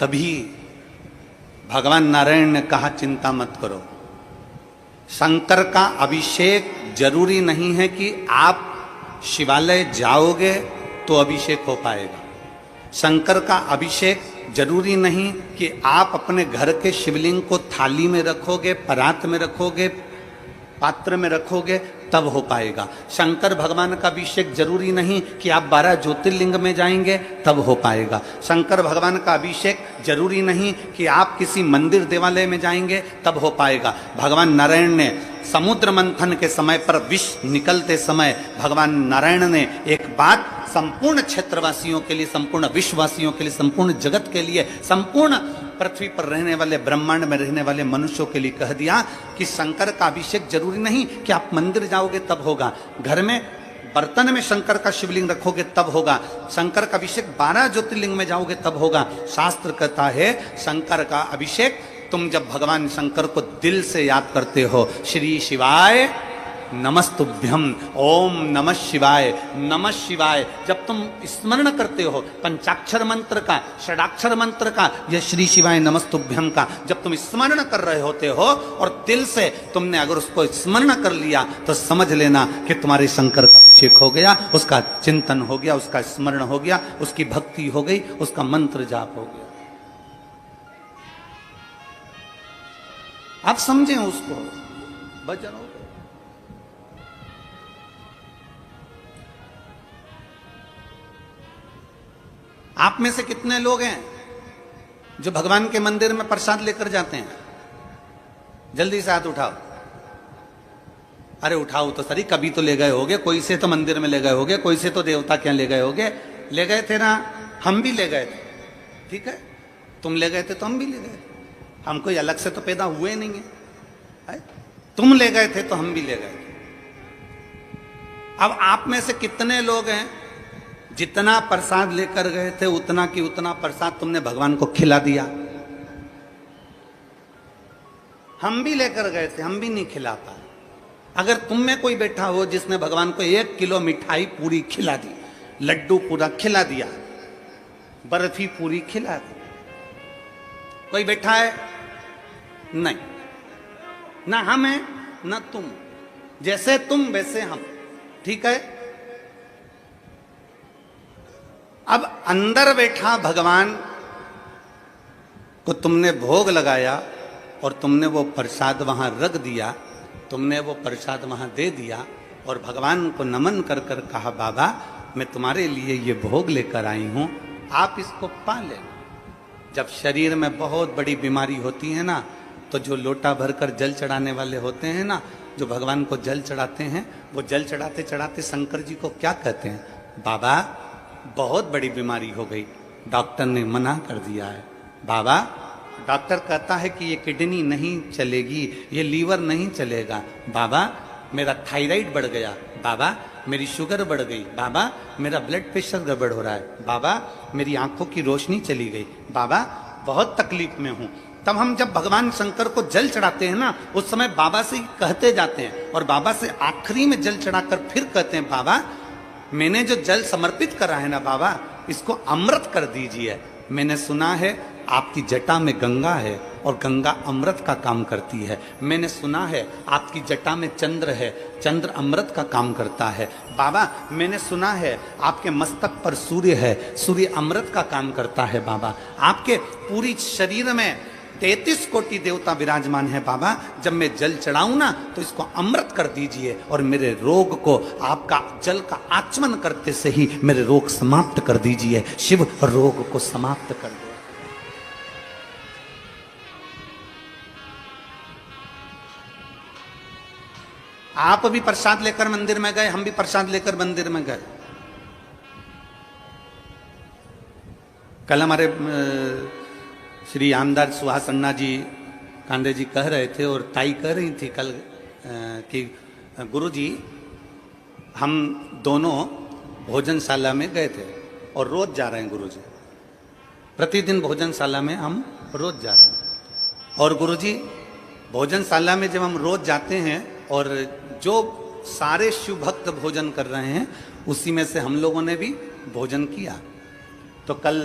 तभी भगवान नारायण ने कहा चिंता मत करो, शंकर का अभिषेक जरूरी नहीं है कि आप शिवालय जाओगे तो अभिषेक हो पाएगा। शंकर का अभिषेक जरूरी नहीं कि आप अपने घर के शिवलिंग को थाली में रखोगे, परात में रखोगे, पात्र में रखोगे तब हो पाएगा। शंकर भगवान का अभिषेक जरूरी नहीं कि आप 12 ज्योतिर्लिंग में जाएंगे तब हो पाएगा। शंकर भगवान का अभिषेक जरूरी नहीं कि आप किसी मंदिर देवालय में जाएंगे तब हो पाएगा। भगवान नारायण ने समुद्र मंथन के समय पर विष निकलते समय भगवान नारायण ने एक बात संपूर्ण क्षेत्रवासियों के लिए, संपूर्ण विश्ववासियों के लिए, संपूर्ण जगत के लिए, संपूर्ण पृथ्वी पर रहने वाले, ब्रह्मांड में रहने वाले मनुष्यों के लिए कह दिया कि शंकर का अभिषेक जरूरी नहीं कि आप मंदिर जाओगे तब होगा, घर में बर्तन में शंकर का शिवलिंग रखोगे तब होगा, शंकर का अभिषेक 12 ज्योतिर्लिंग में जाओगे तब होगा। शास्त्र कहता है शंकर का अभिषेक तुम जब भगवान शंकर को दिल से याद करते हो, श्री शिवाय नमस्तुभ्यम, ओम नमः शिवाय, नमः शिवाय, जब तुम स्मरण करते हो पंचाक्षर मंत्र का, षडाक्षर मंत्र का, या श्री शिवाय नमस्तुभ्यम का जब तुम स्मरण कर रहे होते हो और दिल से तुमने अगर उसको स्मरण कर लिया तो समझ लेना कि तुम्हारे शंकर का अभिषेक हो गया, उसका चिंतन हो गया, उसका स्मरण हो गया, उसकी भक्ति हो गई, उसका मंत्र जाप हो गया। आप समझें उसको, भजन हो गया। आप में से कितने लोग हैं जो भगवान के मंदिर में प्रसाद लेकर जाते हैं? जल्दी से हाथ उठाओ। अरे उठाओ तो सही, कभी तो ले गए होगे, कोई से तो मंदिर में ले गए होगे, कोई से तो देवता क्या ले गए होगे। ले गए थे ना, हम भी ले गए थे, ठीक है, तुम ले गए थे तो हम भी ले गए थे, हम कोई अलग से तो पैदा हुए नहीं है। तुम ले गए थे तो हम भी ले गए थे। अब आप में से कितने लोग हैं जितना प्रसाद लेकर गए थे उतना की उतना प्रसाद तुमने भगवान को खिला दिया? हम भी लेकर गए थे, हम भी नहीं खिला पाए। अगर तुम में कोई बैठा हो जिसने भगवान को 1 किलो मिठाई पूरी खिला दी, लड्डू पूरा खिला दिया, बर्फी पूरी खिला दी, कोई बैठा है? नहीं, ना हम है ना तुम, जैसे तुम वैसे हम, ठीक है। अब अंदर बैठा भगवान को तुमने भोग लगाया और तुमने वो प्रसाद वहां रख दिया, तुमने वो प्रसाद वहां दे दिया और भगवान को नमन कर कर कहा बाबा मैं तुम्हारे लिए ये भोग लेकर आई हूं, आप इसको पा लेना। जब शरीर में बहुत बड़ी बीमारी होती है ना, तो जो लोटा भरकर जल चढ़ाने वाले होते हैं ना, जो भगवान को जल चढ़ाते हैं, वो जल चढ़ाते चढ़ाते शंकर जी को क्या कहते हैं? बाबा बहुत बड़ी बीमारी हो गई, डॉक्टर ने मना कर दिया है। बाबा, डॉक्टर कहता है कि ये किडनी नहीं चलेगी, ये लीवर नहीं चलेगा। बाबा मेरा थायराइड बढ़ गया, बाबा मेरी शुगर बढ़ गई, बाबा मेरा ब्लड प्रेशर गड़बड़ हो रहा है, बाबा मेरी आंखों की रोशनी चली गई, बाबा बहुत तकलीफ में हूं। तब हम जब भगवान शंकर को जल चढ़ाते हैं ना, उस समय बाबा से कहते जाते हैं और बाबा से आखिरी में जल चढ़ाकर फिर कहते हैं बाबा मैंने जो जल समर्पित करा है ना बाबा, इसको अमृत कर दीजिए। मैंने सुना है आपकी जटा में गंगा है और गंगा अमृत का काम करती है। मैंने सुना है आपकी जटा में चंद्र है, चंद्र अमृत का काम करता है। बाबा मैंने सुना है आपके मस्तक पर सूर्य है, सूर्य अमृत का काम करता है। बाबा आपके पूरी शरीर में 33 कोटि देवता विराजमान है। बाबा जब मैं जल चढ़ाऊं ना तो इसको अमृत कर दीजिए और मेरे रोग को आपका जल का आचमन करते से ही मेरे रोग समाप्त कर दीजिए। शिव रोग को समाप्त कर दो। आप भी प्रसाद लेकर मंदिर में गए, हम भी प्रसाद लेकर मंदिर में गए। कल हमारे श्री आमदार सुहास अन्ना जी कांडे जी कह रहे थे और ताई कह रही थी कल कि गुरुजी हम दोनों भोजनशाला में गए थे और रोज जा रहे हैं गुरुजी, प्रतिदिन भोजनशाला में हम रोज जा रहे हैं। और गुरुजी भोजनशाला में जब हम रोज जाते हैं और जो सारे शिव भक्त भोजन कर रहे हैं उसी में से हम लोगों ने भी भोजन किया। तो कल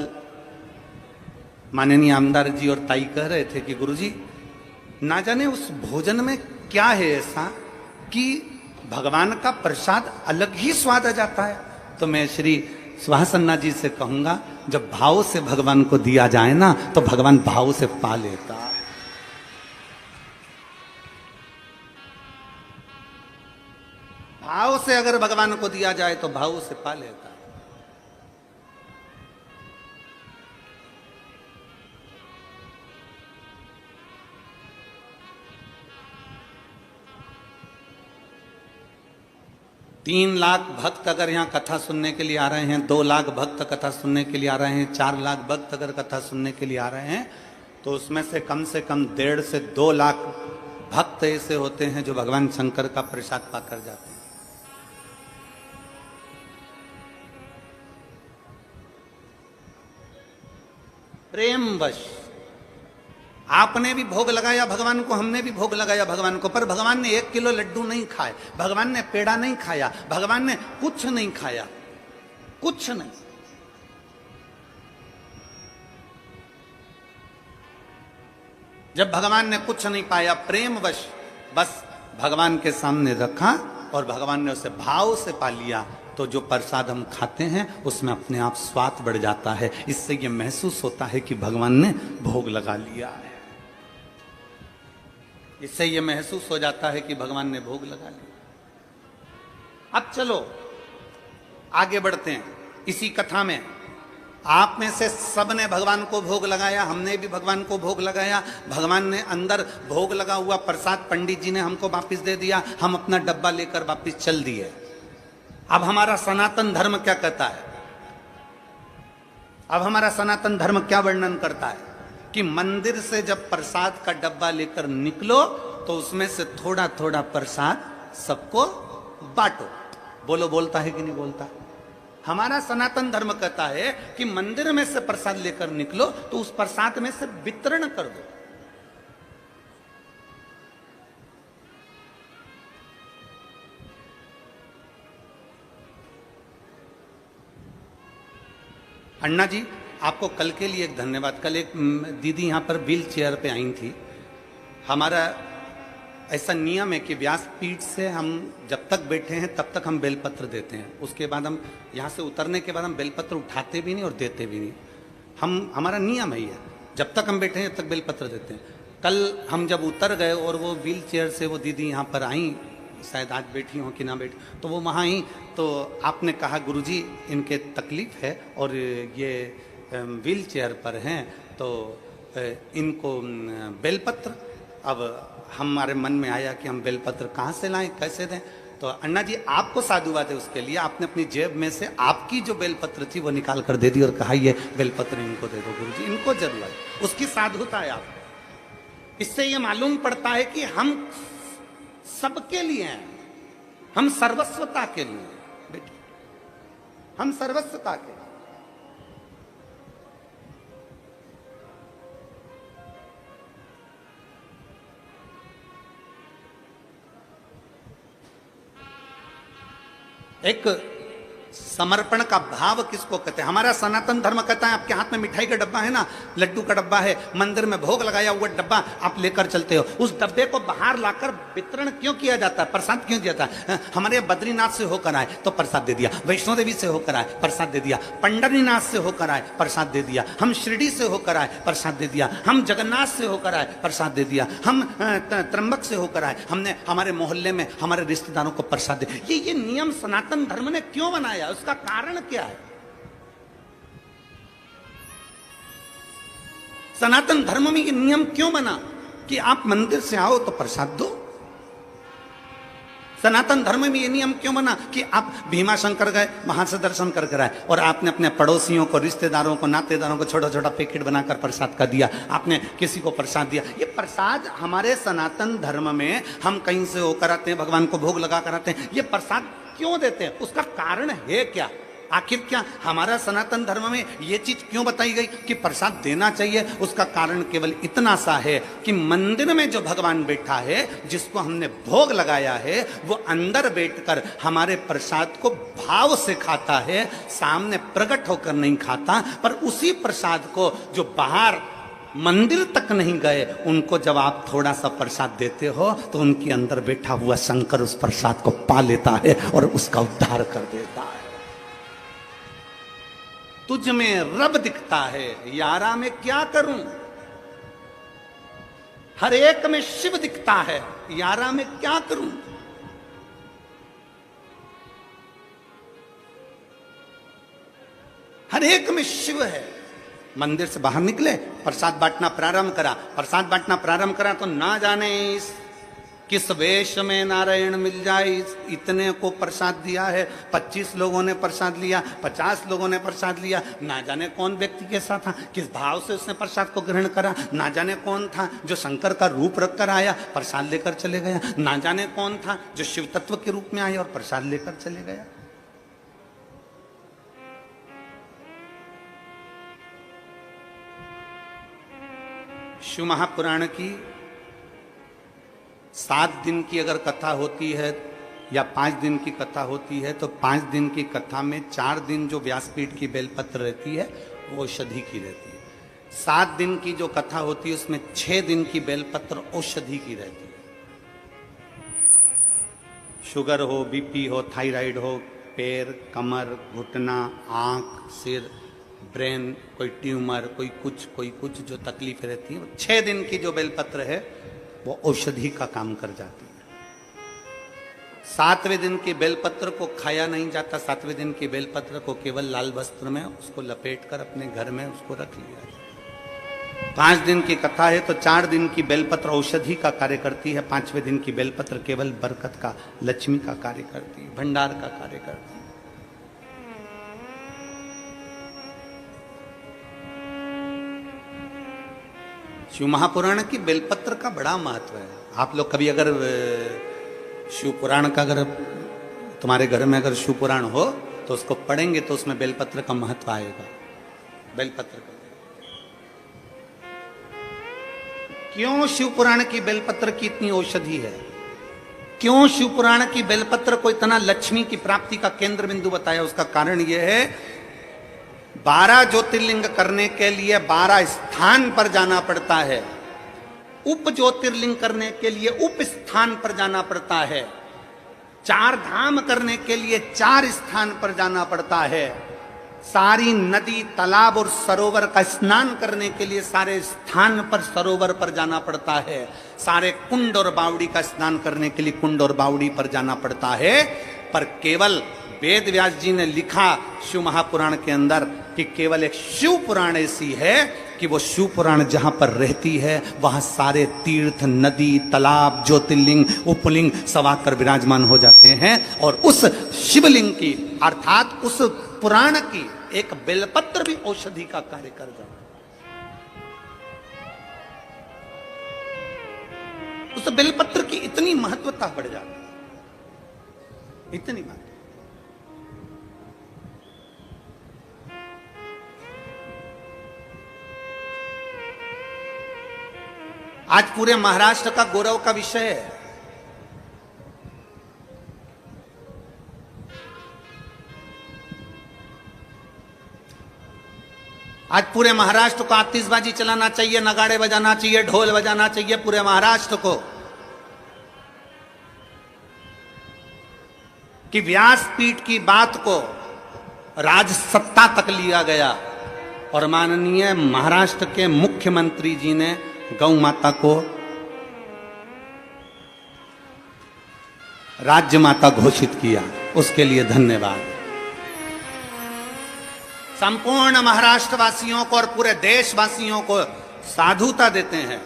माननीय आमदार जी और ताई कह रहे थे कि गुरुजी, ना जाने उस भोजन में क्या है ऐसा कि भगवान का प्रसाद अलग ही स्वाद आ जाता है। तो मैं श्री सुहासन्ना जी से कहूंगा, जब भाव से भगवान को दिया जाए ना तो भगवान भाव से पा लेता है। भाव से अगर भगवान को दिया जाए तो भाव से पा लेता है। 3 लाख भक्त अगर यहाँ कथा सुनने के लिए आ रहे हैं, 2 लाख भक्त कथा सुनने के लिए आ रहे हैं, 4 लाख भक्त अगर कथा सुनने के लिए आ रहे हैं, तो उसमें से कम 1.5 से 2 लाख भक्त ऐसे होते हैं जो भगवान शंकर का प्रसाद पाकर जाते हैं। प्रेमवश आपने भी भोग लगाया भगवान को, हमने भी भोग लगाया भगवान को, पर भगवान ने 1 किलो लड्डू नहीं खाए, भगवान ने पेड़ा नहीं खाया, भगवान ने कुछ नहीं खाया, कुछ नहीं। जब भगवान ने कुछ नहीं पाया, प्रेमवश बस भगवान के सामने रखा और भगवान ने उसे भाव से पा लिया, तो जो प्रसाद हम खाते हैं उसमें अपने आप स्वाद बढ़ जाता है। इससे यह महसूस होता है कि भगवान ने भोग लगा लिया है, इससे यह महसूस हो जाता है कि भगवान ने भोग लगा लिया। अब चलो आगे बढ़ते हैं। इसी कथा में आप में से सब ने भगवान को भोग लगाया, हमने भी भगवान को भोग लगाया। भगवान ने अंदर भोग लगा हुआ प्रसाद पंडित जी ने हमको वापस दे दिया, हम अपना डब्बा लेकर वापस चल दिए। अब हमारा सनातन धर्म क्या कहता है? अब हमारा सनातन धर्म क्या वर्णन करता है कि मंदिर से जब प्रसाद का डब्बा लेकर निकलो तो उसमें से थोड़ा थोड़ा प्रसाद सबको बांटो। बोलो, बोलता है कि नहीं बोलता? हमारा सनातन धर्म कहता है कि मंदिर में से प्रसाद लेकर निकलो तो उस प्रसाद में से वितरण कर दो। अन्ना जी, आपको कल के लिए एक धन्यवाद। कल एक दीदी यहाँ पर व्हील चेयर पे आई थी। हमारा ऐसा नियम है कि व्यासपीठ से हम जब तक बैठे हैं तब तक हम बेलपत्र देते हैं, उसके बाद हम यहाँ से उतरने के बाद हम बेलपत्र उठाते भी नहीं और देते भी नहीं। हमारा नियम है ये, जब तक हम बैठे हैं तब तक बेलपत्र देते हैं। कल हम जब उतर गए और वो व्हील चेयर से वो दीदी यहाँ पर आई, शायद आज बैठी हो कि ना बैठी, तो वो वहाँ आई तो आपने कहा गुरुजी इनके तकलीफ है और ये व्हील चेयर पर हैं तो इनको बेलपत्र। अब हमारे मन में आया कि हम बेलपत्र कहाँ से लाएं, कैसे दें? तो अन्ना जी आपको साधुवाद है उसके लिए, आपने अपनी जेब में से आपकी जो बेलपत्र थी वो निकाल कर दे दी और कहा ये बेलपत्र इनको दे दो गुरुजी, इनको जरूरत है। उसकी साधुता है आप। इससे ये मालूम पड़ता है कि हम सबके लिए हैं, हम सर्वस्वता के लिए बेटी, हम सर्वस्वता के। एक समर्पण का भाव किसको कहते हैं? हमारा सनातन धर्म कहता है आपके हाथ में मिठाई का डब्बा है ना, लड्डू का डब्बा है, मंदिर में भोग लगाया हुआ डब्बा आप लेकर चलते हो, उस डब्बे को बाहर लाकर वितरण क्यों किया जाता है, प्रसाद क्यों दिया जाता है? हमारे बद्रीनाथ से होकर आए तो प्रसाद दे दिया, वैष्णो देवी से होकर आए प्रसाद दे दिया, पंढरीनाथ से होकर आए प्रसाद दे दिया, हम शिरडी से होकर आए प्रसाद दे दिया, हम जगन्नाथ से होकर आए प्रसाद दे दिया, हम त्र्यंबक से होकर आए, हमने हमारे मोहल्ले में हमारे रिश्तेदारों को प्रसाद दे। ये नियम सनातन धर्म ने क्यों बनाया? उसका कारण क्या है? सनातन धर्म में ये नियम क्यों बना कि आप मंदिर से आओ तो प्रसाद दो? सनातन धर्म में ये नियम क्यों बना कि आप भीमा शंकर गए, वहां से दर्शन कर आए और आपने अपने पड़ोसियों को, रिश्तेदारों को, नातेदारों को छोटा छोटा पैकेट बनाकर प्रसाद का दिया, आपने किसी को प्रसाद दिया? ये प्रसाद हमारे सनातन धर्म में हम कहीं से होकर आते हैं, भगवान को भोग लगा कर आते हैं, ये प्रसाद क्यों देते हैं? उसका कारण है क्या? आखिर क्या हमारा सनातन धर्म में यह चीज क्यों बताई गई कि प्रसाद देना चाहिए? उसका कारण केवल इतना सा है कि मंदिर में जो भगवान बैठा है, जिसको हमने भोग लगाया है, वो अंदर बैठकर हमारे प्रसाद को भाव से खाता है, सामने प्रकट होकर नहीं खाता। पर उसी प्रसाद को जो बाहर मंदिर तक नहीं गए, उनको जब आप थोड़ा सा प्रसाद देते हो तो उनके अंदर बैठा हुआ शंकर उस प्रसाद को पा लेता है और उसका उद्धार कर देता है। तुझ में रब दिखता है, यारा मैं क्या करूं? हर एक में शिव दिखता है, यारा मैं क्या करूं? हर एक में शिव है। मंदिर से बाहर निकले, प्रसाद बांटना प्रारंभ करा, प्रसाद बांटना प्रारंभ करा तो ना जाने किस वेश में नारायण मिल जाए, इतने को प्रसाद दिया है। 25 लोगों ने प्रसाद लिया, 50 लोगों ने प्रसाद लिया, ना जाने कौन व्यक्ति के साथ था, किस भाव से उसने प्रसाद को ग्रहण करा, ना जाने कौन था जो शंकर का रूप रखकर आया, प्रसाद लेकर चले गया, ना जाने कौन था जो शिव तत्व के रूप में आया और प्रसाद लेकर चले गया। शिव महापुराण की 7 दिन की अगर कथा होती है या 5 दिन की कथा होती है, तो 5 दिन की कथा में 4 दिन जो व्यासपीठ की बेलपत्र रहती है वो औषधि की रहती है। 7 दिन की जो कथा होती है उसमें 6 दिन की बेलपत्र औषधि की रहती है। शुगर हो, बीपी हो, थायराइड हो, पैर, कमर, घुटना, आंख, सिर, ब्रेन, कोई ट्यूमर, कोई कुछ जो तकलीफ रहती है, 6 दिन की जो बेलपत्र है वो औषधि का काम कर जाती है। 7वें दिन की बेलपत्र को खाया नहीं जाता, 7वें दिन की बेलपत्र को केवल लाल वस्त्र में उसको लपेटकर अपने घर में उसको रख लिया जाता। 5 दिन की कथा है तो 4 दिन की बेलपत्र औषधि का कार्य करती है, 5वें दिन की बेलपत्र केवल बरकत का, लक्ष्मी का कार्य करती है, भंडार का कार्य करती है। शिव महापुराण की बेलपत्र का बड़ा महत्व है। आप लोग कभी अगर शिव पुराण का अगर तुम्हारे घर में अगर शिव पुराण हो तो उसको पढ़ेंगे तो उसमें बेलपत्र का महत्व आएगा। बेलपत्र का क्यों शिव पुराण की बेलपत्र की इतनी औषधि है? क्यों शिव पुराण की बेलपत्र को इतना लक्ष्मी की प्राप्ति का केंद्र बिंदु बताया? उसका कारण यह है, 12 ज्योतिर्लिंग करने के लिए 12 स्थान पर जाना पड़ता है। उप ज्योतिर्लिंग करने के लिए उप स्थान पर जाना पड़ता है। 4 धाम करने के लिए 4 स्थान पर जाना पड़ता है। सारी नदी, तालाब और सरोवर का स्नान करने के लिए सारे स्थान पर, सरोवर पर जाना पड़ता है। सारे कुंड और बावड़ी का स्नान करने के लिए कुंड और बावड़ी पर जाना पड़ता है। पर केवल वेद व्यास जी ने लिखा शिव महापुराण के अंदर कि केवल एक शिव पुराण ऐसी है कि वो शिव पुराण जहां पर रहती है वहां सारे तीर्थ, नदी, तालाब, ज्योतिर्लिंग, उपलिंग सब आकर विराजमान हो जाते हैं। और उस शिवलिंग की अर्थात उस पुराण की एक बेलपत्र भी औषधि का कार्य कर जाता है। उस बेलपत्र की इतनी महत्वता बढ़ जाती है, इतनी महत्व। आज पूरे महाराष्ट्र का गौरव का विषय है। आज पूरे महाराष्ट्र को आतिशबाजी चलाना चाहिए, नगाड़े बजाना चाहिए, ढोल बजाना चाहिए पूरे महाराष्ट्र को कि व्यासपीठ की बात को राजसत्ता तक लिया गया और माननीय महाराष्ट्र के मुख्यमंत्री जी ने गौ माता को राज्य माता घोषित किया। उसके लिए धन्यवाद। संपूर्ण महाराष्ट्रवासियों को और पूरे देशवासियों को साधुता देते हैं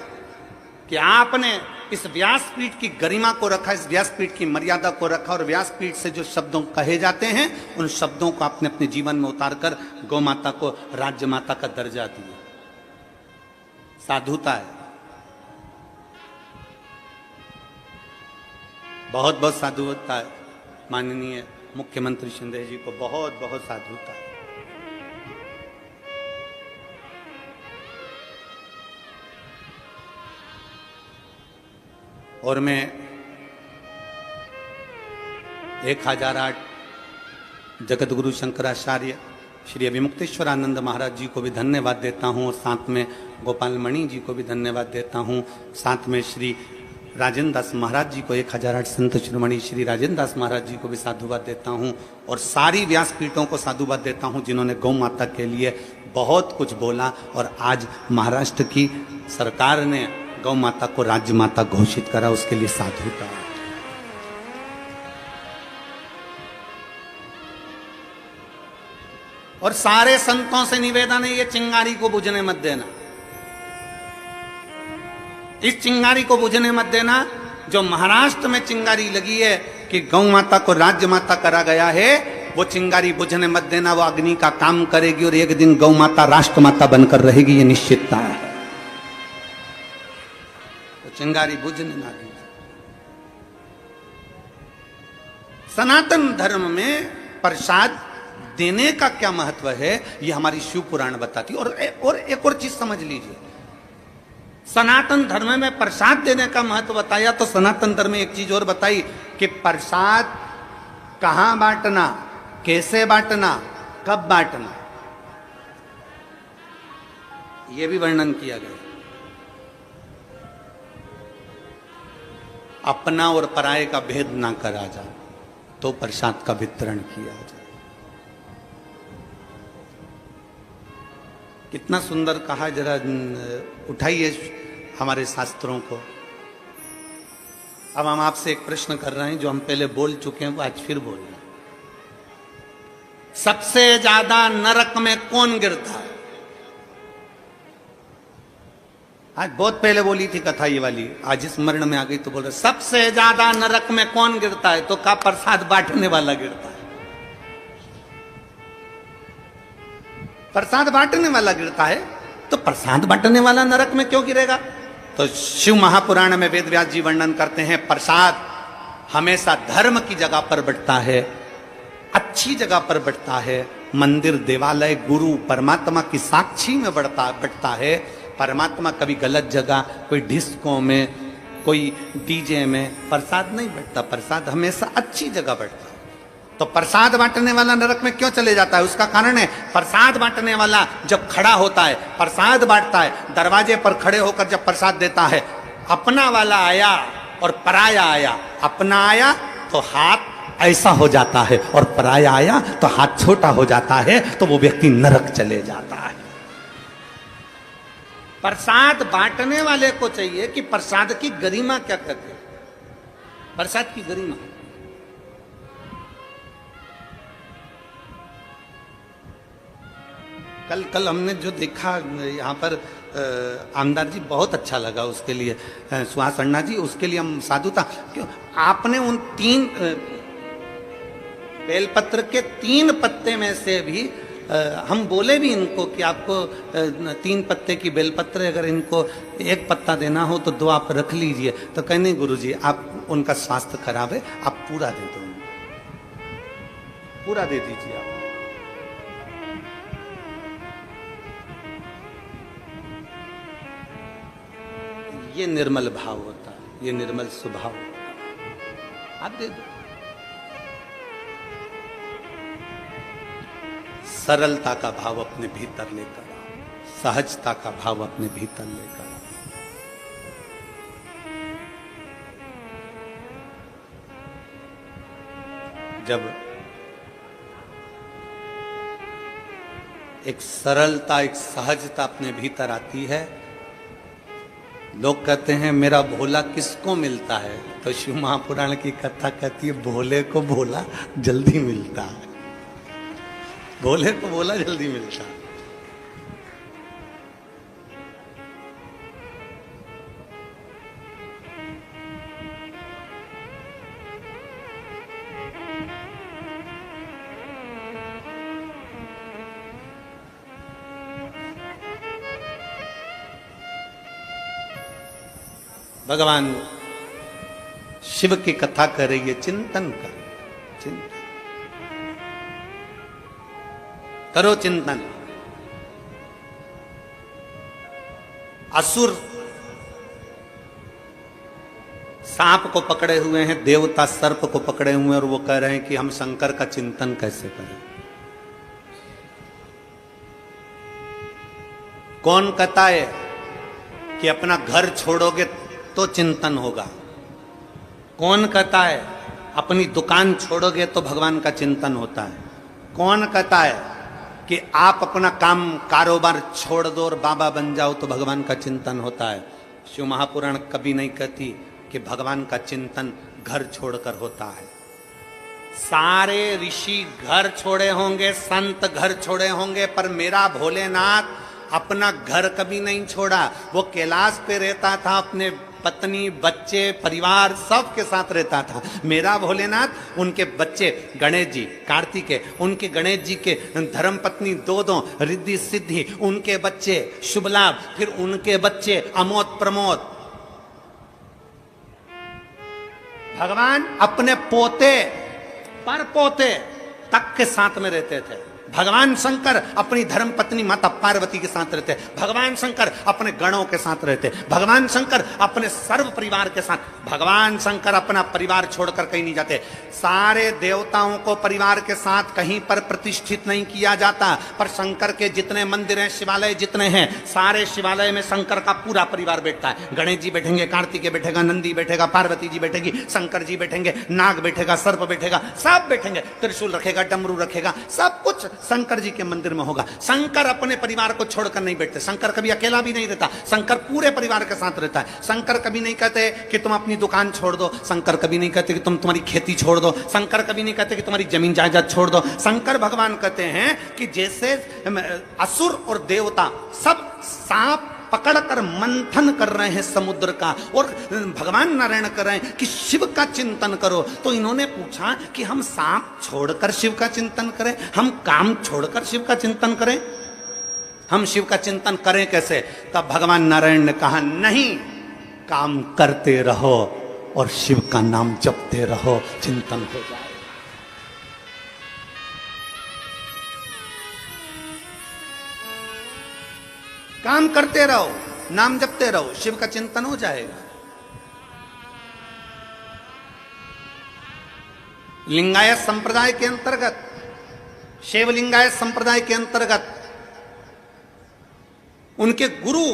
कि आपने इस व्यासपीठ की गरिमा को रखा, इस व्यासपीठ की मर्यादा को रखा और व्यासपीठ से जो शब्दों कहे जाते हैं उन शब्दों को आपने अपने जीवन में उतारकर गौ माता को राज्य माता का दर्जा दिया। साधुता है, बहुत बहुत साधुता है। माननीय मुख्यमंत्री शिंदे जी को बहुत बहुत साधुता। और मैं 1008 जगत गुरु शंकराचार्य श्री अभिमुक्तेश्वरानंद महाराज जी को भी धन्यवाद देता हूँ, और साथ में गोपाल मणि जी को भी धन्यवाद देता हूँ, साथ में श्री राजेंद्र दास महाराज जी को 1008 संत शिरोमणि श्री राजेंद्र दास महाराज जी को भी साधुवाद देता हूँ, और सारी व्यासपीठों को साधुवाद देता हूँ जिन्होंने गौ माता के लिए बहुत कुछ बोला। और आज महाराष्ट्र की सरकार ने गौ माता को राज्य माता घोषित करा, उसके लिए साधुता। और सारे संतों से निवेदन है, ये चिंगारी को बुझने मत देना, इस चिंगारी को बुझने मत देना। जो महाराष्ट्र में चिंगारी लगी है कि गौ माता को राज्य माता करा गया है, वो चिंगारी बुझने मत देना। वो अग्नि का काम करेगी और एक दिन गौ माता राष्ट्र माता बनकर रहेगी, ये निश्चितता है। तो चिंगारी बुझने ना दीजिए। सनातन धर्म में प्रसाद देने का क्या महत्व है, ये हमारी शिव पुराण बताती। और एक और चीज समझ लीजिए, सनातन धर्म में प्रसाद देने का महत्व बताया, तो सनातन धर्म में एक चीज और बताई कि प्रसाद कहां बांटना, कैसे बांटना, कब बांटना, यह भी वर्णन किया गया। अपना और पराये का भेद ना करा जाए तो प्रसाद का वितरण किया जाए। कितना सुंदर कहा, जरा उठाइए हमारे शास्त्रों को। अब हम आपसे एक प्रश्न कर रहे हैं जो हम पहले बोल चुके हैं, वो आज फिर बोल रहे हैं। सबसे ज्यादा नरक में कौन गिरता है? आज बहुत पहले बोली थी कथा ये वाली, आज स्मरण में आ गई तो बोल रहे सबसे ज्यादा नरक में कौन गिरता है, तो का प्रसाद बांटने वाला गिरता है। प्रसाद बांटने वाला गिरता है, तो प्रसाद बांटने वाला नरक में क्यों गिरेगा? तो शिव महापुराण में वेद व्यास जी वर्णन करते हैं, प्रसाद हमेशा धर्म की जगह पर बढ़ता है, अच्छी जगह पर बढ़ता है। मंदिर, देवालय, गुरु, परमात्मा की साक्षी में बढ़ता है। परमात्मा कभी गलत जगह, कोई डिस्को में, कोई डीजे में प्रसाद नहीं बढ़ता। प्रसाद हमेशा अच्छी जगह बढ़ता है। तो प्रसाद बांटने वाला नरक में क्यों चले जाता है? उसका कारण है, प्रसाद बांटने वाला जब खड़ा होता है, प्रसाद बांटता है, दरवाजे पर खड़े होकर जब प्रसाद देता है, अपना वाला आया और पराया आया। अपना आया तो हाथ ऐसा हो जाता है, और पराया आया तो हाथ छोटा हो जाता है, तो वो व्यक्ति नरक चले जाता है। प्रसाद बांटने वाले को चाहिए कि प्रसाद की गरिमा क्या कहते हैं, प्रसाद की गरिमा। कल हमने जो देखा यहाँ पर आमदार जी, बहुत अच्छा लगा, उसके लिए सुहास अन्ना जी, उसके लिए हम साधुता। क्यों आपने उन 3 बेलपत्र के 3 पत्ते में से भी हम बोले भी इनको कि आपको 3 पत्ते की बेलपत्र, अगर इनको 1 पत्ता देना हो तो 2 आप रख लीजिए। तो कहने गुरु जी आप, उनका स्वास्थ्य खराब है, आप पूरा दे दो, पूरा दे दीजिए आप। ये निर्मल भाव होता है, ये निर्मल स्वभाव आप दे दो। सरलता का भाव अपने भीतर लेकर आओ, सहजता का भाव अपने भीतर लेकर आओ। जब एक सरलता, एक सहजता अपने भीतर आती है, लोग कहते हैं मेरा भोला किसको मिलता है, तो शिव महापुराण की कथा कहती है भोले को भोला जल्दी मिलता है, भोले को भोला जल्दी मिलता है। भगवान शिव की कथा कर रही है, चिंतन कर, चिंतन। करो चिंतन। असुर सांप को पकड़े हुए हैं, देवता सर्प को पकड़े हुए हैं, और वो कह रहे हैं कि हम शंकर का चिंतन कैसे करें। कौन कहता है कि अपना घर छोड़ोगे तो चिंतन होगा? कौन कहता है अपनी दुकान छोड़ोगे तो भगवान का चिंतन होता है? कौन कहता है कि आप अपना काम कारोबार छोड़ दो और बाबा बन जाओ तो भगवान का चिंतन होता है? शिव महापुराण कभी नहीं कहती कि भगवान का चिंतन घर छोड़कर होता है। सारे ऋषि घर छोड़े होंगे, संत घर छोड़े होंगे, पर मेरा भोलेनाथ अपना घर कभी नहीं छोड़ा। वो कैलाश पे रहता था, अपने पत्नी बच्चे परिवार सब के साथ रहता था। मेरा भोलेनाथ उनके बच्चे गणेश जी कार्तिकेय, उनके गणेश जी के धर्म पत्नी दो रिद्धि सिद्धि, उनके बच्चे शुभ लाभ, फिर उनके बच्चे अमोद प्रमोद। भगवान अपने पोते पर पोते तक के साथ में रहते थे। भगवान शंकर अपनी धर्म पत्नी माता पार्वती के साथ रहते, भगवान शंकर अपने गणों के साथ रहते, भगवान शंकर अपने सर्व परिवार के साथ। भगवान शंकर अपना परिवार छोड़कर कहीं नहीं जाते। सारे देवताओं को परिवार के साथ कहीं पर प्रतिष्ठित नहीं किया जाता, पर शंकर के जितने मंदिर हैं, शिवालय जितने हैं, सारे शिवालय में शंकर का पूरा परिवार बैठता है। गणेश जी बैठेंगे, कार्तिकेय बैठेगा, नंदी बैठेगा, पार्वती जी बैठेगी, शंकर जी बैठेंगे, नाग बैठेगा, सर्प बैठेगा, सब बैठेंगे, त्रिशूल रखेगा, डमरू रखेगा, सब कुछ शंकर जी के मंदिर में होगा। शंकर अपने परिवार को छोड़कर नहीं बैठते। शंकर कभी अकेला भी नहीं रहता, शंकर पूरे परिवार के साथ रहता है। शंकर कभी नहीं कहते कि तुम अपनी दुकान छोड़ दो, शंकर कभी नहीं कहते कि तुम तुम्हारी खेती छोड़ दो, शंकर कभी नहीं कहते कि तुम्हारी जमीन जायदाद छोड़ दो। शंकर भगवान कहते हैं कि जैसे असुर और देवता सब सांप पकड़कर मंथन कर रहे हैं समुद्र का, और भगवान नारायण कर रहे हैं कि शिव का चिंतन करो, तो इन्होंने पूछा कि हम सांप छोड़कर शिव का चिंतन करें, हम काम छोड़कर शिव का चिंतन करें, हम शिव का चिंतन करें कैसे? तब भगवान नारायण ने कहा नहीं, काम करते रहो और शिव का नाम जपते रहो, चिंतन हो जाए। काम करते रहो, नाम जपते रहो, शिव का चिंतन हो जाएगा। लिंगायत संप्रदाय के अंतर्गत, शिव लिंगायत संप्रदाय के अंतर्गत उनके गुरु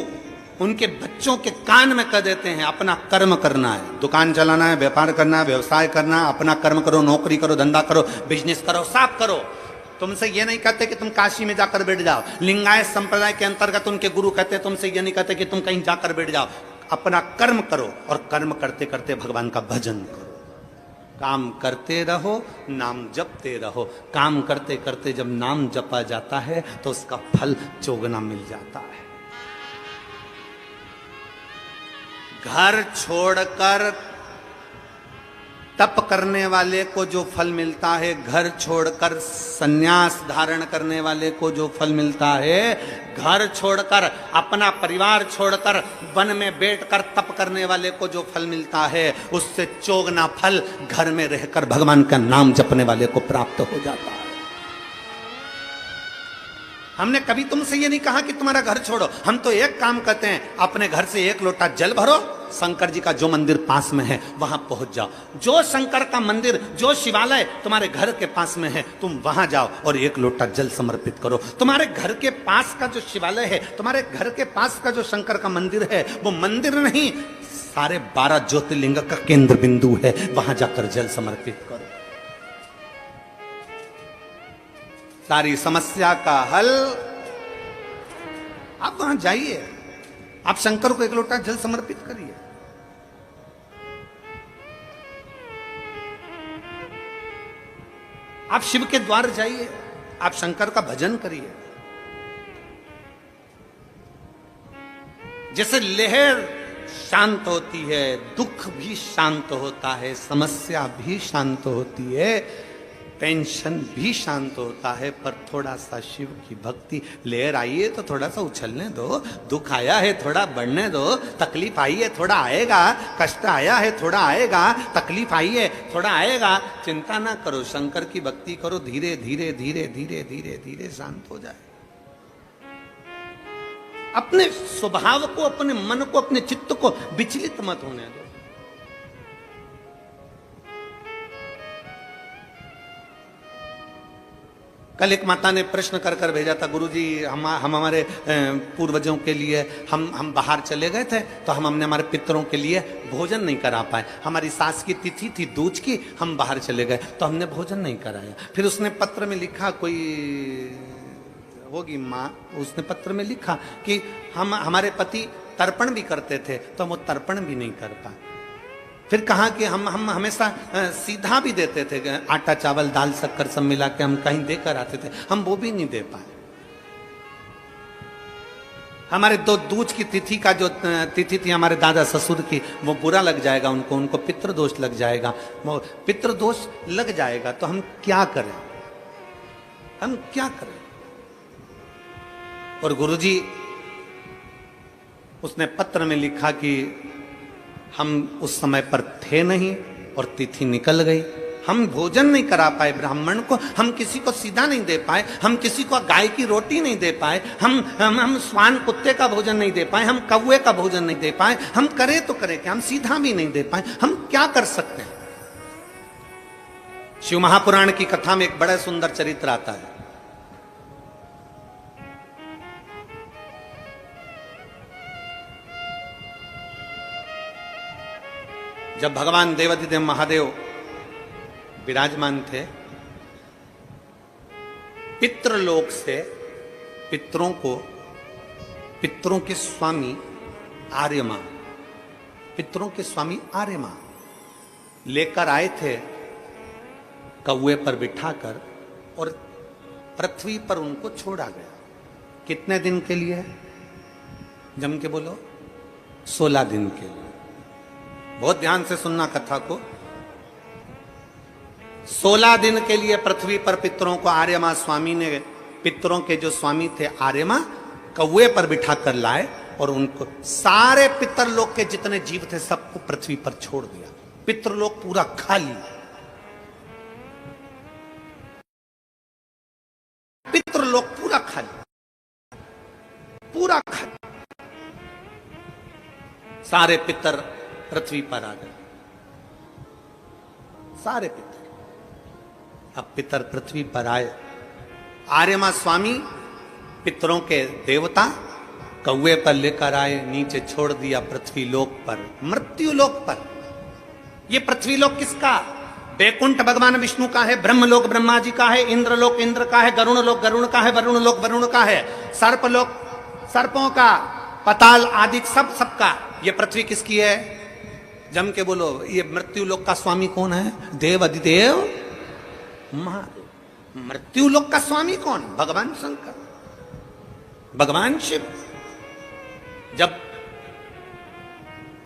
उनके बच्चों के कान में कह देते हैं अपना कर्म करना है, दुकान चलाना है, व्यापार करना है, व्यवसाय करना है, अपना कर्म करो, नौकरी करो, धंधा करो, बिजनेस करो, सब करो। तुमसे ये नहीं कहते कि तुम काशी में जाकर बैठ जाओ। लिंगायत संप्रदाय के अंतर्गत उनके गुरु कहते हैं तुमसे ये नहीं कहते कि तुम कहीं जाकर बैठ जाओ, अपना कर्म करो, और कर्म करते करते भगवान का भजन करो। काम करते रहो, नाम जपते रहो। काम करते करते जब नाम जपा जाता है तो उसका फल चौगुना मिल जाता है। घर छोड़कर तप करने वाले को जो फल मिलता है, घर छोड़कर सन्यास धारण करने वाले को जो फल मिलता है, घर छोड़कर अपना परिवार छोड़कर वन में बैठकर तप करने वाले को जो फल मिलता है, उससे चौगुना फल घर में रहकर भगवान का नाम जपने वाले को प्राप्त हो जाता है। हमने कभी तुमसे ये नहीं कहा कि तुम्हारा घर छोड़ो, हम तो एक काम करते हैं, अपने घर से एक लोटा जल भरो, शंकर जी का जो मंदिर पास में है वहां पहुंच जाओ। जो शंकर का मंदिर, जो शिवालय तुम्हारे घर के पास में है, तुम वहां जाओ और एक लोटा जल समर्पित करो। तुम्हारे घर के पास का जो शिवालय है, तुम्हारे घर के पास का जो शंकर का मंदिर है, वो मंदिर नहीं, सारे 12 ज्योतिर्लिंग का केंद्र बिंदु है, वहां जाकर जल समर्पित करो। सारी समस्या का हल। आप वहां जाइए, आप शंकर को एक लोटा जल समर्पित करिए। आप शिव के द्वार जाइए, आप शंकर का भजन करिए। जैसे लहर शांत होती है, दुख भी शांत होता है, समस्या भी शांत होती है, टेंशन भी शांत होता है, पर थोड़ा सा शिव की भक्ति, लहर आई है तो थोड़ा सा उछलने दो, दुख आया है थोड़ा बढ़ने दो, तकलीफ आई है थोड़ा आएगा, कष्ट आया है थोड़ा आएगा, तकलीफ आई है थोड़ा आएगा, चिंता ना करो, शंकर की भक्ति करो, धीरे धीरे धीरे धीरे धीरे धीरे शांत हो जाए। अपने स्वभाव को, अपने मन को, अपने चित्त को विचलित मत होने दो। कल एक माता ने प्रश्न कर कर भेजा था, गुरुजी हम हमारे पूर्वजों के लिए हम बाहर चले गए थे, तो हमने हमारे पितरों के लिए भोजन नहीं करा पाए। हमारी सास की तिथि थी दूज की, हम बाहर चले गए तो हमने भोजन नहीं कराया। फिर उसने पत्र में लिखा, कोई होगी माँ, उसने पत्र में लिखा कि हमारे पति तर्पण भी करते थे तो हम वो तर्पण भी नहीं कर पाए। फिर कहा कि हम हमेशा सीधा भी देते थे, आटा चावल दाल शक्कर सब मिला के हम कहीं देकर आते थे, हम वो भी नहीं दे पाए। हमारे दो दूज की तिथि का जो तिथि थी हमारे दादा ससुर की, वो बुरा लग जाएगा उनको पितृदोष लग जाएगा, वो पितृदोष लग जाएगा तो हम क्या करें, हम क्या करें। और गुरुजी उसने पत्र में लिखा कि हम उस समय पर थे नहीं और तिथि निकल गई, हम भोजन नहीं करा पाए ब्राह्मण को, हम किसी को सीधा नहीं दे पाए, हम किसी को गाय की रोटी नहीं दे पाए, हम स्वान कुत्ते का भोजन नहीं दे पाए, हम कौवे का भोजन नहीं दे पाए, हम करें तो करें क्या, हम सीधा भी नहीं दे पाए, हम क्या कर सकते हैं। शिव महापुराण की कथा में एक बड़ा सुंदर चरित्र आता है। जब भगवान देवाधिदेव महादेव विराजमान थे, पितृलोक से पितरों के स्वामी आर्यमा, पितरों के स्वामी आर्यमा लेकर आए थे कौवे पर बिठाकर, और पृथ्वी पर उनको छोड़ा गया। कितने दिन के लिए? जम के बोलो, 16 दिन के लिए। बहुत ध्यान से सुनना कथा को। 16 दिन के लिए पृथ्वी पर पितरों को आर्यमा स्वामी ने, पितरों के जो स्वामी थे आर्यमा, कौवे पर बिठाकर लाए और उनको सारे पितरलोक के जितने जीव थे सबको पृथ्वी पर छोड़ दिया। पितरलोक पूरा खाली, पितरलोक पूरा खाली, पूरा खाली। सारे पितर पृथ्वी पर आ गए, सारे पितर। अब पितर पृथ्वी पर आए, आर्यमा स्वामी पितरों के देवता कौवे पर लेकर आए, नीचे छोड़ दिया पृथ्वी लोक पर, मृत्यु लोक पर। ये पृथ्वी लोक किसका? बैकुंठ भगवान विष्णु का है, ब्रह्मलोक ब्रह्मा जी का है, इंद्रलोक इंद्र का है, गरुण लोक गरुण का है, वरुण लोक वरुण का है, सर्पलोक सर्पों का, पताल आदि सबका। ये पृथ्वी किसकी है? जम के बोलो, ये मृत्यु लोक का स्वामी कौन है? देव अधिदेव महादेव। मृत्यु लोक का स्वामी कौन? भगवान शंकर, भगवान शिव। जब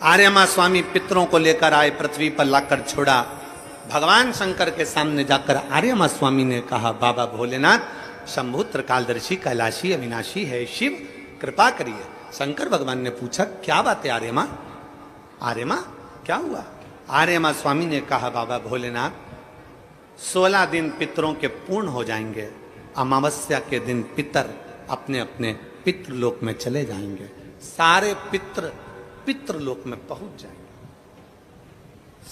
आर्यमा स्वामी पितरों को लेकर आए, पृथ्वी पर लाकर छोड़ा, भगवान शंकर के सामने जाकर आर्यमा स्वामी ने कहा, बाबा भोलेनाथ, शंभु त्रिकालदर्शी कैलाशी अविनाशी है शिव, कृपा करिए। शंकर भगवान ने पूछा, क्या बात है आर्यमा? आर्यमा क्या हुआ? आर्यमा स्वामी ने कहा, बाबा भोलेनाथ, 16 दिन पितरों के पूर्ण हो जाएंगे, अमावस्या के दिन पितर अपने अपने पितृलोक में चले जाएंगे, सारे पितर पितृलोक में पहुंच जाएंगे,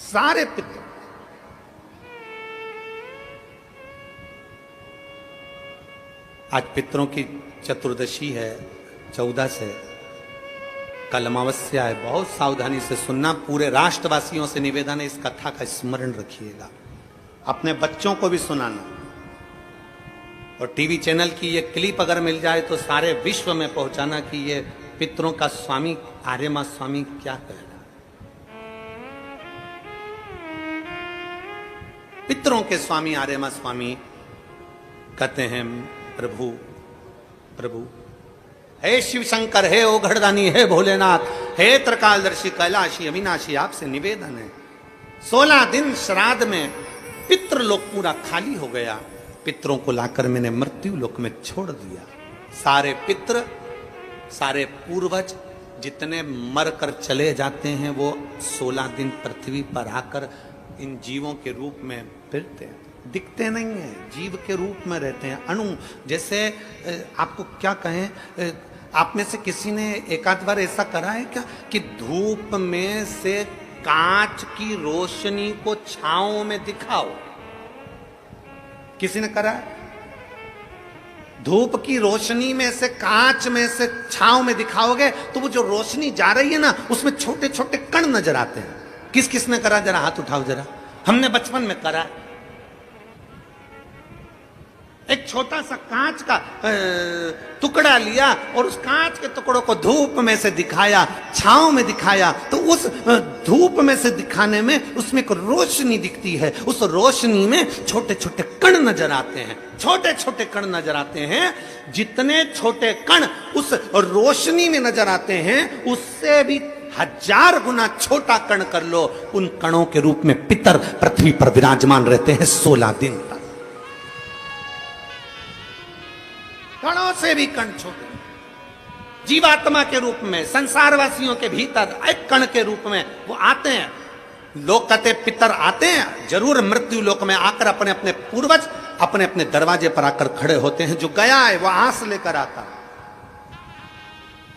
सारे पितर। आज पितरों की चतुर्दशी है, 14 से, कल अमावस्या है। बहुत सावधानी से सुनना, पूरे राष्ट्रवासियों से निवेदन है, इस कथा का स्मरण रखिएगा, अपने बच्चों को भी सुनाना। और टीवी चैनल की ये क्लिप अगर मिल जाए तो सारे विश्व में पहुंचाना कि ये पितरों का स्वामी आर्यमा स्वामी क्या कह रहा। पितरों के स्वामी आर्यमा स्वामी कहते हैं, प्रभु प्रभु, हे शिव शंकर, हे ओघड़दानी, हे भोलेनाथ, हे त्रिकालदर्शी कैलाशी अविनाशी, आपसे निवेदन है, 16 दिन श्राद्ध में पितृलोक पूरा खाली हो गया। पितरों को लाकर मैंने मृत्यु लोक में छोड़ दिया। सारे पितृ, सारे पूर्वज जितने मर कर चले जाते हैं वो 16 दिन पृथ्वी पर आकर इन जीवों के रूप में फिरते हैं। दिखते नहीं है, जीव के रूप में रहते हैं, अणु जैसे। आपको क्या कहें, आप में से किसी ने एक आध बार ऐसा करा है क्या कि धूप में से कांच की रोशनी को छांव में दिखाओ? किसी ने करा है? धूप की रोशनी में से कांच में से छांव में दिखाओगे तो वो जो रोशनी जा रही है ना, उसमें छोटे छोटे कण नजर आते हैं। किस किस ने करा? जरा हाथ उठाओ जरा। हमने बचपन में करा। एक छोटा सा कांच का टुकड़ा लिया और उस कांच के टुकड़ों को धूप में से दिखाया, छांव में दिखाया, तो उस धूप में से दिखाने में उसमें एक रोशनी दिखती है। उस रोशनी में छोटे छोटे कण नजर आते हैं, छोटे छोटे कण नजर आते हैं। जितने छोटे कण उस रोशनी में नजर आते हैं, उससे भी 1000 गुना छोटा कण कर लो, उन कणों के रूप में पितर पृथ्वी पर विराजमान रहते हैं 16 दिन तक। कणों से भी कण छोटे, जीवात्मा के रूप में संसारवासियों के भीतर एक कण के रूप में वो आते हैं। लोग कहते पितर आते हैं जरूर, मृत्यु लोक में आकर अपने अपने पूर्वज अपने अपने दरवाजे पर आकर खड़े होते हैं। जो गया है वो आस लेकर आता।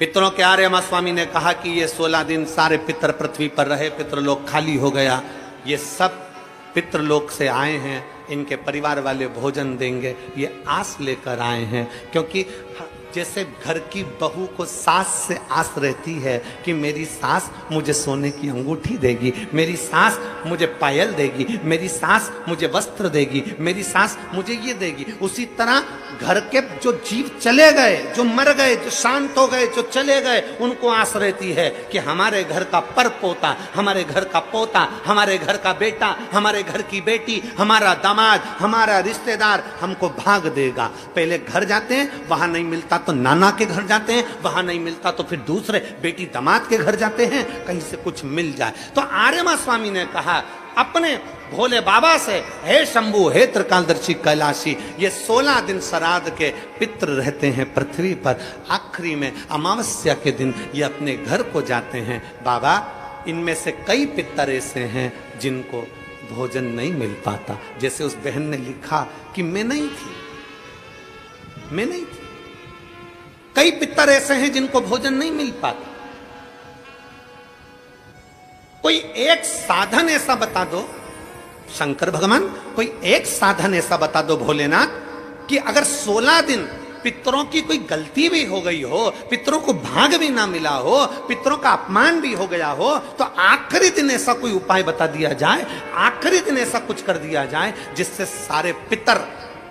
पितरों के आर्यमा स्वामी ने कहा कि ये 16 दिन सारे पितर पृथ्वी पर रहे, पितृलोक खाली हो गया। ये सब पितृलोक से आए हैं, इनके परिवार वाले भोजन देंगे, ये आस लेकर आए हैं। क्योंकि जैसे घर की बहू को सास से आस रहती है कि मेरी सास मुझे सोने की अंगूठी देगी, मेरी सास मुझे पायल देगी, मेरी सास मुझे वस्त्र देगी, मेरी सास मुझे ये देगी, उसी तरह घर के जो जीव चले गए, जो मर गए, जो शांत हो गए, जो चले गए, उनको आस रहती है कि हमारे घर का पर पोता, हमारे घर का पोता, हमारे घर का बेटा, हमारे घर की बेटी, हमारा दामाद, हमारा रिश्तेदार हमको भाग देगा। पहले घर जाते हैं, वहां नहीं मिलता तो नाना के घर जाते हैं, वहां नहीं मिलता तो फिर दूसरे बेटी दामाद के घर जाते हैं, कहीं से कुछ मिल जाए। तो आर्यमा स्वामी ने कहा अपने भोले बाबा से, हे शंभु, हे त्रिकालदर्शी कैलाशी, ये 16 दिन श्राद्ध के पितृ रहते हैं पृथ्वी पर। आखिरी में अमावस्या के दिन ये अपने घर को जाते हैं। बाबा, इनमें से कई पितर ऐसे हैं जिनको भोजन नहीं मिल पाता। जैसे उस बहन ने लिखा कि मैं नहीं थी। कई पितर ऐसे हैं जिनको भोजन नहीं मिल पाता। कोई एक साधन ऐसा बता दो शंकर भगवान, कोई एक साधन ऐसा बता दो भोलेनाथ कि अगर 16 दिन पितरों की कोई गलती भी हो गई हो, पितरों को भाग भी ना मिला हो, पितरों का अपमान भी हो गया हो, तो आखिरी दिन ऐसा कोई उपाय बता दिया जाए, आखिरी दिन ऐसा कुछ कर दिया जाए जिससे सारे पितर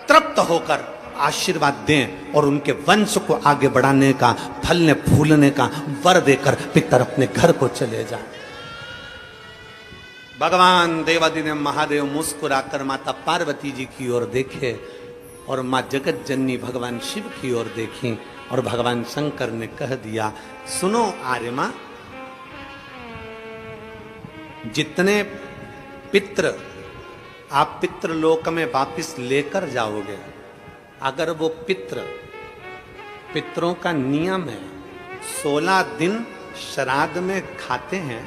तृप्त होकर आशीर्वाद दें और उनके वंश को आगे बढ़ाने का, फलने फूलने का वर देकर पितर अपने घर को चले जाए। भगवान देवादिदेव महादेव मुस्कुराकर माता पार्वती जी की ओर देखे और मां जगत जननी भगवान शिव की ओर देखी और भगवान शंकर ने कह दिया, सुनो आर्यमा, जितने पितृ आप पितृलोक में वापिस लेकर जाओगे, अगर वो पितरों का नियम है 16 दिन श्राद्ध में खाते हैं,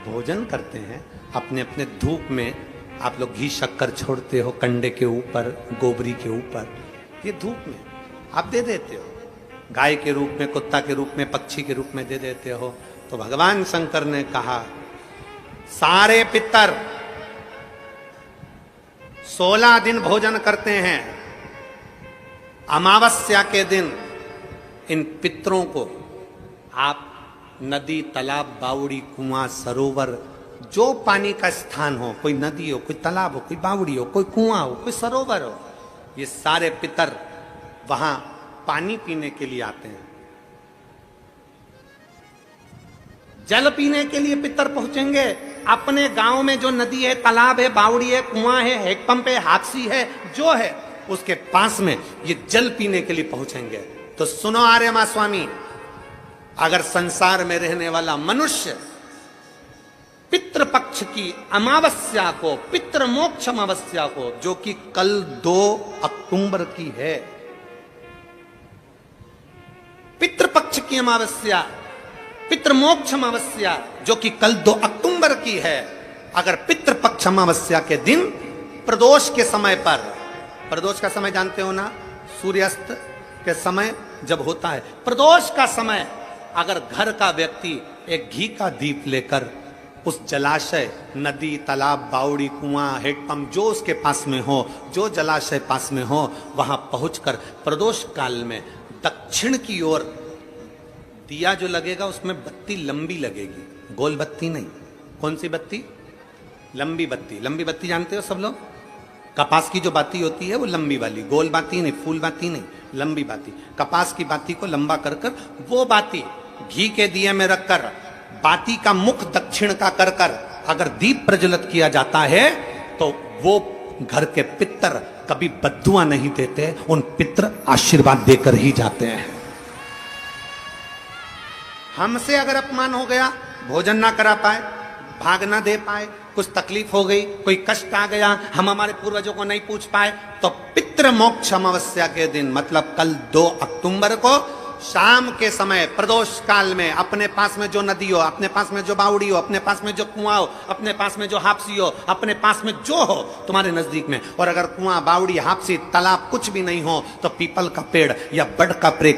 भोजन करते हैं, अपने अपने धूप में आप लोग घी शक्कर छोड़ते हो, कंडे के ऊपर, गोबरी के ऊपर, ये धूप में आप दे देते हो, गाय के रूप में, कुत्ता के रूप में, पक्षी के रूप में दे देते हो। तो भगवान शंकर ने कहा सारे पितर 16 दिन भोजन करते हैं, अमावस्या के दिन इन पितरों को आप नदी, तालाब, बावड़ी, कुआं, सरोवर, जो पानी का स्थान हो, कोई नदी हो, कोई तालाब हो, कोई बावड़ी हो, कोई कुआं हो, कोई सरोवर हो, ये सारे पितर वहां पानी पीने के लिए आते हैं। जल पीने के लिए पितर पहुंचेंगे। अपने गांव में जो नदी है, तालाब है, बावड़ी है, कुआं है, हैंडपंप है, हाथसी है, जो है उसके पास में ये जल पीने के लिए पहुंचेंगे। तो सुनो आर्यमा स्वामी, अगर संसार में रहने वाला मनुष्य पितृपक्ष की अमावस्या को, पितृ मोक्ष अमावस्या को, जो कि कल 2 अक्टूबर की है, पितृपक्ष की अमावस्या, पितृमोक्ष अमावस्या जो कि कल 2 अक्टूबर की है, अगर पितृपक्ष अमावस्या के दिन प्रदोष के समय पर, प्रदोष का समय जानते हो ना, सूर्यास्त के समय जब होता है प्रदोष का समय, अगर घर का व्यक्ति एक घी का दीप लेकर उस जलाशय, नदी, तालाब, बावड़ी, कुआं, हेडपंप जो उसके पास में हो, जो जलाशय पास में हो, वहां पहुंचकर प्रदोष काल में दक्षिण की ओर दिया जो लगेगा उसमें बत्ती लंबी लगेगी, गोल बत्ती नहीं। कौन सी बत्ती? लंबी बत्ती। लंबी बत्ती जानते हो सब लोग? कपास की जो बाती होती है वो लंबी वाली, गोल बाती नहीं, फूल बाती नहीं, लंबी बाती। कपास की बाती को लंबा कर कर वो बाती घी के दिए में रखकर, बाती का मुख दक्षिण का कर कर अगर दीप प्रज्वलित किया जाता है तो वो घर के पितर कभी बद्दुआ नहीं देते, उन पितर आशीर्वाद देकर ही जाते हैं। हमसे अगर अपमान हो गया, भोजन ना करा पाए, भाग ना दे पाए, कुछ तकलीफ हो गई, कोई कष्ट आ गया, हम हमारे पूर्वजों को नहीं पूछ पाए, तो पितृ मोक्ष अमावस्या के दिन मतलब कल 2 अक्टूबर को शाम के समय प्रदोष काल में अपने पास में जो नदी हो, अपने पास में जो बावड़ी हो, अपने पास में जो कुआं हो, अपने पास में जो हापसी हो, अपने पास में जो हो तुम्हारे नजदीक में, और अगर कुआं, बावड़ी, हापसी, तालाब कुछ भी नहीं हो तो पीपल का पेड़ या बड़ का पेड़,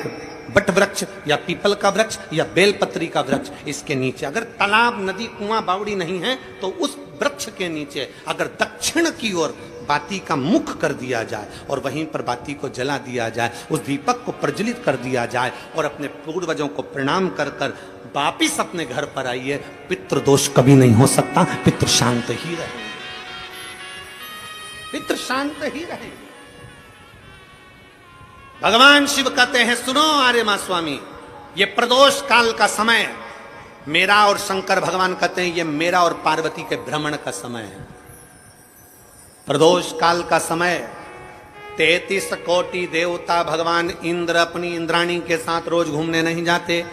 बट वृक्ष या पीपल का वृक्ष या बेलपत्री का वृक्ष, इसके नीचे, अगर तालाब, नदी, कुआं, बावड़ी नहीं है तो उस वृक्ष के नीचे अगर दक्षिण की ओर बाती का मुख कर दिया जाए और वहीं पर बाती को जला दिया जाए, उस दीपक को प्रज्वलित कर दिया जाए और अपने पूर्वजों को प्रणाम कर कर वापिस अपने घर पर आइए, पितृदोष कभी नहीं हो सकता, पितृ शांत ही रहेंगे, पितृ शांत ही रहेंगे। भगवान शिव कहते हैं, सुनो आर्यमा स्वामी, ये प्रदोष काल का समय मेरा, और शंकर भगवान कहते हैं ये मेरा और पार्वती के भ्रमण का समय है। प्रदोष काल का समय 33 कोटि देवता, भगवान इंद्र अपनी इंद्राणी के साथ रोज घूमने नहीं जाते,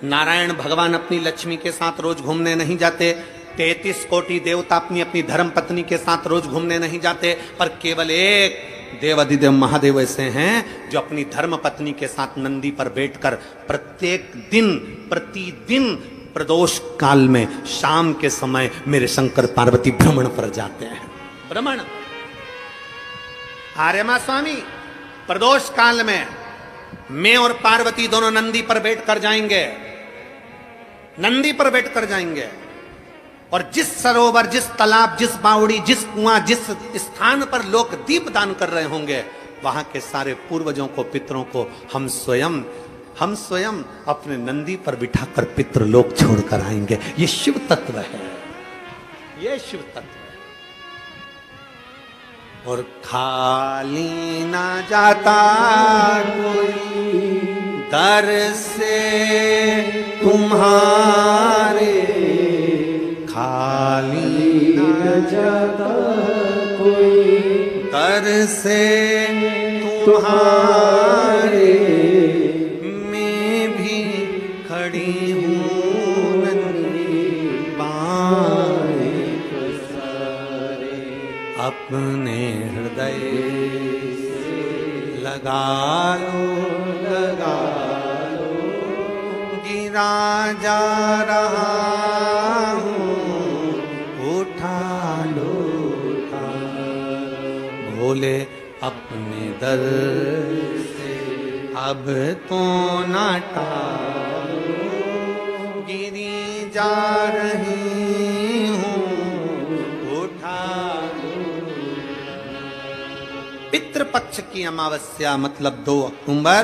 नारायण भगवान अपनी लक्ष्मी के साथ रोज घूमने नहीं जाते, 33 कोटि देवता अपनी अपनी धर्म पत्नी के साथ रोज घूमने नहीं जाते, पर केवल एक देवाधिदेव महादेव ऐसे हैं जो अपनी धर्म पत्नी के साथ नंदी पर बैठकर प्रत्येक दिन, प्रतिदिन प्रदोष काल में शाम के समय मेरे शंकर पार्वती भ्रमण पर जाते हैं। भ्रमण। आर्यमा स्वामी, प्रदोष काल में मैं और पार्वती दोनों नंदी पर बैठकर जाएंगे, नंदी पर बैठकर जाएंगे, और जिस सरोवर, जिस तालाब, जिस बावड़ी, जिस कुआं, जिस स्थान पर लोग दीप दान कर रहे होंगे, वहां के सारे पूर्वजों को, पितरों को हम स्वयं अपने नंदी पर बिठाकर पितृ लोक छोड़कर आएंगे। ये शिव तत्व है, ये शिव तत्व है। और खाली ना जाता कोई दर से तुम्हारे, खाली ना जाता कोई दर से तुम्हारे, मैं भी खड़ी हूँ नंदी बाएं पसारे, अपने हृदय से लगा लो, लगा लो, गिरा जा रहा बोले अपने दर से अब तो ना टालो, गिरी जा रही हूँ उठा लो। पितृपक्ष की अमावस्या मतलब 2 अक्टूबर,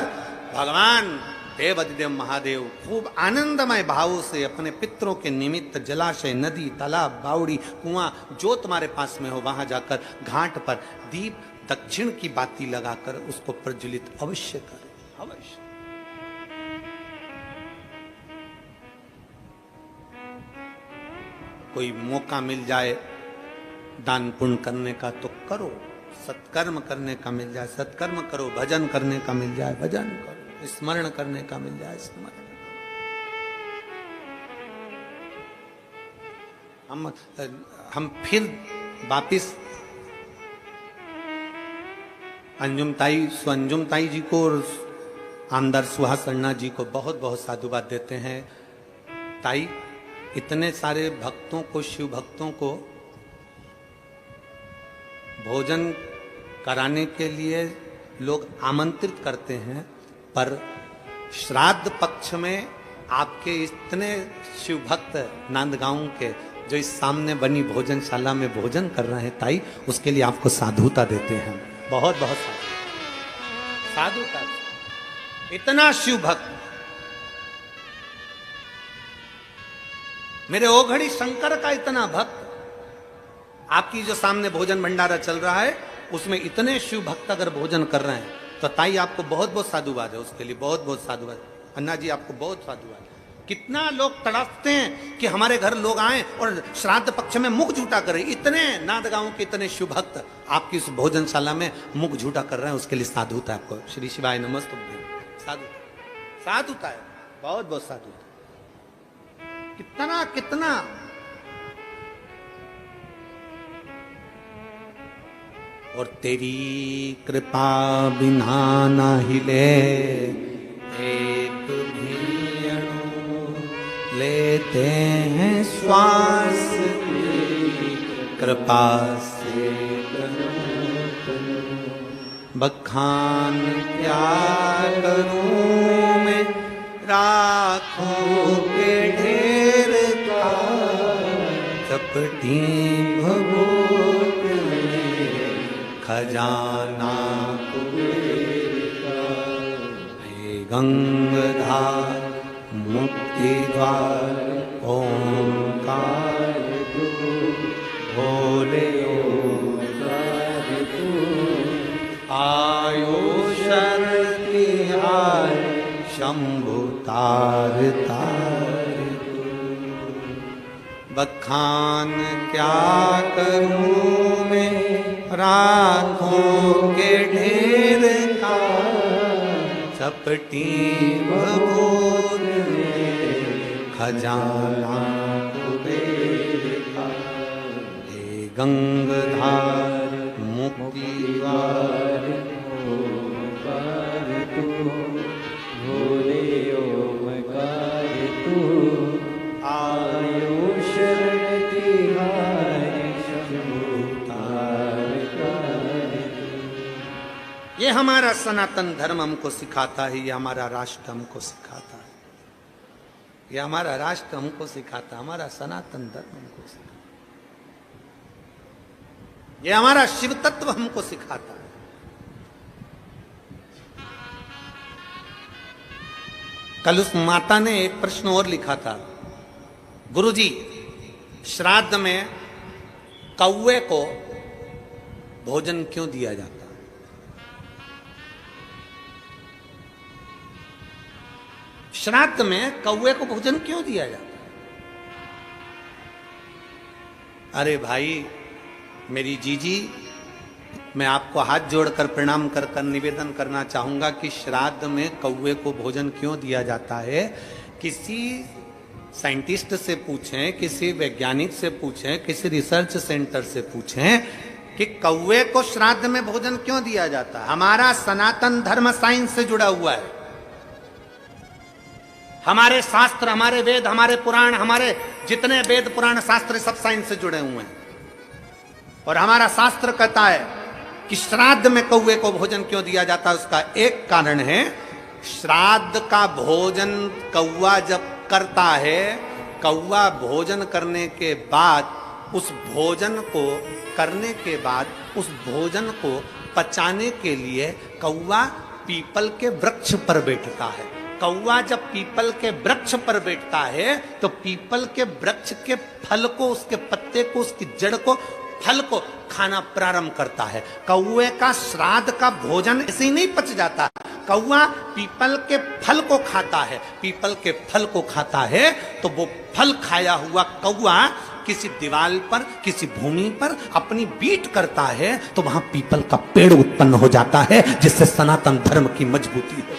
भगवान देवाधिदेव महादेव खूब आनंदमय भाव से अपने पितरों के निमित्त जलाशय, नदी, तालाब, बावड़ी, कुआं जो तुम्हारे पास में हो वहां जाकर घाट पर दीप दक्षिण की बाती लगाकर उसको प्रज्वलित अवश्य करें, अवश्य। कोई मौका मिल जाए दान पुण्य करने का तो करो, सत्कर्म करने का मिल जाए सत्कर्म करो, भजन करने का मिल जाए भजन करो, स्मरण करने का मिल जाए स्मरण। हम फिर वापिस अंजुम ताई जी को और आमदार सुहास अन्ना जी को बहुत बहुत साधुवाद देते हैं। ताई, इतने सारे भक्तों को, शिव भक्तों को भोजन कराने के लिए लोग आमंत्रित करते हैं, पर श्राद्ध पक्ष में आपके इतने शिव भक्त नांदगांव के जो इस सामने बनी भोजनशाला में भोजन कर रहे हैं ताई, उसके लिए आपको साधुता देते हैं। बहुत बहुत साधुता। इतना शिव भक्त, मेरे ओघड़ी शंकर का इतना भक्त, आपकी जो सामने भोजन भंडारा चल रहा है उसमें इतने शिव भक्त अगर भोजन कर रहे हैं तो ताई आपको बहुत बहुत साधुवाद है, उसके लिए बहुत बहुत साधुवाद। अन्ना जी आपको बहुत साधुवाद। कितना लोग तड़पते हैं कि हमारे घर लोग आए और श्राद्ध पक्ष में मुख झूठा करें। इतने नांदगांव के इतने शिव भक्त आपकी इस भोजनशाला में मुख झूठा कर रहे हैं, उसके लिए साधुता है आपको। श्री शिवाय नमस्ते। साधुता है, बहुत बहुत साधुता। कितना कितना और तेरी कृपा बिना ना हिले एक भी अणु, लेते हैं श्वास तेरी कृपा से। बखान क्या करूं मैं राखों के ढेर का, चपटी भभूत खजाना हे गंगाधार मुक्ति द्वार ओंकार भोले ओंकार आयो शरति हार शंभु तार तार। बखान क्या करूं मैं राखों के ढेर का, चपटी भभूत खजाना कुबेर का। हे गंगाधार मुक्ति द्वार ओंकार तू, भोले ओंकार तू आयो शरति हार शंभु तार तार। ये हमारा सनातन धर्म हमको सिखाता है, ये हमारा राष्ट्र हमको सिखाता है, ये हमारा राष्ट्र हमको सिखाता है, हमारा सनातन धर्म हमको सिखाता है, ये हमारा शिव तत्व हमको सिखाता है। कल उस माता ने एक प्रश्न और लिखा था, गुरुजी श्राद्ध में कौवे को भोजन क्यों दिया जाता? श्राद्ध में कौवे को भोजन क्यों दिया जाता? अरे भाई मेरी जीजी, मैं आपको हाथ जोड़कर प्रणाम कर कर निवेदन करना चाहूंगा कि श्राद्ध में कौवे को भोजन क्यों दिया जाता है। किसी साइंटिस्ट से पूछें, किसी वैज्ञानिक से पूछें, किसी रिसर्च सेंटर से पूछें कि कौवे को श्राद्ध में भोजन क्यों दिया जाता है। हमारा सनातन धर्म साइंस से जुड़ा हुआ है। हमारे शास्त्र, हमारे वेद, हमारे पुराण, हमारे जितने वेद पुराण शास्त्र सब साइंस से जुड़े हुए हैं। और हमारा शास्त्र कहता है कि श्राद्ध में कौवे को भोजन क्यों दिया जाता है। उसका एक कारण है, श्राद्ध का भोजन कौवा जब करता है, कौवा भोजन करने के बाद उस भोजन को करने के बाद उस भोजन को पचाने के लिए कौवा पीपल के वृक्ष पर बैठता है। कौवा जब पीपल के वृक्ष पर बैठता है तो पीपल के वृक्ष के फल को, उसके पत्ते को, उसकी जड़ को, फल को खाना प्रारंभ करता है। कौवे का श्राद्ध का भोजन ऐसे ही नहीं पच जाता। कौवा पीपल के फल को खाता है। पीपल के फल को खाता है तो वो फल खाया हुआ कौवा किसी दीवार पर, किसी भूमि पर अपनी बीट करता है तो वहां पीपल का पेड़ उत्पन्न हो जाता है, जिससे सनातन धर्म की मजबूती हो।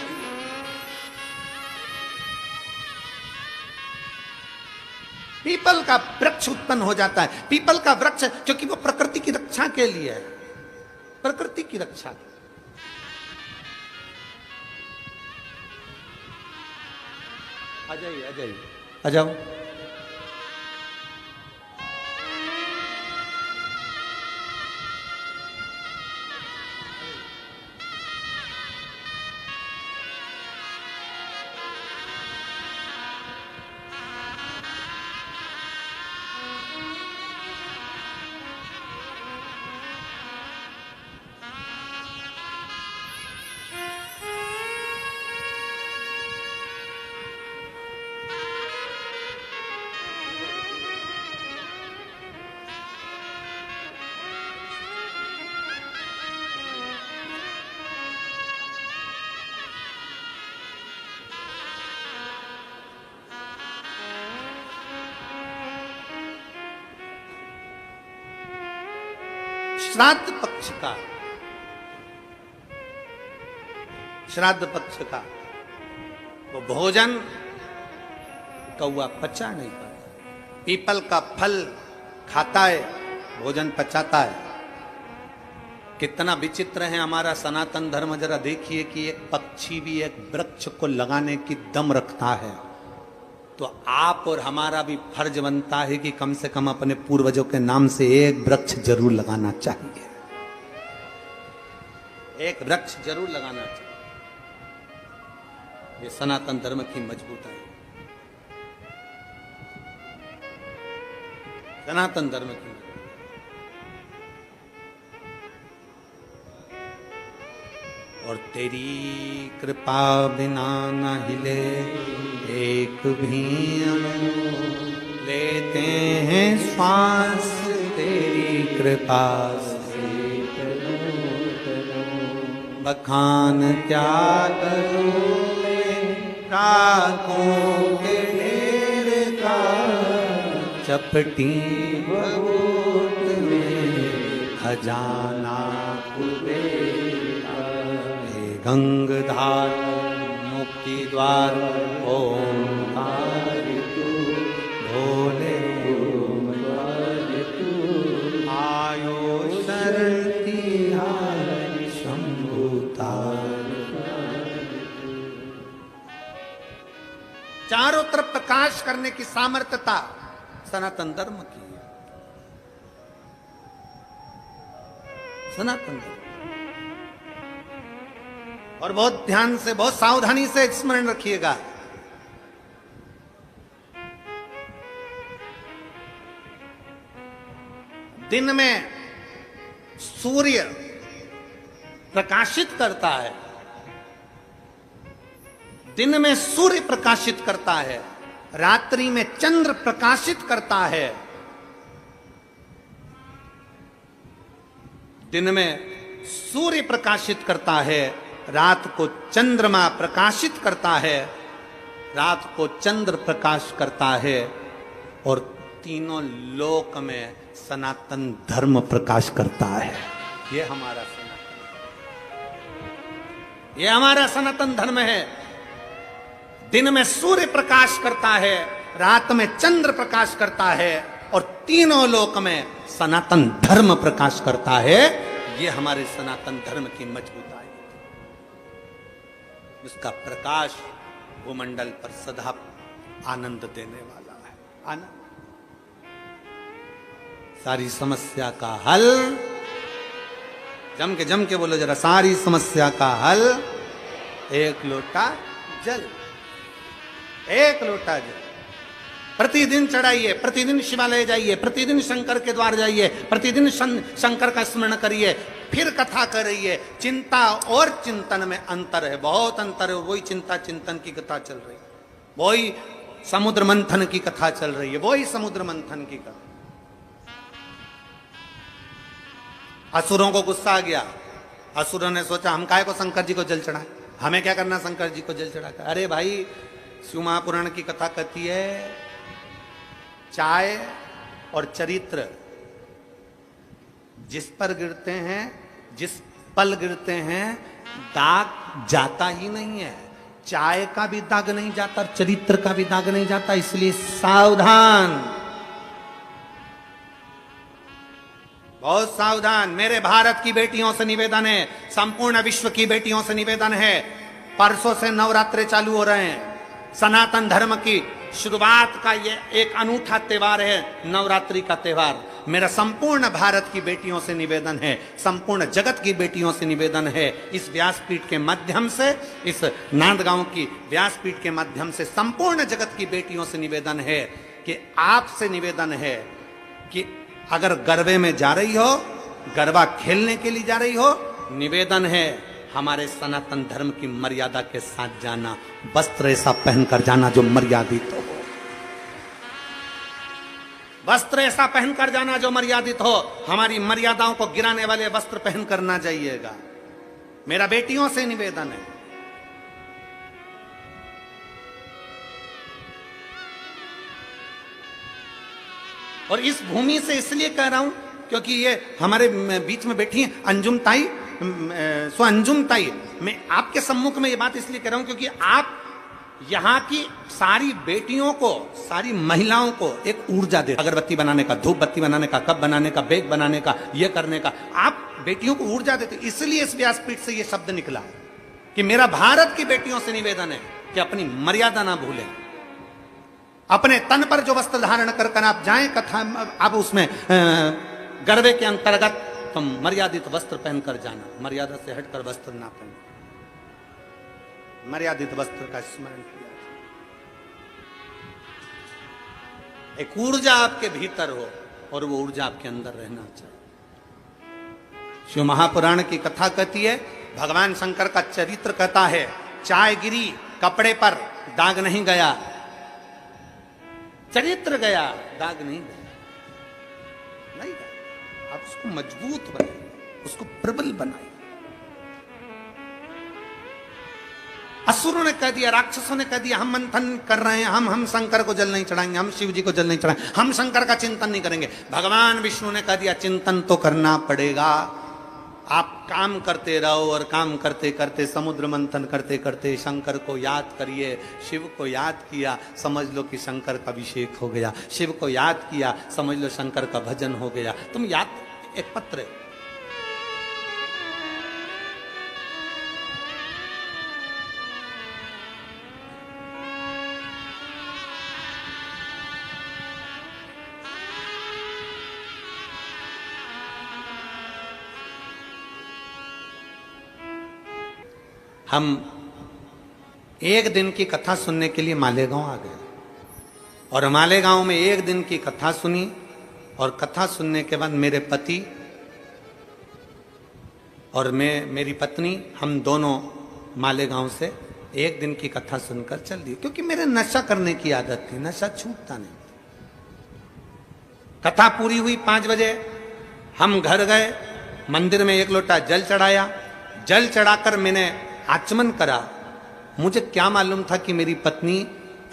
पीपल का वृक्ष उत्पन्न हो जाता है। पीपल का वृक्ष क्योंकि वो प्रकृति की रक्षा के लिए है, प्रकृति की रक्षा। आ जाइए, आ जाइए, आ जाओ। श्राद्ध पक्ष का, श्राद्ध पक्ष का वो भोजन कौआ पचा नहीं पाता। पीपल का फल खाता है, भोजन पचाता है। कितना विचित्र है हमारा सनातन धर्म। जरा देखिए कि एक पक्षी भी एक वृक्ष को लगाने की दम रखता है, तो आप और हमारा भी फर्ज बनता है कि कम से कम अपने पूर्वजों के नाम से एक वृक्ष जरूर लगाना चाहिए, एक वृक्ष जरूर लगाना चाहिए। ये सनातन धर्म की मजबूताई, सनातन धर्म की। और तेरी कृपा बिना न हिले एक भी अणु, लेते हैं श्वास तेरी कृपा से। बखान क्या करूं मैं राखों के ढेर का, चपटी बहुत में खजाना कुबेर। गंगधार मुक्ति द्वार ओंकार तू, भोले ओंकार तू, आयो शरती शंभुतार। चारों तरफ प्रकाश करने की सामर्थ्यता सनातन धर्म की है, सनातन धर्म। और बहुत ध्यान से, बहुत सावधानी से स्मरण रखिएगा, दिन में सूर्य प्रकाशित करता है, दिन में सूर्य प्रकाशित करता है, रात्रि में चंद्र प्रकाशित करता है। दिन में सूर्य प्रकाशित करता है, रात को चंद्रमा प्रकाशित करता है, रात को चंद्र प्रकाश करता है, और तीनों लोक में सनातन धर्म प्रकाश करता है। ये हमारा सनातन, ये हमारा सनातन धर्म है। दिन में सूर्य प्रकाश करता है, रात में चंद्र प्रकाश करता है, और तीनों लोक में सनातन धर्म प्रकाश करता है। ये हमारे सनातन धर्म की मजबूताई, उसका प्रकाश भूमंडल पर सदा आनंद देने वाला है। आनंद, सारी समस्या का हल, जम के बोलो जरा, सारी समस्या का हल एक लोटा जल, एक लोटा जल। प्रतिदिन चढ़ाइए, प्रतिदिन शिवालय जाइए, प्रतिदिन शंकर के द्वार जाइए, प्रतिदिन शंकर का स्मरण करिए, फिर कथा करिए। चिंता और चिंतन में अंतर है, बहुत अंतर है। वही चिंता चिंतन की कथा चल रही है, वही समुद्र मंथन की कथा चल रही है, वही समुद्र मंथन की कथा। असुरों को गुस्सा आ गया, असुरों ने सोचा हम काहे को शंकर जी को जल चढ़ाए, हमें क्या करना शंकर जी को जल चढ़ाकर। अरे भाई, शिव महापुराण की कथा कहती है चाय और चरित्र जिस पर गिरते हैं, जिस पल गिरते हैं, दाग जाता ही नहीं है। चाय का भी दाग नहीं जाता, चरित्र का भी दाग नहीं जाता, इसलिए सावधान, बहुत सावधान। मेरे भारत की बेटियों से निवेदन है, संपूर्ण विश्व की बेटियों से निवेदन है, परसों से नवरात्रे चालू हो रहे हैं। सनातन धर्म की शुरुआत का ये एक अनूठा त्योहार है, नवरात्रि का त्योहार। मेरा संपूर्ण भारत की बेटियों से निवेदन है, संपूर्ण जगत की बेटियों से निवेदन है, इस व्यासपीठ के माध्यम से, इस नांदगांव की व्यासपीठ के माध्यम से संपूर्ण जगत की बेटियों से निवेदन है कि आपसे निवेदन है कि अगर गरबे में जा रही हो, गरबा खेलने के लिए जा रही हो, निवेदन है हमारे सनातन धर्म की मर्यादा के साथ जाना, वस्त्र ऐसा पहनकर जाना जो मर्यादित हो, वस्त्र ऐसा पहनकर जाना जो मर्यादित हो। हमारी मर्यादाओं को गिराने वाले वस्त्र पहन कर ना जाइएगा, मेरा बेटियों से निवेदन है। और इस भूमि से इसलिए कह रहा हूं क्योंकि ये हमारे बीच में बैठी हैं अंजुम ताई, सो अंजुम ताई, मैं आपके सम्मुख में ये बात इसलिए कह रहा हूं क्योंकि आप यहाँ की सारी बेटियों को, सारी महिलाओं को एक ऊर्जा दे, अगरबत्ती बनाने का, धूप बत्ती बनाने का, कप बनाने का, बेग बनाने का, ये करने का, आप बेटियों को ऊर्जा देते। इसलिए इस व्यासपीठ से ये शब्द निकला कि मेरा भारत की बेटियों से निवेदन है कि अपनी मर्यादा ना भूलें, अपने तन पर जो वस्त्र धारण कर आप जाएं, कथा आप उसमें गरबे के अंतर्गत तुम मर्यादित वस्त्र पहनकर जाना, मर्यादा से हटकर वस्त्र ना पहन, मर्यादित वस्त्र का स्मरण किया। एक ऊर्जा आपके भीतर हो और वो ऊर्जा आपके अंदर रहना चाहिए। शिव महापुराण की कथा कहती है, भगवान शंकर का चरित्र कहता है, चाय गिरी कपड़े पर, दाग नहीं गया, चरित्र गया, दाग नहीं गया, नहीं गया। आप उसको मजबूत बनाइए, उसको प्रबल बनाइए। असुरों ने कह दिया, राक्षसों ने कह दिया, हम मंथन कर रहे हैं, हम शंकर को जल नहीं चढ़ाएंगे, हम शिव जी को जल नहीं चढ़ाएंगे, हम शंकर का चिंतन नहीं करेंगे। भगवान विष्णु ने कह दिया, चिंतन तो करना पड़ेगा, आप काम करते रहो, और काम करते करते, समुद्र मंथन करते करते शंकर को याद करिए। शिव को याद किया, समझ लो कि शंकर का अभिषेक हो गया, शिव को याद किया, समझ लो शंकर का भजन हो गया। तुम याद, एक पत्र है, हम एक दिन की कथा सुनने के लिए मालेगांव आ गए, और मालेगांव में एक दिन की कथा सुनी, और कथा सुनने के बाद मेरे पति और मेरी पत्नी, हम दोनों मालेगांव से एक दिन की कथा सुनकर चल दिए, क्योंकि मेरे नशा करने की आदत थी, नशा छूटता नहीं। कथा पूरी हुई 5 बजे, हम घर गए, मंदिर में 1 लोटा जल चढ़ाया, जल चढ़ाकर मैंने आचमन करा। मुझे क्या मालूम था कि मेरी पत्नी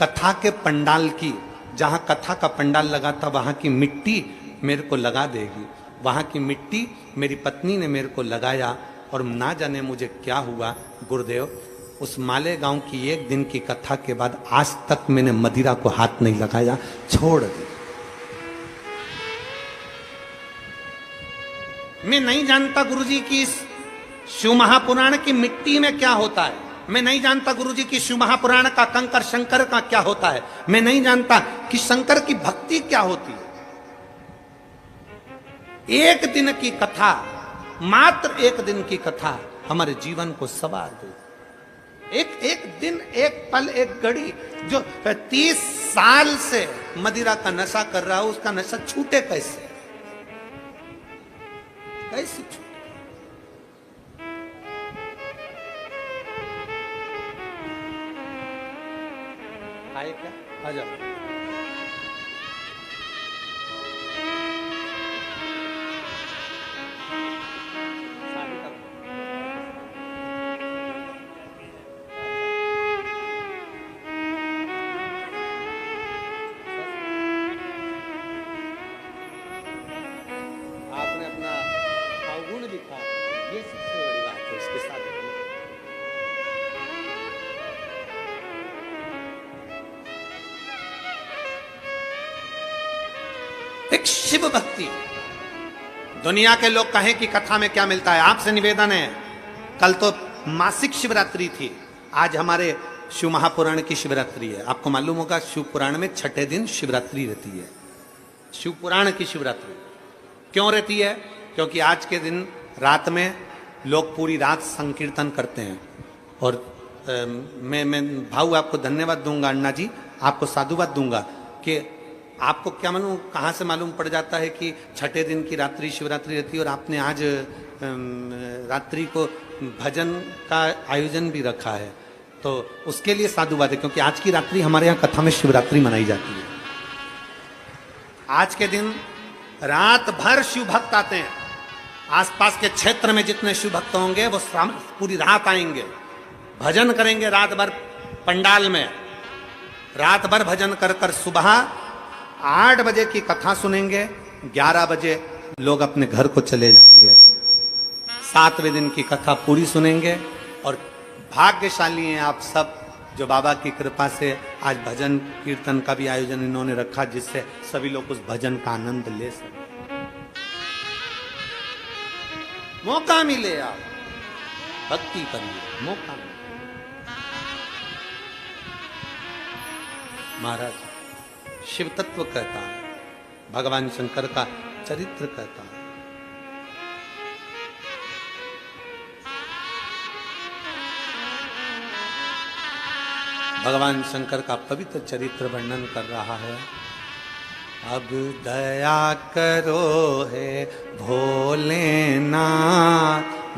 कथा के पंडाल की, जहां कथा का पंडाल लगा था, वहां की मिट्टी मेरे को लगा देगी। वहां की मिट्टी मेरी पत्नी ने मेरे को लगाया, और ना जाने मुझे क्या हुआ गुरुदेव, उस मालेगांव की एक दिन की कथा के बाद आज तक मैंने मदिरा को हाथ नहीं लगाया, छोड़ दी। मैं नहीं जानता गुरुजी की इस शिव महापुराण की मिट्टी में क्या होता है, मैं नहीं जानता गुरुजी की शिव महापुराण का कंकर शंकर का क्या होता है, मैं नहीं जानता कि शंकर की भक्ति क्या होती है। एक दिन की कथा, मात्र एक दिन की कथा हमारे जीवन को सवार दे। एक दिन, एक पल, एक घड़ी, जो 30 साल से मदिरा का नशा कर रहा हो, उसका नशा छूटे कैसे, कैसे छूटे? आए क्या? आ जाओ। आपने अपना अवगुण लिखा, ये सबसे बड़ी बात है, इसके साथ शिव भक्ति। दुनिया के लोग कहें कि कथा में क्या मिलता है, आपसे निवेदन है, कल तो मासिक शिवरात्रि थी, आज हमारे शिव महापुराण की शिवरात्रि है। आपको मालूम होगा शिव पुराण में 6ठे दिन शिवरात्रि रहती है। शिव पुराण की शिवरात्रि क्यों रहती है? क्योंकि आज के दिन रात में लोग पूरी रात संकीर्तन करते हैं। और मैं भाऊ आपको धन्यवाद दूंगा, अन्ना जी आपको साधुवाद दूंगा कि आपको क्या मालूम, कहाँ से मालूम पड़ जाता है कि 6ठे दिन की रात्रि शिवरात्रि रहती है और आपने आज रात्रि को भजन का आयोजन भी रखा है, तो उसके लिए साधुवाद है। क्योंकि आज की रात्रि हमारे यहाँ कथा में शिवरात्रि मनाई जाती है। आज के दिन रात भर शिव भक्त आते हैं। आसपास के क्षेत्र में जितने शिव भक्त होंगे वो पूरी रात आएंगे, भजन करेंगे रात भर पंडाल में, रात भर भजन कर कर सुबह 8 बजे की कथा सुनेंगे, 11 बजे लोग अपने घर को चले जाएंगे। 7वें दिन की कथा पूरी सुनेंगे। और भाग्यशाली हैं आप सब जो बाबा की कृपा से आज भजन कीर्तन का भी आयोजन इन्होंने रखा, जिससे सभी लोग उस भजन का आनंद ले सकें। मौका मिले आप भक्ति करिए, मौका मिले। महाराज शिव तत्व कहता है, भगवान शंकर का चरित्र कहता है। भगवान शंकर का पवित्र चरित्र वर्णन कर रहा है। अब दया करो है भोलेनाथ,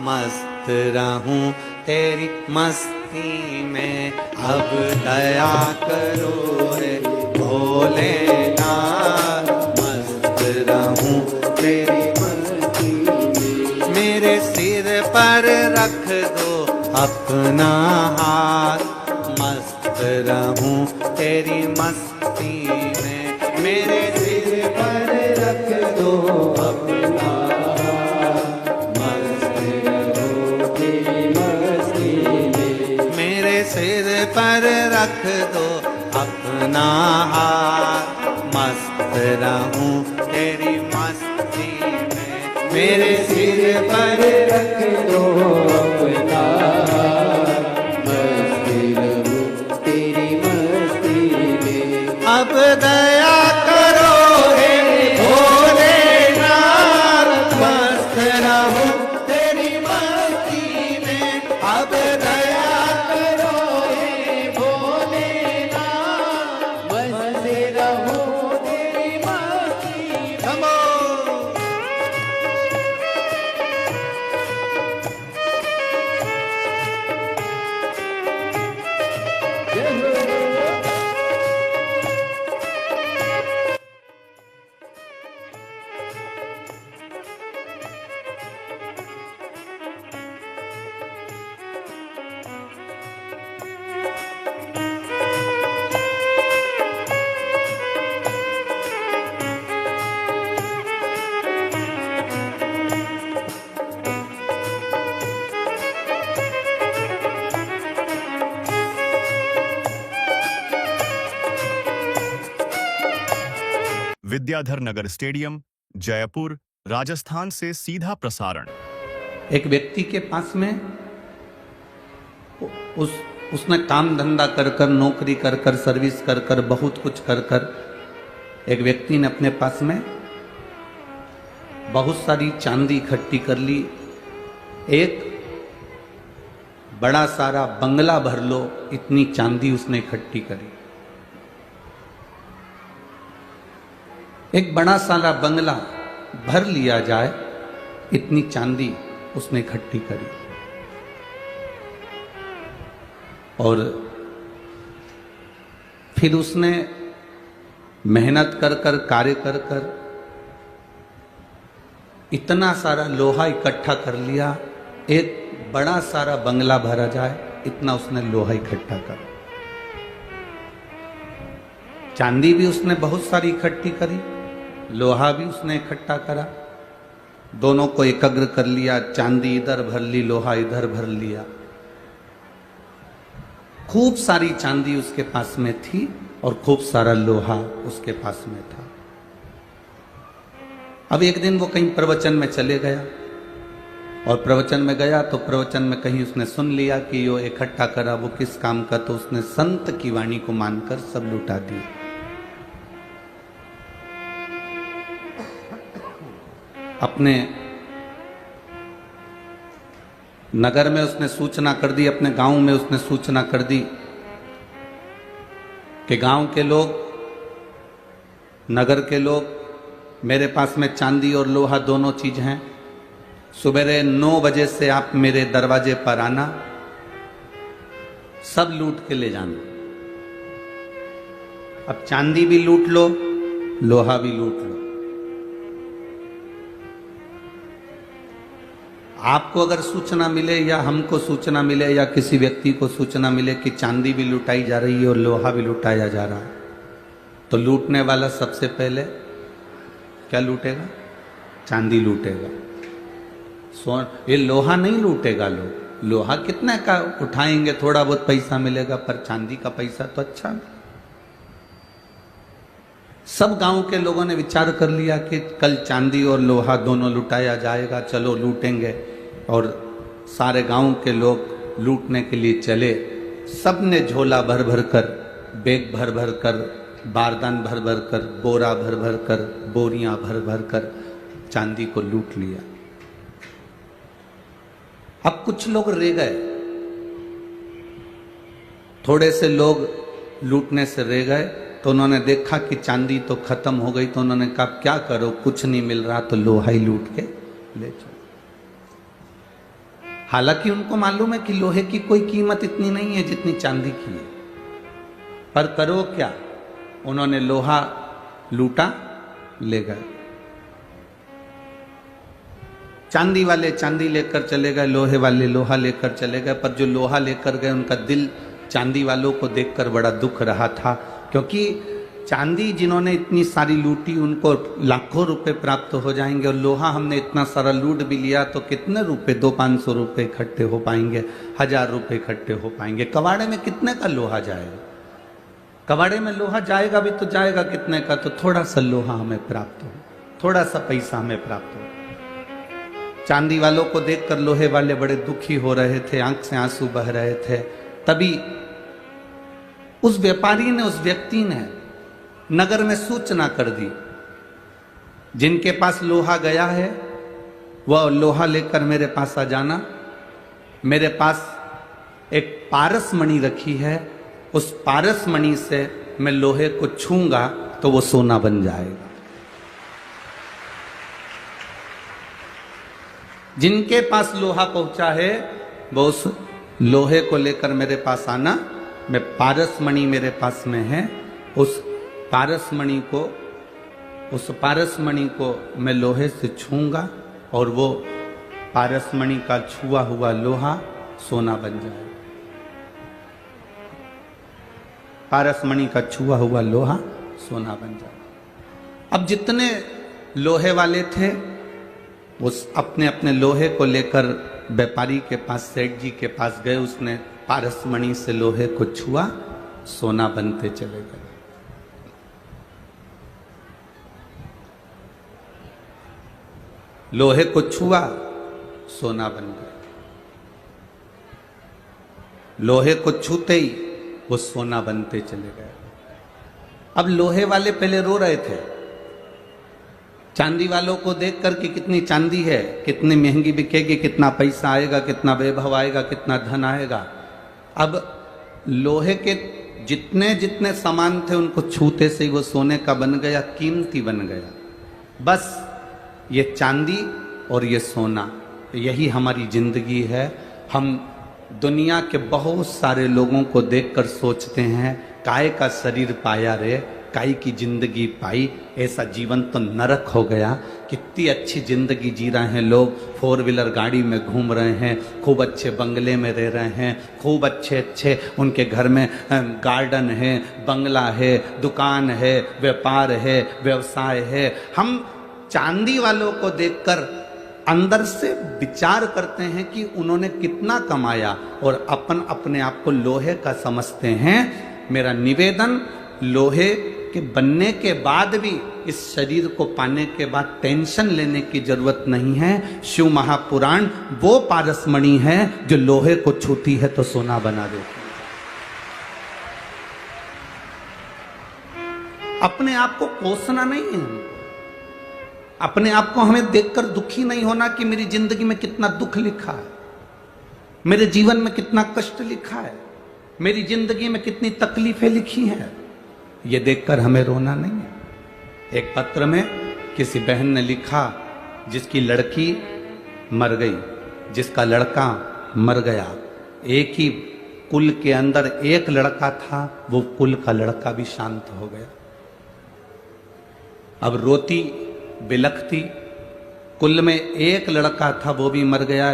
मस्त रहूं तेरी मस्ती में। अब दया करो है भोलेनाथ, मस्त रहूं तेरी मस्ती में। मेरे सिर पर रख दो अपना हाथ, मस्त रहूं तेरी मस्ती में। मेरे सिर पर रख दो अपना हाथ, मस्त रहूं तेरी मस्ती में। मेरे सिर पर रख दो अपना हाथ, मस्त रहूं तेरी मस्ती में। मेरे सिर पर रख दो अपना हाथ, मस्त रहूं तेरी मस्ती में। अब दया करो हे भोलेनाथ, मस्त रहूं तेरी मस्ती में। अब दया करो हे भोलेनाथ, मस्त रहूं तेरी मस्ती में। विद्याधर नगर स्टेडियम, जयपुर, राजस्थान से सीधा प्रसारण। एक व्यक्ति के पास में उसने काम धंधा कर कर, नौकरी कर कर, सर्विस कर कर, बहुत कुछ कर कर, एक व्यक्ति ने अपने पास में बहुत सारी चांदी इकट्ठी कर ली। एक बड़ा सारा बंगला भर लो, इतनी चांदी उसने इकट्ठी करी। एक बड़ा सारा बंगला भर लिया जाए, इतनी चांदी उसने इकट्ठी करी। और फिर उसने मेहनत कर कर, कार्य कर कर इतना सारा लोहा इकट्ठा कर लिया, एक बड़ा सारा बंगला भरा जाए, इतना उसने लोहा इकट्ठा कर। चांदी भी उसने बहुत सारी इकट्ठी करी, लोहा भी उसने इकट्ठा करा, दोनों को एकग्र कर लिया। चांदी इधर भर ली, लोहा इधर भर लिया। खूब सारी चांदी उसके पास में थी और खूब सारा लोहा उसके पास में था। अब एक दिन वो कहीं प्रवचन में चले गया, और प्रवचन में गया तो प्रवचन में कहीं उसने सुन लिया कि यो इकट्ठा करा वो किस काम का, तो उसने संत की वाणी को मानकर सब लुटा दिया। अपने नगर में उसने सूचना कर दी, अपने गांव में उसने सूचना कर दी कि गांव के लोग, नगर के लोग, मेरे पास में चांदी और लोहा दोनों चीज हैं। सुबह 9 बजे से आप मेरे दरवाजे पर आना, सब लूट के ले जाना। अब चांदी भी लूट लो, लोहा भी लूट लो। आपको अगर सूचना मिले या हमको सूचना मिले या किसी व्यक्ति को सूचना मिले कि चांदी भी लुटाई जा रही है और लोहा भी लुटाया जा रहा है, तो लूटने वाला सबसे पहले क्या लूटेगा? चांदी लूटेगा। ये लोहा नहीं लूटेगा। लोग लोहा कितने का उठाएंगे, थोड़ा बहुत पैसा मिलेगा, पर चांदी का पैसा तो अच्छा है। सब गांव के लोगों ने विचार कर लिया कि कल चांदी और लोहा दोनों लुटाया जाएगा, चलो लूटेंगे। और सारे गांव के लोग लूटने के लिए चले। सब ने झोला भर भर कर, बैग भर भर कर, बारदान भर भर कर, बोरा भर भर कर, बोरियां भर भर कर चांदी को लूट लिया। अब कुछ लोग रह गए, थोड़े से लोग लूटने से रह गए, तो उन्होंने देखा कि चांदी तो खत्म हो गई, तो उन्होंने कहा क्या करो, कुछ नहीं मिल रहा तो लोहा ही लूट के ले चलो। हालांकि उनको मालूम है कि लोहे की कोई कीमत इतनी नहीं है जितनी चांदी की है, पर करो क्या, उन्होंने लोहा लूटा, ले गए। चांदी वाले चांदी लेकर चले गए, लोहे वाले लोहा लेकर चले गए। पर जो लोहा लेकर गए उनका दिल चांदी वालों को देखकर बड़ा दुख रहा था, क्योंकि चांदी जिन्होंने इतनी सारी लूटी उनको लाखों रुपए प्राप्त हो जाएंगे, और लोहा हमने इतना सारा लूट भी लिया तो कितने रुपए, 200-500 रुपए इकट्ठे हो पाएंगे, 1000 रुपए इकट्ठे हो पाएंगे। कबाड़े में कितने का लोहा जाएगा? कबाड़े में लोहा जाएगा भी तो जाएगा कितने का? तो थोड़ा सा लोहा हमें प्राप्त हो, थोड़ा सा पैसा हमें प्राप्त हो। चांदी वालों को देखकर लोहे वाले बड़े दुखी हो रहे थे, आंख से आंसू बह रहे थे। तभी उस व्यापारी ने, उस व्यक्ति ने नगर में सूचना कर दी, जिनके पास लोहा गया है वह लोहा लेकर मेरे पास आ जाना। मेरे पास एक पारस मणि रखी है, उस पारस मणि से मैं लोहे को छूंगा तो वो सोना बन जाएगा। जिनके पास लोहा पहुंचा है वो उस लोहे को लेकर मेरे पास आना। मैं पारस मणि मेरे पास में है, उस पारस मणि को मैं लोहे से छूंगा और वो पारस मणि का छुआ हुआ लोहा सोना बन जाएगा। पारस मणि का छुआ हुआ लोहा सोना बन जाएगा। अब जितने लोहे वाले थे वो अपने अपने लोहे को लेकर व्यापारी के पास, सेठ जी के पास गए। उसने पारस मणि से लोहे को छुआ, सोना बनते चले गए। लोहे को छुआ, सोना बन गया। लोहे को छूते ही वो सोना बनते चले गए। अब लोहे वाले पहले रो रहे थे चांदी वालों को देखकर कि कितनी चांदी है, कितनी महंगी बिकेगी, कितना पैसा आएगा, कितना वैभव आएगा, कितना धन आएगा। अब लोहे के जितने जितने सामान थे उनको छूते से ही वो सोने का बन गया, कीमती बन गया। बस ये चांदी और ये सोना, यही हमारी जिंदगी है। हम दुनिया के बहुत सारे लोगों को देखकर सोचते हैं काय का शरीर पाया रे, काय की जिंदगी पाई, ऐसा जीवन तो नरक हो गया। कितनी अच्छी जिंदगी जी रहे हैं लोग, 4 व्हीलर गाड़ी में घूम रहे हैं, खूब अच्छे बंगले में रह रहे हैं, खूब अच्छे अच्छे उनके घर में गार्डन है, बंगला है, दुकान है, व्यापार है, व्यवसाय है। हम चांदी वालों को देखकर अंदर से विचार करते हैं कि उन्होंने कितना कमाया और अपन अपने आप को लोहे का समझते हैं। मेरा निवेदन, लोहे कि बनने के बाद भी इस शरीर को पाने के बाद टेंशन लेने की जरूरत नहीं है। शिव महापुराण वो पारसमणि है जो लोहे को छूती है तो सोना बना देती है। अपने आप को कोसना नहीं है, अपने आप को हमें देखकर दुखी नहीं होना कि मेरी जिंदगी में कितना दुख लिखा है, मेरे जीवन में कितना कष्ट लिखा है, मेरी जिंदगी में कितनी तकलीफें लिखी हैं, ये देखकर हमें रोना नहीं है। एक पत्र में किसी बहन ने लिखा जिसकी लड़की मर गई, जिसका लड़का मर गया, एक ही कुल के अंदर एक लड़का था, वो कुल का लड़का भी शांत हो गया। अब रोती बिलखती, कुल में एक लड़का था वो भी मर गया,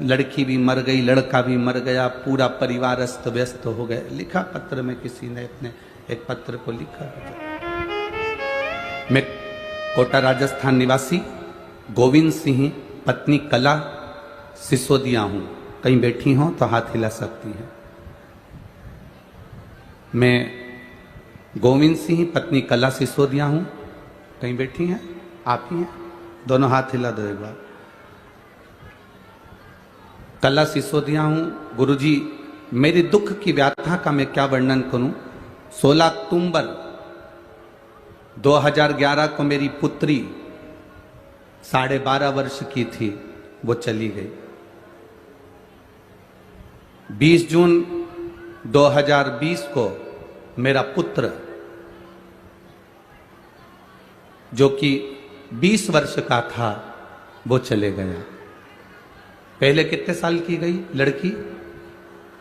लड़की भी मर गई, लड़का भी मर गया, पूरा परिवार अस्त व्यस्त हो गया। लिखा पत्र में किसी ने अपने एक पत्र को लिखा। मैं कोटा राजस्थान निवासी गोविंद सिंह पत्नी कला सिसोदिया हूं। कहीं बैठी हो तो हाथ हिला सकती हैं। मैं गोविंद सिंह पत्नी कला सिसोदिया हूं। कहीं बैठी हैं? आप ही हैं? दोनों हाथ हिला दो एक बार। कला सिसोदिया हूं। गुरुजी, मेरी दुख की व्याथा का मैं क्या वर्णन करूं। 16 अक्टूबर 2011 को मेरी पुत्री 12.5 वर्ष की थी, वो चली गई। 20 जून 2020 को मेरा पुत्र जो कि 20 वर्ष का था वो चले गया। पहले कितने साल की गई लड़की?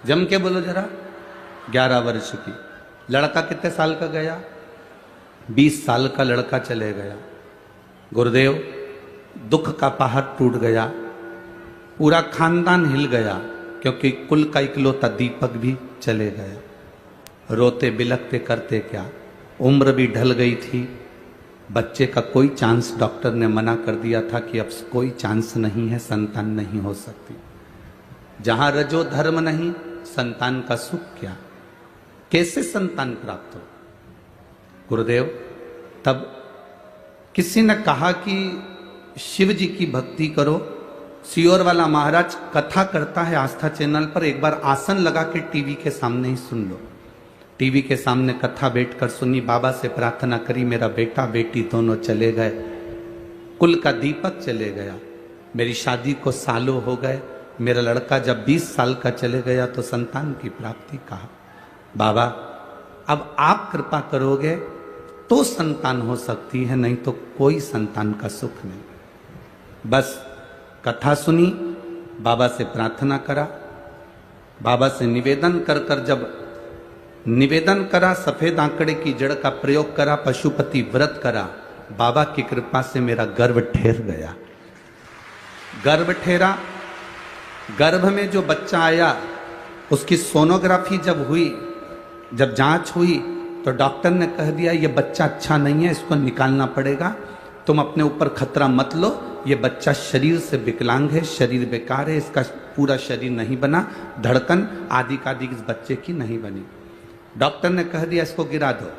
जम के बोलो जरा। 11 वर्ष की। लड़का कितने साल का गया? 20 साल का लड़का चले गया। गुरुदेव, दुख का पहाड़ टूट गया, पूरा खानदान हिल गया, क्योंकि कुल का इकलौता दीपक भी चले गया। रोते बिलखते करते क्या, उम्र भी ढल गई थी। बच्चे का कोई चांस, डॉक्टर ने मना कर दिया था कि अब कोई चांस नहीं है, संतान नहीं हो सकती। जहां रजो धर्म नहीं, संतान का सुख क्या, कैसे संतान प्राप्त हो। गुरुदेव, तब किसी ने कहा कि शिव जी की भक्ति करो। सियोर वाला महाराज कथा करता है आस्था चैनल पर, एक बार आसन लगा के टीवी के सामने ही सुन लो। टीवी के सामने कथा बैठकर सुनी, बाबा से प्रार्थना करी, मेरा बेटा बेटी दोनों चले गए, कुल का दीपक चले गया, मेरी शादी को सालों हो गए, मेरा लड़का जब 20 साल का चले गया तो संतान की प्राप्ति कहा। बाबा, अब आप कृपा करोगे तो संतान हो सकती है, नहीं तो कोई संतान का सुख नहीं। बस कथा सुनी, बाबा से प्रार्थना करा, बाबा से निवेदन कर जब निवेदन करा, सफेद आंकड़े की जड़ का प्रयोग करा, पशुपति व्रत करा, बाबा की कृपा से मेरा गर्भ ठहर गया। गर्भ ठहरा, गर्भ में जो बच्चा आया उसकी सोनोग्राफी जब हुई, जब जांच हुई तो डॉक्टर ने कह दिया ये बच्चा अच्छा नहीं है, इसको निकालना पड़ेगा, तुम अपने ऊपर खतरा मत लो, ये बच्चा शरीर से विकलांग है, शरीर बेकार है, इसका पूरा शरीर नहीं बना, धड़कन आदि का आदि इस बच्चे की नहीं बनी। डॉक्टर ने कह दिया इसको गिरा दो,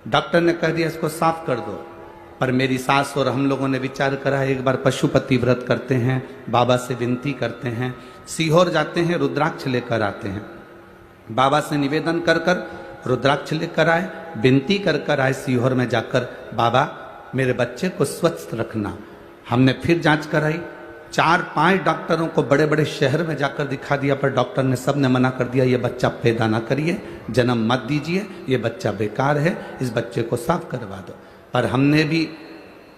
डॉक्टर ने कह दिया इसको साफ कर दो। पर मेरी सास और हम लोगों ने विचार करा, एक बार पशुपति व्रत करते हैं, बाबा से विनती करते हैं, सीहोर जाते हैं, रुद्राक्ष लेकर आते हैं, बाबा से निवेदन कर रुद्राक्ष लेकर आए, विनती कर आए सीहोर में जाकर, बाबा मेरे बच्चे को स्वस्थ रखना। हमने फिर जांच कराई, 4-5 डॉक्टरों को बड़े बड़े शहर में जाकर दिखा दिया, पर डॉक्टर ने सब ने मना कर दिया, ये बच्चा पैदा ना करिए, जन्म मत दीजिए, ये बच्चा बेकार है, इस बच्चे को साफ करवा दो। पर हमने भी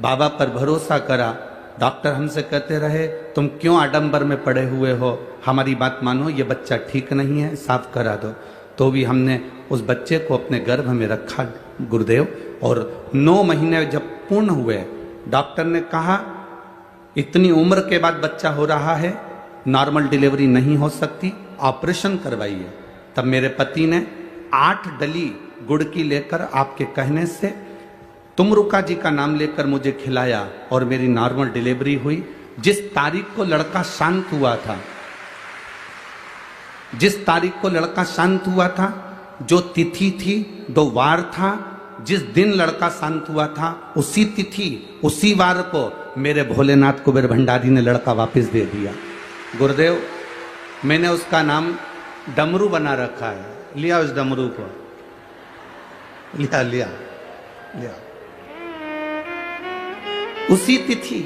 बाबा पर भरोसा करा। डॉक्टर हमसे कहते रहे तुम क्यों आडंबर में पड़े हुए हो, हमारी बात मानो, ये बच्चा ठीक नहीं है, साफ करा दो। तो भी हमने उस बच्चे को अपने गर्भ में रखा गुरुदेव, और 9 महीने जब पूर्ण हुए, डॉक्टर ने कहा इतनी उम्र के बाद बच्चा हो रहा है, नॉर्मल डिलीवरी नहीं हो सकती, ऑपरेशन करवाइए। तब मेरे पति ने 8 डली गुड़ की लेकर आपके कहने से तुमरुका जी का नाम लेकर मुझे खिलाया और मेरी नॉर्मल डिलीवरी हुई। जिस तारीख को लड़का शांत हुआ था, जिस तारीख को लड़का शांत हुआ था, जो तिथि थी, 2 वार था, जिस दिन लड़का शांत हुआ था उसी तिथि उसी वार को मेरे भोलेनाथ कुबेर भंडारी ने लड़का वापस दे दिया। गुरुदेव, मैंने उसका नाम डमरू बना रखा है। लिया उस डमरू को, लिया लिया लिया। उसी तिथि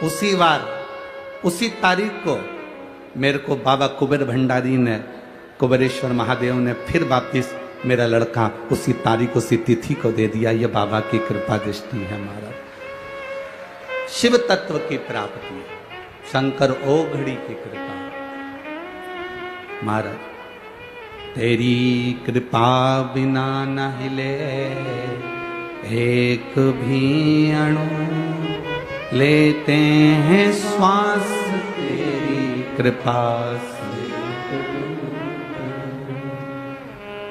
उसी वार उसी तारीख को मेरे को बाबा कुबेर भंडारी ने, कुबेरेश्वर महादेव ने फिर वापिस मेरा लड़का उसी तारीख उसी तिथि को दे दिया। ये बाबा की कृपा दृष्टि है महाराज। शिव तत्व की प्राप्ति, शंकर ओघड़ी की कृपा। महाराज, तेरी कृपा बिना न हिले एक भी अणु, लेते हैं श्वास तेरी कृपा से।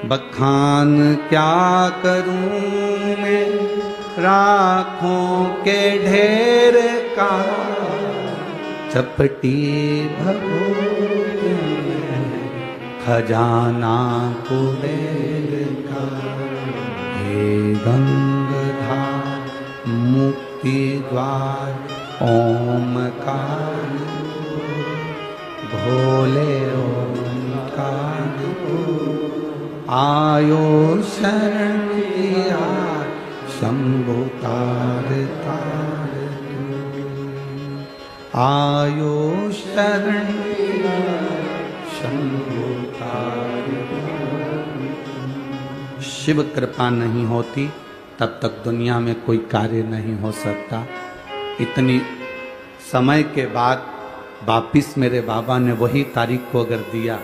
बखान क्या करूं मैं राखों के ढेर का, चपटी भभूत में खजाना कुबेर का। हे गंगाधार मुक्ति द्वार ओमकार, भोले ओमकार आयो शरण दिया, शंभु तार तार आयो शरण दिया, शंभु तार। शिव कृपा नहीं होती तब तक दुनिया में कोई कार्य नहीं हो सकता। इतनी समय के बाद वापिस मेरे बाबा ने वही तारीख को अगर दिया,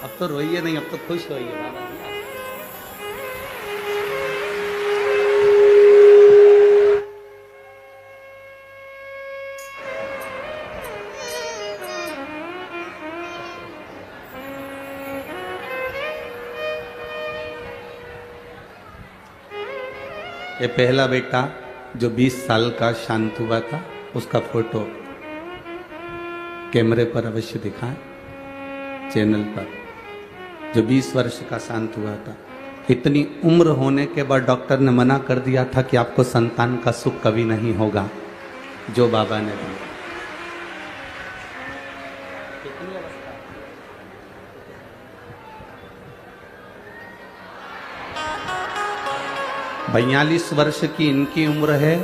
अब तो रोइए नहीं, अब तो खुश होइए। बाबा ये पहला बेटा जो 20 साल का शांत हुआ था, उसका फोटो कैमरे पर अवश्य दिखाएं, चैनल पर। जो 20 वर्ष का शांत हुआ था, इतनी उम्र होने के बाद डॉक्टर ने मना कर दिया था कि आपको संतान का सुख कभी नहीं होगा, जो बाबा ने दिया। 42 वर्ष की इनकी उम्र है।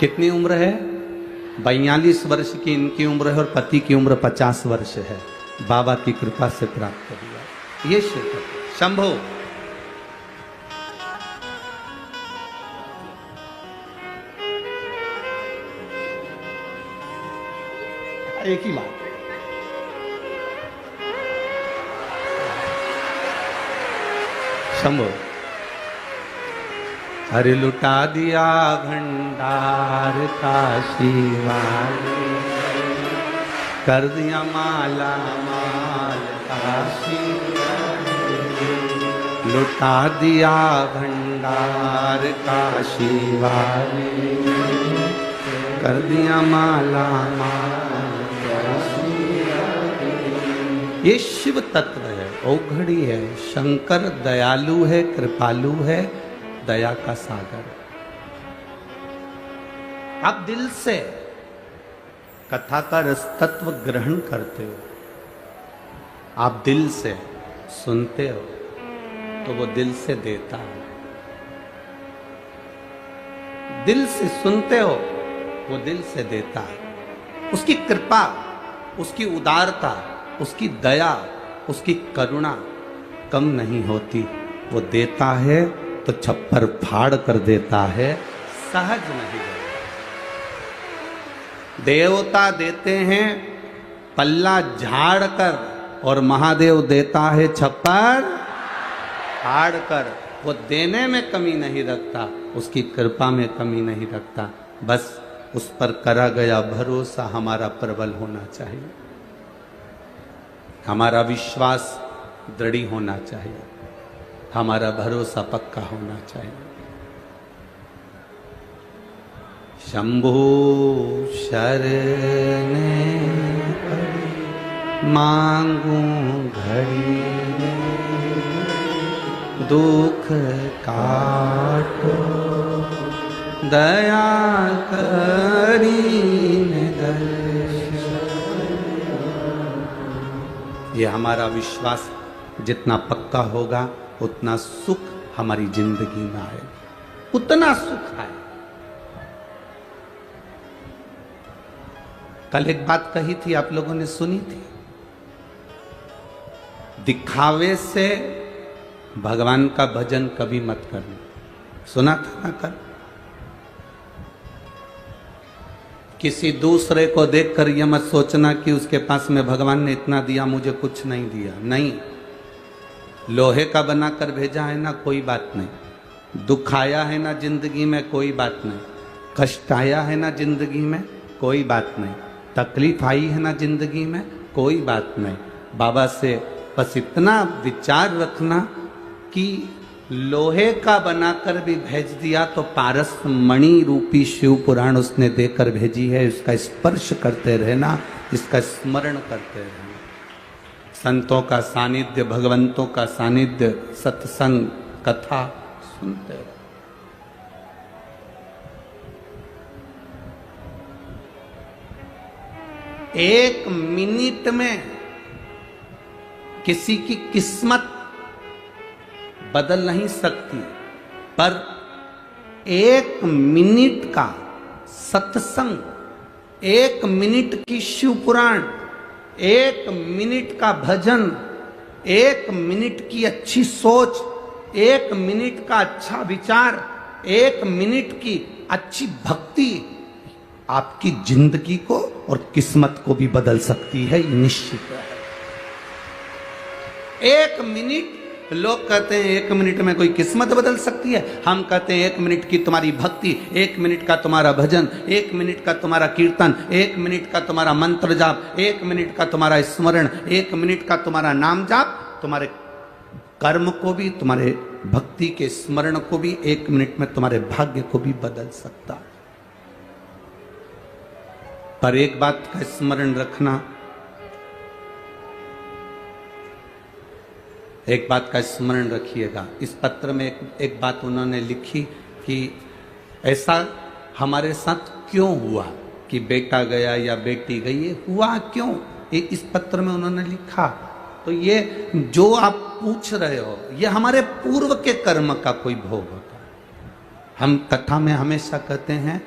कितनी उम्र है? 42 वर्ष की इनकी उम्र है और पति की उम्र 50 वर्ष है। बाबा की कृपा से प्राप्त हुआ ये शिव शंभो। एक ही बात, शंभो। अरे लुटा दिया भंडार काशी वाले, कर दिया माला माल काशी वाले। लुटा दिया भंडार काशी वाले, कर दिया माला माल काशी वाले। ये शिव तत्व है, औघड़ी है। शंकर दयालु है, कृपालु है, दया का सागर। आप दिल से कथा का रस तत्व ग्रहण करते हो, आप दिल से सुनते हो तो वो दिल से देता है। दिल से सुनते हो वो दिल से देता है। उसकी कृपा, उसकी उदारता, उसकी दया, उसकी करुणा कम नहीं होती। वो देता है तो छप्पर फाड़ कर देता है, सहज नहीं देता। देवता देते हैं पल्ला झाड़ कर और महादेव देता है छप्पर फाड़ कर। वो देने में कमी नहीं रखता, उसकी कृपा में कमी नहीं रखता। बस उस पर करा गया भरोसा हमारा प्रबल होना चाहिए, हमारा विश्वास दृढ़ होना चाहिए, हमारा भरोसा पक्का होना चाहिए। शंभु शरणे पड़ी मांगू घड़ी, दुख काटो दया करीने दर्शन। ये हमारा विश्वास जितना पक्का होगा उतना सुख हमारी जिंदगी में आए, उतना सुख आए। कल एक बात कही थी, आप लोगों ने सुनी थी, दिखावे से भगवान का भजन कभी मत करना। सुना था ना कल? किसी दूसरे को देखकर यह मत सोचना कि उसके पास में भगवान ने इतना दिया, मुझे कुछ नहीं दिया। नहीं, लोहे का बनाकर भेजा है ना, कोई बात नहीं। दुख आया है ना जिंदगी में, कोई बात नहीं। कष्ट आया है ना जिंदगी में, कोई बात नहीं। तकलीफ आई है ना जिंदगी में, कोई बात नहीं। बाबा से बस इतना विचार रखना कि लोहे का बनाकर भी भेज दिया तो पारस मणि रूपी शिव पुराण उसने देकर भेजी है। इसका स्पर्श करते रहना, इसका स्मरण करते रहना। संतों का सानिध्य, भगवंतों का सानिध्य, सत्संग, कथा सुनते रहो। एक मिनट में किसी की किस्मत बदल नहीं सकती, पर एक मिनट का सत्संग, एक मिनट की शिव पुराण, एक मिनट का भजन, एक मिनट की अच्छी सोच, एक मिनट का अच्छा विचार, एक मिनट की अच्छी भक्ति आपकी जिंदगी को और किस्मत को भी बदल सकती है, ये निश्चित है। एक मिनट, लोग कहते हैं एक मिनट में कोई किस्मत बदल सकती है। हम कहते हैं एक मिनट की तुम्हारी भक्ति, एक मिनट का तुम्हारा भजन, एक मिनट का तुम्हारा कीर्तन, एक मिनट का तुम्हारा मंत्र जाप, एक मिनट का तुम्हारा स्मरण, एक मिनट का तुम्हारा नाम जाप तुम्हारे कर्म को भी, तुम्हारे भक्ति के स्मरण को भी, एक मिनट में तुम्हारे भाग्य को भी बदल सकता है। पर एक बात का स्मरण रखना, एक बात का स्मरण रखिएगा। इस पत्र में एक बात उन्होंने लिखी कि ऐसा हमारे साथ क्यों हुआ कि बेटा गया या बेटी गई, ये हुआ क्यों, ये इस पत्र में उन्होंने लिखा। तो ये जो आप पूछ रहे हो, ये हमारे पूर्व के कर्म का कोई भोग होता है। हम कथा में हमेशा कहते हैं,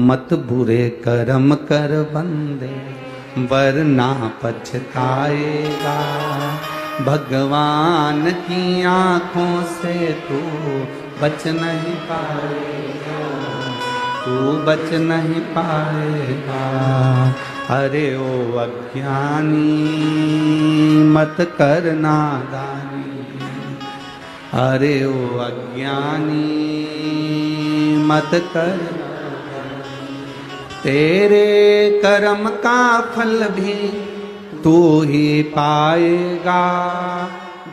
मत बुरे कर्म कर बंदे वरना पछताएगा, भगवान की आंखों से तू बच नहीं पाएगा, तू बच नहीं पाएगा। अरे ओ अज्ञानी मत कर नादानी, अरे ओ अज्ञानी मत कर, तेरे कर्म का फल भी तू ही पाएगा,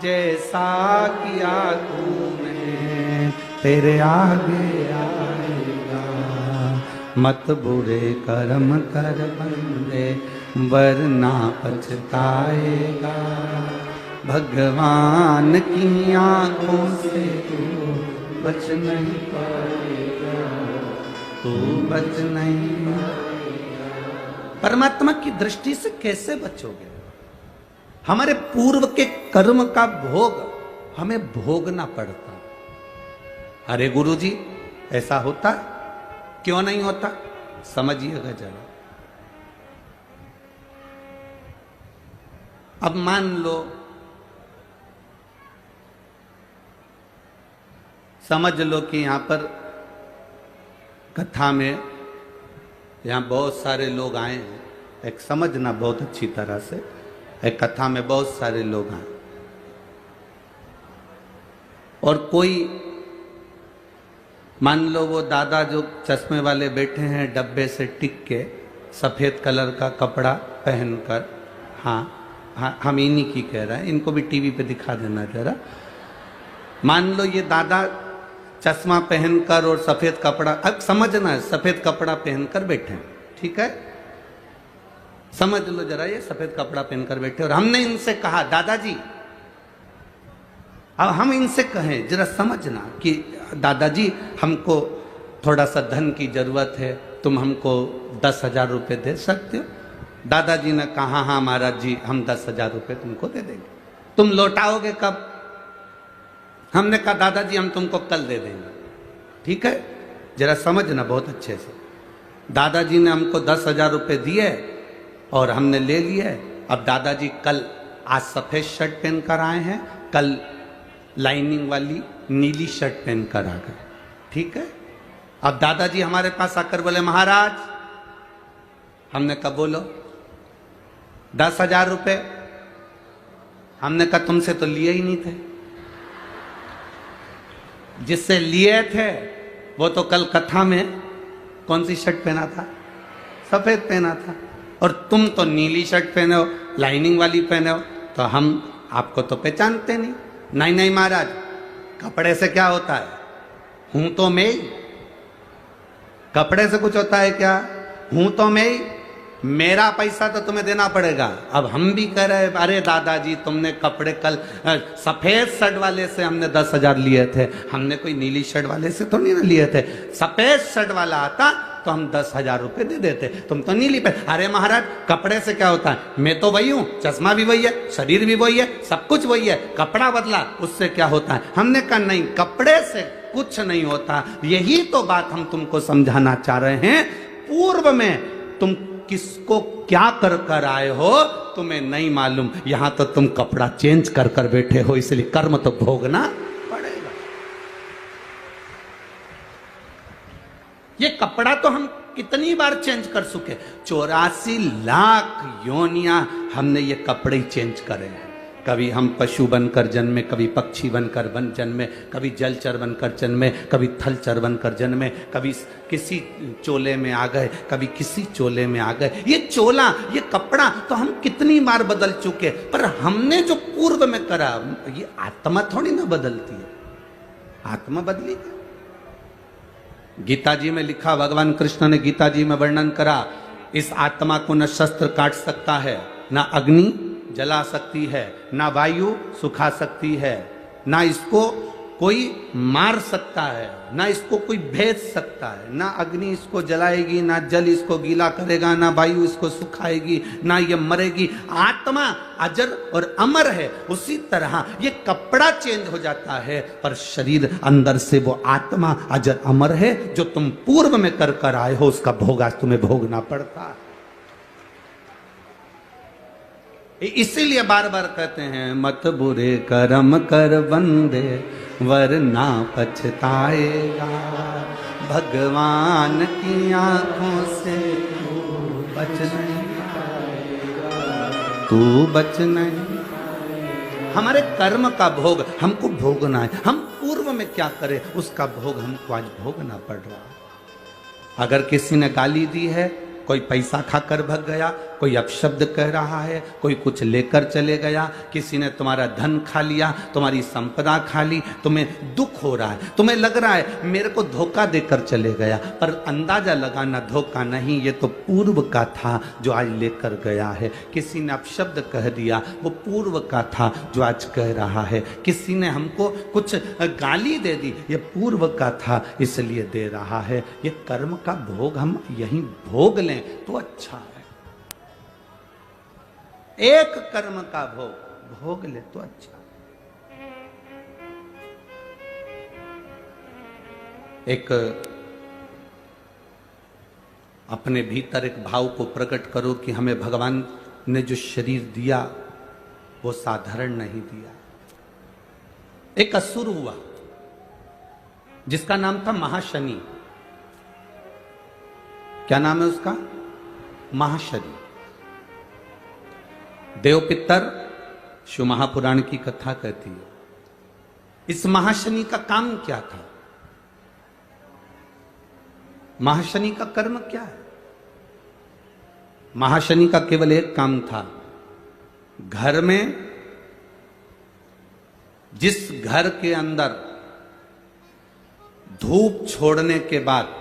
जैसा किया तूने तेरे आगे आएगा। मत बुरे कर्म कर बंदे वरना पछताएगा, भगवान की आंखों से तू बच नहीं पाएगा, तू बच नहीं पाएगा। परमात्मा की दृष्टि से कैसे बचोगे? हमारे पूर्व के कर्म का भोग हमें भोगना पड़ता। अरे गुरुजी ऐसा होता, क्यों नहीं होता? समझिएगा जरा। अब मान लो, समझ लो कि यहां पर कथा में यहाँ बहुत सारे लोग आए हैं। एक समझना बहुत अच्छी तरह से, एक कथा में बहुत सारे लोग आए और कोई, मान लो वो दादा जो चश्मे वाले बैठे हैं डब्बे से टिक के, सफेद कलर का कपड़ा पहनकर, हाँ हम इन्हीं की कह रहे हैं, इनको भी टीवी पे दिखा देना जरा। मान लो ये दादा चश्मा पहनकर और सफेद कपड़ा, अब समझना है, सफेद कपड़ा पहनकर बैठे हैं, ठीक है? समझ लो जरा, ये सफेद कपड़ा पहनकर बैठे और हमने इनसे कहा, दादाजी अब हम इनसे कहें जरा समझना कि दादाजी हमको थोड़ा सा धन की जरूरत है, तुम हमको 10,000 रुपये दे सकते हो? दादाजी ने कहा हाँ महाराज जी, हम 10,000 रुपये तुमको दे देंगे। तुम लौटाओगे कब? हमने कहा दादाजी हम तुमको कल दे देंगे। ठीक है, जरा समझना बहुत अच्छे से। दादाजी ने हमको 10,000 रुपये दिए और हमने ले लिए। अब दादाजी कल, आज सफेद शर्ट पहन कर आए हैं, कल लाइनिंग वाली नीली शर्ट पहन कर आ गए। ठीक है, अब दादाजी हमारे पास आकर बोले महाराज, हमने कहा बोलो 10,000 रुपये। हमने कहा तुमसे तो लिए ही नहीं थे, जिससे लिए थे वो तो कल कथा में कौन सी शर्ट पहना था? सफेद पहना था, और तुम तो नीली शर्ट पहने हो, लाइनिंग वाली पहने हो, तो हम आपको तो पहचानते नहीं। नहीं नहीं महाराज, कपड़े से क्या होता है? हूं तो मैं ही, कपड़े से कुछ होता है क्या? हूं तो मैं ही, मेरा पैसा तो तुम्हें देना पड़ेगा। अब हम भी कह रहे अरे दादाजी तुमने कपड़े कल सफेद शर्ट वाले से हमने 10,000 लिए थे, हमने कोई नीली शर्ट वाले से तो नहीं ना लिए थे। सफेद शर्ट वाला आता तो हम 10,000 रुपये दे देते, तुम तो नीली पे। अरे महाराज कपड़े से क्या होता है? मैं तो वही हूं, चश्मा भी वही है, शरीर भी वही है, सब कुछ वही है, कपड़ा बदला उससे क्या होता है? हमने कहा नहीं, कपड़े से कुछ नहीं होता। यही तो बात हम तुमको समझाना चाह रहे हैं। पूर्व में तुम किसको क्या कर कर आए हो तुम्हें नहीं मालूम, यहां तो तुम कपड़ा चेंज कर कर बैठे हो, इसलिए कर्म तो भोगना पड़ेगा। ये कपड़ा तो हम कितनी बार चेंज कर चुके, 84 लाख योनियां हमने ये कपड़े ही चेंज करे हैं। कभी हम पशु बनकर जन्मे, कभी पक्षी बनकर जन्मे, कभी जलचर बनकर जन्मे, कभी थलचर बनकर जन्मे, कभी किसी चोले में आ गए, कभी किसी चोले में आ गए। ये चोला, ये कपड़ा तो हम कितनी बार बदल चुके, पर हमने जो पूर्व में करा, ये आत्मा थोड़ी ना बदलती है। आत्मा बदली क्या? गीता जी में लिखा, भगवान कृष्ण ने गीता जी में वर्णन करा, इस आत्मा को न शस्त्र काट सकता है, न अग्नि जला सकती है, ना वायु सुखा सकती है, ना इसको कोई मार सकता है, ना इसको कोई भेज सकता है। ना अग्नि इसको जलाएगी, ना जल इसको गीला करेगा, ना वायु इसको सुखाएगी, ना ये मरेगी। आत्मा अजर और अमर है। उसी तरह ये कपड़ा चेंज हो जाता है, पर शरीर अंदर से वो आत्मा अजर अमर है। जो तुम पूर्व में कर कर आए हो उसका भोग आज तुम्हें भोगना पड़ता है। इसीलिए बार बार कहते हैं, मत बुरे कर्म कर बंदे वरना पछताएगा, भगवान की आंखों से तू बच नहीं पाएगा, तू बच नहीं। हमारे कर्म का भोग हमको भोगना है। हम पूर्व में क्या करें उसका भोग हमको आज भोगना पड़ रहा है। अगर किसी ने गाली दी है, कोई पैसा खाकर भग गया, कोई अपशब्द कह रहा है, कोई कुछ लेकर चले गया, किसी ने तुम्हारा धन खा लिया, तुम्हारी संपदा खा ली, तुम्हें दुख हो रहा है, तुम्हें लग रहा है मेरे को धोखा देकर चले गया, पर अंदाजा लगाना धोखा नहीं, ये तो पूर्व का था जो आज लेकर गया है। किसी ने अपशब्द कह दिया, वो पूर्व का था जो आज कह रहा है। किसी ने हमको कुछ गाली दे दी, ये पूर्व का था इसलिए दे रहा है। ये कर्म का भोग हम यहीं भोग लें तो अच्छा है। एक कर्म का भोग ले तो अच्छा। एक अपने भीतर एक भाव को प्रकट करो कि हमें भगवान ने जो शरीर दिया वो साधारण नहीं दिया। एक असुर हुआ जिसका नाम था महाशनि। क्या नाम है उसका? महाशनि। देवपितर शिव महापुराण की कथा कहती है। इस महाशनि का काम क्या था? महाशनि का कर्म क्या है? महाशनि का केवल एक काम था, घर में जिस घर के अंदर धूप छोड़ने के बाद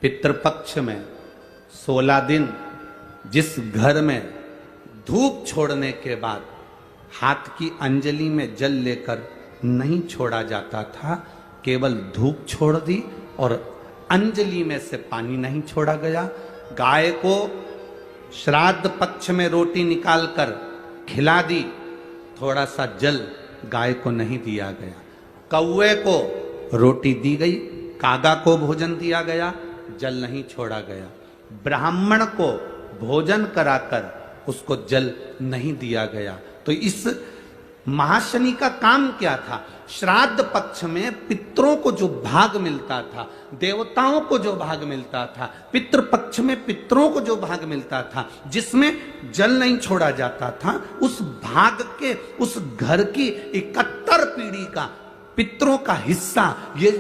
पितृपक्ष में 16 दिन, जिस घर में धूप छोड़ने के बाद हाथ की अंजलि में जल लेकर नहीं छोड़ा जाता था, केवल धूप छोड़ दी और अंजलि में से पानी नहीं छोड़ा गया। गाय को श्राद्ध पक्ष में रोटी निकालकर खिला दी, थोड़ा सा जल गाय को नहीं दिया गया। कौवे को रोटी दी गई, कागा को भोजन दिया गया, जल नहीं छोड़ा गया। ब्राह्मण को भोजन कराकर उसको जल नहीं दिया गया। तो इस महाशनि का काम क्या था? श्राद्ध पक्ष में पितरों को जो भाग मिलता था, देवताओं को जो भाग मिलता था, पितृ पक्ष में पितरों को जो भाग मिलता था, जिसमें जल नहीं छोड़ा जाता था, उस भाग के, उस घर की 71 पीढ़ी का पितरों का हिस्सा ये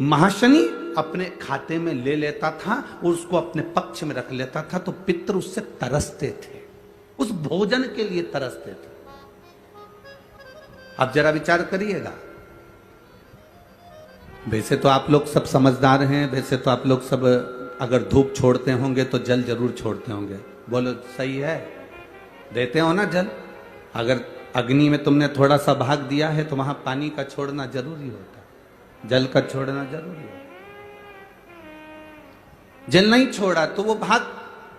महाशनि अपने खाते में ले लेता था और उसको अपने पक्ष में रख लेता था। तो पितृ उससे तरसते थे, उस भोजन के लिए तरसते थे। अब जरा विचार करिएगा, वैसे तो आप लोग सब समझदार हैं, वैसे तो आप लोग सब अगर धूप छोड़ते होंगे तो जल जरूर छोड़ते होंगे। बोलो सही है, देते हो ना जल? अगर अग्नि में तुमने थोड़ा सा भाग दिया है तो वहां पानी का छोड़ना जरूरी होता है, जल का छोड़ना जरूरी होता है। जल नहीं छोड़ा तो वो भाग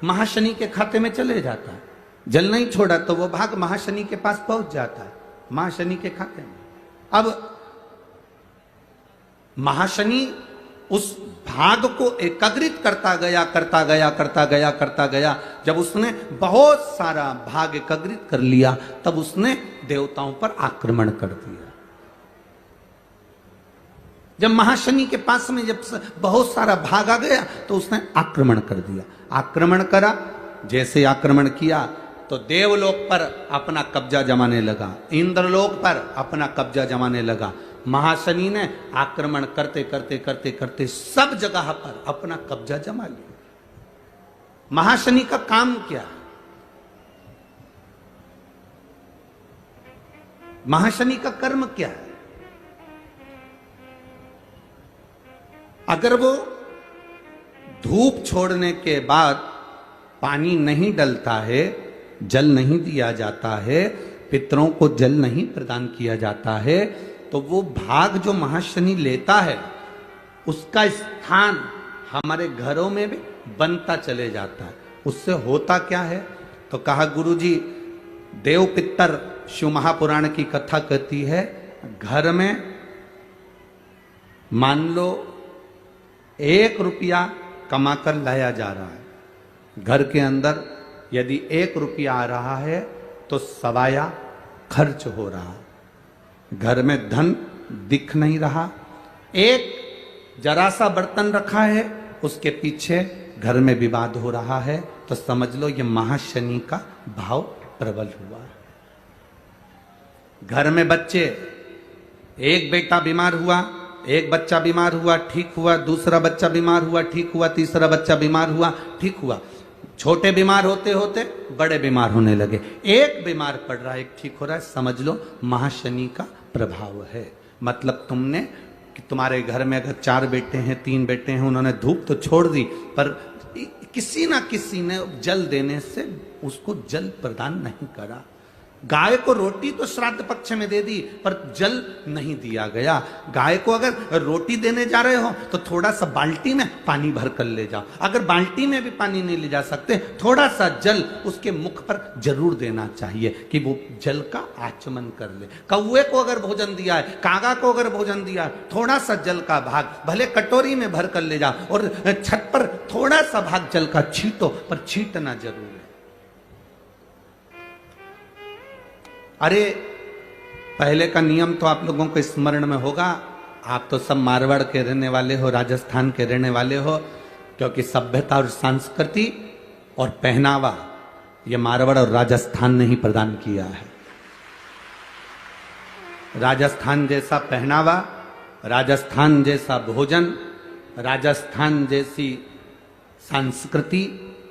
महाशनि के खाते में चले जाता है, जल नहीं छोड़ा तो वो भाग महाशनि के पास पहुंच जाता है, महाशनि के खाते में। अब महाशनि उस भाग को एकत्रित करता गया, करता गया, करता गया, करता गया। जब उसने बहुत सारा भाग एकत्रित कर लिया, तब उसने देवताओं पर आक्रमण कर दिया। जब महाशनि के पास में जब बहुत सारा भाग आ गया तो उसने आक्रमण कर दिया। आक्रमण करा, जैसे आक्रमण किया तो देवलोक पर अपना कब्जा जमाने लगा, इंद्रलोक पर अपना कब्जा जमाने लगा। महाशनि ने आक्रमण करते करते करते करते सब जगह पर अपना कब्जा जमा लिया। महाशनि का काम क्या है? महाशनि का कर्म क्या है? अगर वो धूप छोड़ने के बाद पानी नहीं डलता है, जल नहीं दिया जाता है, पितरों को जल नहीं प्रदान किया जाता है, तो वो भाग जो महाशनि लेता है उसका स्थान हमारे घरों में भी बनता चले जाता है। उससे होता क्या है? तो कहा गुरुजी, देव पितर शिव महापुराण की कथा कहती है, घर में मान लो 1 रुपया कमाकर लाया जा रहा है, घर के अंदर यदि 1 रुपया आ रहा है तो सवाया खर्च हो रहा है, घर में धन दिख नहीं रहा। एक जरा सा बर्तन रखा है, उसके पीछे घर में विवाद हो रहा है, तो समझ लो ये महाशनि का भाव प्रबल हुआ है। घर में बच्चे, एक बेटा बीमार हुआ, एक बच्चा बीमार हुआ, ठीक हुआ, दूसरा बच्चा बीमार हुआ, ठीक हुआ, तीसरा बच्चा बीमार हुआ, ठीक हुआ। छोटे बीमार होते होते बड़े बीमार होने लगे, एक बीमार पड़ रहा है, एक ठीक हो रहा है, समझ लो महाशनि का प्रभाव है। मतलब तुमने कि तुम्हारे घर में अगर 4 बेटे हैं, 3 बेटे हैं, उन्होंने धूप तो छोड़ दी, पर किसी ना किसी ने जल देने से उसको जल प्रदान नहीं करा। गाय को रोटी तो श्राद्ध पक्ष में दे दी, पर जल नहीं दिया गया। गाय को अगर रोटी देने जा रहे हो तो थोड़ा सा बाल्टी में पानी भर कर ले जाओ। अगर बाल्टी में भी पानी नहीं ले जा सकते, थोड़ा सा जल उसके मुख पर जरूर देना चाहिए कि वो जल का आचमन कर ले। कौवे को अगर भोजन दिया है, कागा को अगर भोजन दिया है, थोड़ा सा जल का भाग भले कटोरी में भर कर ले जाओ और छत पर थोड़ा सा भाग जल का छींटो, पर छींटना जरूर है। अरे पहले का नियम तो आप लोगों को स्मरण में होगा, आप तो सब मारवाड़ के रहने वाले हो, राजस्थान के रहने वाले हो, क्योंकि सभ्यता और संस्कृति और पहनावा ये मारवाड़ और राजस्थान ने ही प्रदान किया है। राजस्थान जैसा पहनावा, राजस्थान जैसा भोजन, राजस्थान जैसी संस्कृति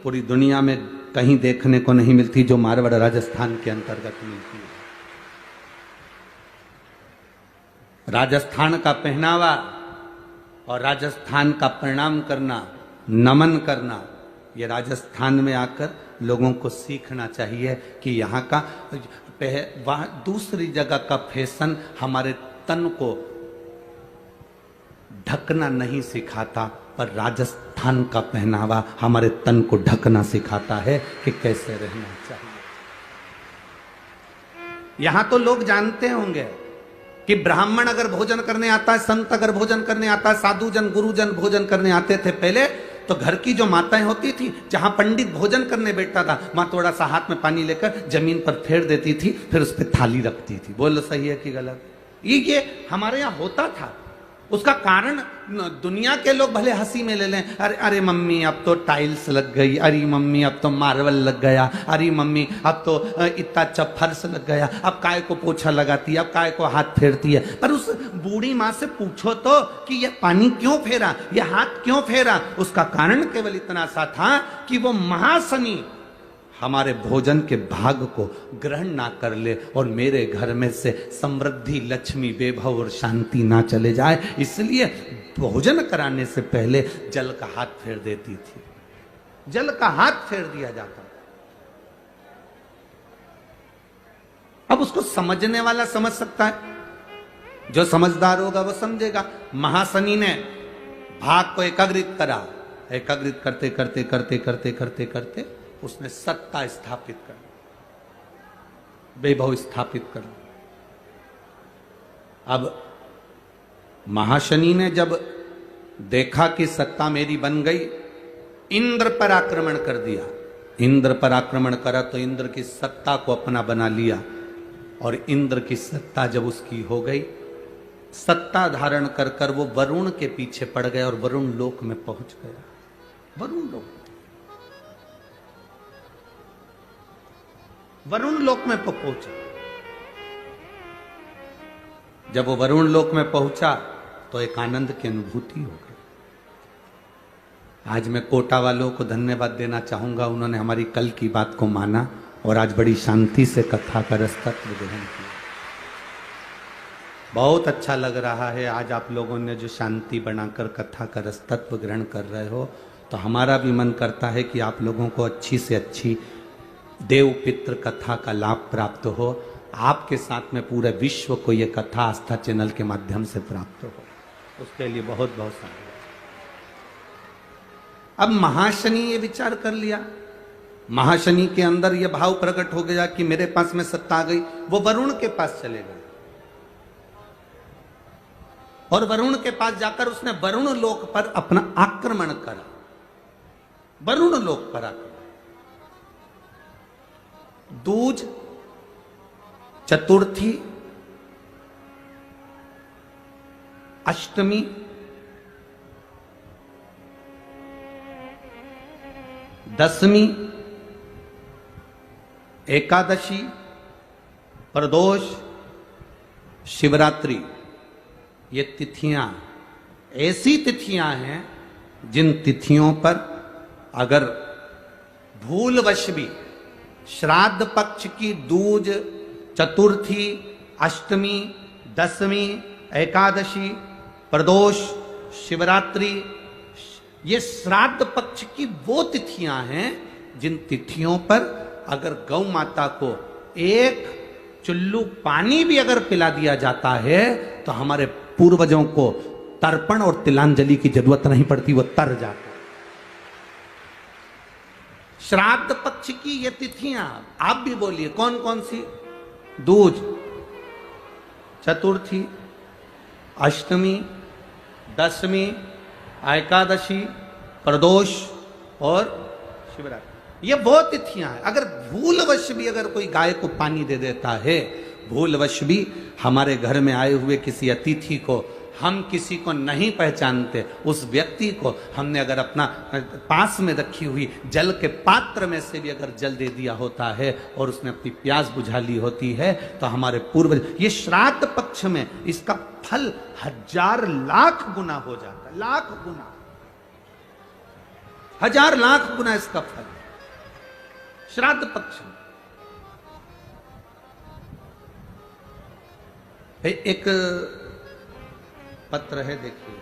पूरी दुनिया में कहीं देखने को नहीं मिलती जो मारवाड़ राजस्थान के अंतर्गत मिलती है। राजस्थान का पहनावा और राजस्थान का प्रणाम करना, नमन करना, ये राजस्थान में आकर लोगों को सीखना चाहिए कि यहाँ का वहां दूसरी जगह का फैशन हमारे तन को ढकना नहीं सिखाता, पर राजस्थान का पहनावा हमारे तन को ढकना सिखाता है कि कैसे रहना चाहिए। यहां तो लोग जानते होंगे कि ब्राह्मण अगर भोजन करने आता है, संत अगर भोजन करने आता है, साधु जन गुरुजन भोजन करने आते थे पहले, तो घर की जो माताएं होती थी, जहां पंडित भोजन करने बैठता था, मां थोड़ा सा हाथ में पानी लेकर जमीन पर फेर देती थी, फिर उस पर थाली रखती थी। बोलो सही है कि गलत? ये हमारे यहां होता था। उसका कारण दुनिया के लोग भले हंसी में ले लें, अरे अरे मम्मी अब तो टाइल्स लग गई, अरे मम्मी अब तो मार्बल लग गया, अरे मम्मी अब तो इतना अच्छा फर्श लग गया, अब काय को पोछा लगाती है, अब काय को हाथ फेरती है। पर उस बूढ़ी माँ से पूछो तो कि ये पानी क्यों फेरा, ये हाथ क्यों फेरा? उसका कारण केवल इतना सा था कि वो महाशनि हमारे भोजन के भाग को ग्रहण ना कर ले और मेरे घर में से समृद्धि, लक्ष्मी, वैभव और शांति ना चले जाए, इसलिए भोजन कराने से पहले जल का हाथ फेर देती थी। जल का हाथ फेर दिया जाता। अब उसको समझने वाला समझ सकता है, जो समझदार होगा वो समझेगा। महाशनि ने भाग को एकाग्रित करा, एकाग्रित करते करते करते करते करते करते उसने सत्ता स्थापित कर, वैभव स्थापित कर। अब महाशनि ने जब देखा कि सत्ता मेरी बन गई, इंद्र पर आक्रमण कर दिया। इंद्र पर आक्रमण करा तो इंद्र की सत्ता को अपना बना लिया, और इंद्र की सत्ता जब उसकी हो गई, सत्ता धारण कर कर वो वरुण के पीछे पड़ गया और वरुण लोक में पहुंच गया। वरुण लोक, वरुण लोक में पहुंचा। जब वो वरुण लोक में पहुंचा तो एक आनंद की अनुभूति हो गई। आज मैं कोटा वालों को धन्यवाद देना चाहूंगा, उन्होंने हमारी कल की बात को माना और आज बड़ी शांति से कथा का रसतत्व ग्रहण किया। बहुत अच्छा लग रहा है आज आप लोगों ने जो शांति बनाकर कथा का रसतत्व ग्रहण कर रहे हो, तो हमारा भी मन करता है कि आप लोगों को अच्छी से अच्छी देव पितृ कथा का लाभ प्राप्त हो। आपके साथ में पूरे विश्व को ये कथा आस्था चैनल के माध्यम से प्राप्त हो, उसके लिए बहुत बहुत साधुवाद। अब महाशनि ये विचार कर लिया, महाशनि के अंदर ये भाव प्रकट हो गया कि मेरे पास में सत्ता आ गई। वो वरुण के पास चले गए और वरुण के पास जाकर उसने वरुण लोक पर अपना आक्रमण करा। वरुण लोक पर आक्रमण, दूज, चतुर्थी, अष्टमी, दशमी, एकादशी, प्रदोष, शिवरात्रि, ये तिथियां ऐसी तिथियां हैं जिन तिथियों पर अगर भूलवश भी श्राद्ध पक्ष की दूज, चतुर्थी, अष्टमी, दशमी, एकादशी, प्रदोष, शिवरात्रि, ये श्राद्ध पक्ष की वो तिथियां हैं जिन तिथियों पर अगर गौ माता को एक चुल्लू पानी भी अगर पिला दिया जाता है तो हमारे पूर्वजों को तर्पण और तिलांजलि की जरूरत नहीं पड़ती, वो तर जाते। श्राद्ध पक्ष की ये तिथियां आप भी बोलिए कौन कौन सी? दूज, चतुर्थी, अष्टमी, दशमी, एकादशी, प्रदोष और शिवरात्रि, ये वो तिथियां हैं। अगर भूलवश भी अगर कोई गाय को पानी दे देता है, भूलवश भी हमारे घर में आए हुए किसी अतिथि को, हम किसी को नहीं पहचानते, उस व्यक्ति को हमने अगर अपना पास में रखी हुई जल के पात्र में से भी अगर जल दे दिया होता है और उसने अपनी प्यास बुझा ली होती है, तो हमारे पूर्वज, ये श्राद्ध पक्ष में इसका फल 1000 लाख गुना हो जाता है। लाख गुना, 1000 लाख गुना इसका फल श्राद्ध पक्ष में। एक पत्र है, देखिए,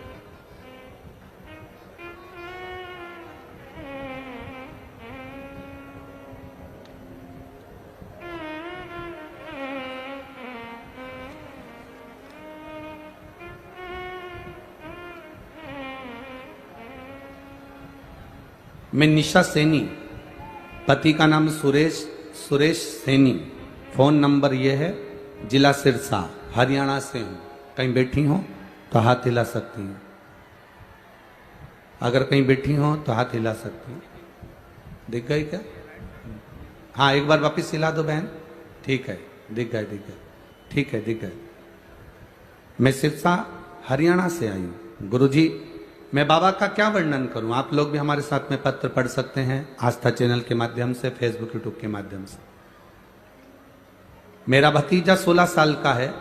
मैं निशा सैनी, पति का नाम सुरेश सैनी, फोन नंबर ये है, जिला सिरसा, हरियाणा से हूं। कहीं बैठी हो तो हाथ हिला सकती हैं, अगर कहीं बैठी हो तो हाथ हिला सकती हैं। दिख गई क्या? हाँ, एक बार वापस हिला दो बहन। ठीक है, दिख गए, ठीक है, दिख गए। मैं सिरसा हरियाणा से आई हूं। गुरुजी, मैं बाबा का क्या वर्णन करूं? आप लोग भी हमारे साथ में पत्र पढ़ सकते हैं, आस्था चैनल के माध्यम से, फेसबुक यूट्यूब के माध्यम से। मेरा भतीजा 16 साल का है,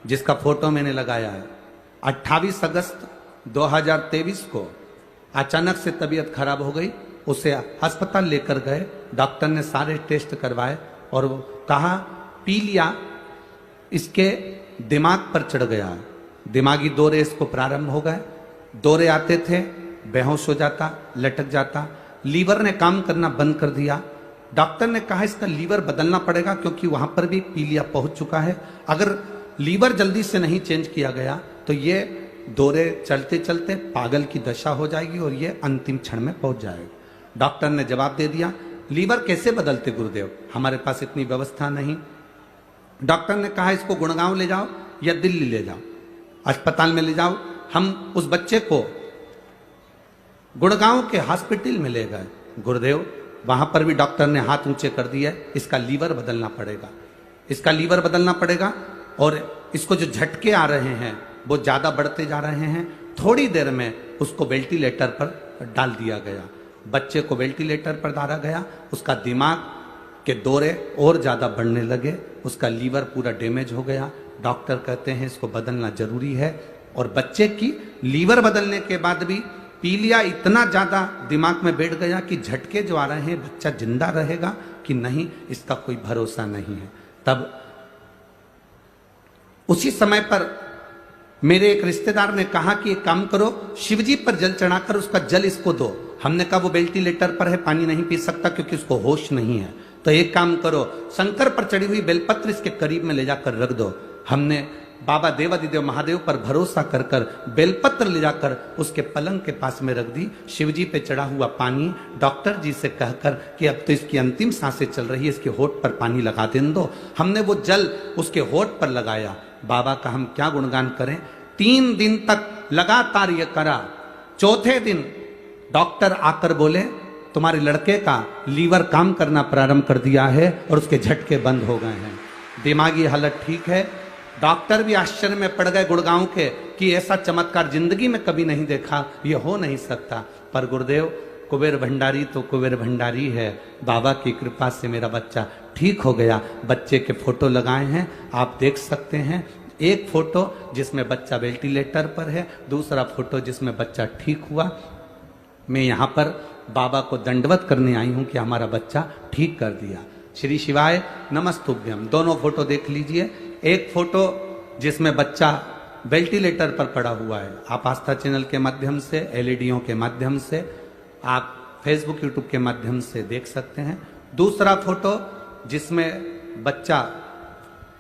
जिसका फोटो मैंने लगाया है। 28 अगस्त 2023 को अचानक से तबीयत खराब हो गई, उसे अस्पताल लेकर गए। डॉक्टर ने सारे टेस्ट करवाए और वो कहा पीलिया इसके दिमाग पर चढ़ गया, दिमागी दौरे इसको प्रारंभ हो गए। दौरे आते थे, बेहोश हो जाता, लटक जाता, लीवर ने काम करना बंद कर दिया। डॉक्टर ने कहा इसका लीवर बदलना पड़ेगा, क्योंकि वहां पर भी पीलिया पहुंच चुका है। अगर लीवर जल्दी से नहीं चेंज किया गया तो ये दौरे चलते चलते पागल की दशा हो जाएगी और ये अंतिम क्षण में पहुंच जाएगा। डॉक्टर ने जवाब दे दिया, लीवर कैसे बदलते गुरुदेव, हमारे पास इतनी व्यवस्था नहीं। डॉक्टर ने कहा इसको गुड़गांव ले जाओ या दिल्ली ले जाओ, अस्पताल में ले जाओ। हम उस बच्चे को गुड़गांव के हॉस्पिटल में ले गए। गुरुदेव, वहां पर भी डॉक्टर ने हाथ ऊंचे कर दिया, इसका लीवर बदलना पड़ेगा, इसका लीवर बदलना पड़ेगा। और इसको जो झटके आ रहे हैं वो ज्यादा बढ़ते जा रहे हैं। थोड़ी देर में उसको वेंटिलेटर पर डाल दिया गया। बच्चे को वेंटिलेटर पर डाला गया, उसका दिमाग के दौरे और ज्यादा बढ़ने लगे, उसका लीवर पूरा डैमेज हो गया। डॉक्टर कहते हैं इसको बदलना जरूरी है। और बच्चे की लीवर बदलने के बाद भी पीलिया इतना ज्यादा दिमाग में बैठ गया कि झटके जो आ रहे हैं, बच्चा जिंदा रहेगा कि नहीं इसका कोई भरोसा नहीं है। तब उसी समय पर मेरे एक रिश्तेदार ने कहा कि एक काम करो, शिवजी पर जल चढ़ाकर उसका जल इसको दो। हमने कहा वो वेंटिलेटर पर है, पानी नहीं पी सकता क्योंकि उसको होश नहीं है। तो एक काम करो, शंकर पर चढ़ी हुई बेलपत्र इसके करीब में ले जाकर रख दो। हमने बाबा देवादिदेव महादेव पर भरोसा कर कर बेलपत्र ले जाकर उसके पलंग के पास में रख दी। शिवजी पे चढ़ा हुआ पानी डॉक्टर जी से कहकर कि अब तो इसकी अंतिम सांसें चल रही है, इसके होठ पर पानी लगा देने दो। हमने वो जल उसके होठ पर लगाया। बाबा का हम क्या गुणगान करें। 3 दिन तक लगातार ये करा। चौथे दिन डॉक्टर आकर बोले तुम्हारे लड़के का लीवर काम करना प्रारंभ कर दिया है और उसके झटके बंद हो गए हैं, दिमागी हालत ठीक है। डॉक्टर भी आश्चर्य में पड़ गए गुड़गांव के कि ऐसा चमत्कार जिंदगी में कभी नहीं देखा, ये हो नहीं सकता। पर गुरुदेव, कुबेर भंडारी तो कुबेर भंडारी है। बाबा की कृपा से मेरा बच्चा ठीक हो गया। बच्चे के फोटो लगाए हैं, आप देख सकते हैं। एक फोटो जिसमें बच्चा वेंटिलेटर पर है, दूसरा फोटो जिसमें बच्चा ठीक हुआ। मैं यहाँ पर बाबा को दंडवत करने आई हूँ कि हमारा बच्चा ठीक कर दिया। श्री शिवाय नमस्तुभ्यम। दोनों फोटो देख लीजिए। एक फोटो जिसमें बच्चा वेंटिलेटर पर पड़ा हुआ है, आप आस्था चैनल के माध्यम से, एलईडीओ के माध्यम से, आप फेसबुक यूट्यूब के माध्यम से देख सकते हैं। दूसरा फोटो जिसमें बच्चा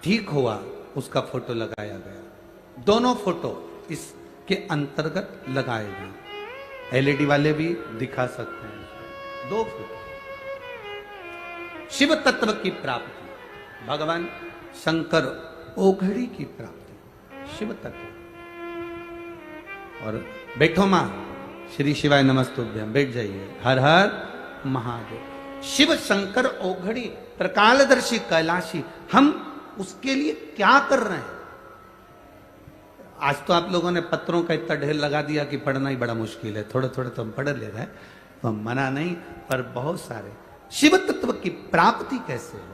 ठीक हुआ, उसका फोटो लगाया गया। दोनों फोटो इसके अंतर्गत लगाए गए। एलईडी वाले भी दिखा सकते हैं। 2 फोटो। शिव तत्व की प्राप्ति, भगवान शंकर ओघड़ी की प्राप्ति, शिव तत्व। और बैठो मां, श्री शिवाय नमस्तुभ्यम, बैठ जाइए। हर हर महादेव। शिव शंकर ओघड़ी, त्रिकालदर्शी कैलाशी, हम उसके लिए क्या कर रहे हैं? आज तो आप लोगों ने पत्रों का इतना ढेर लगा दिया कि पढ़ना ही बड़ा मुश्किल है। थोड़े थोड़े तो हम पढ़ ले रहे हैं, तो हम मना नहीं, पर बहुत सारे। शिव तत्व की प्राप्ति कैसे हो?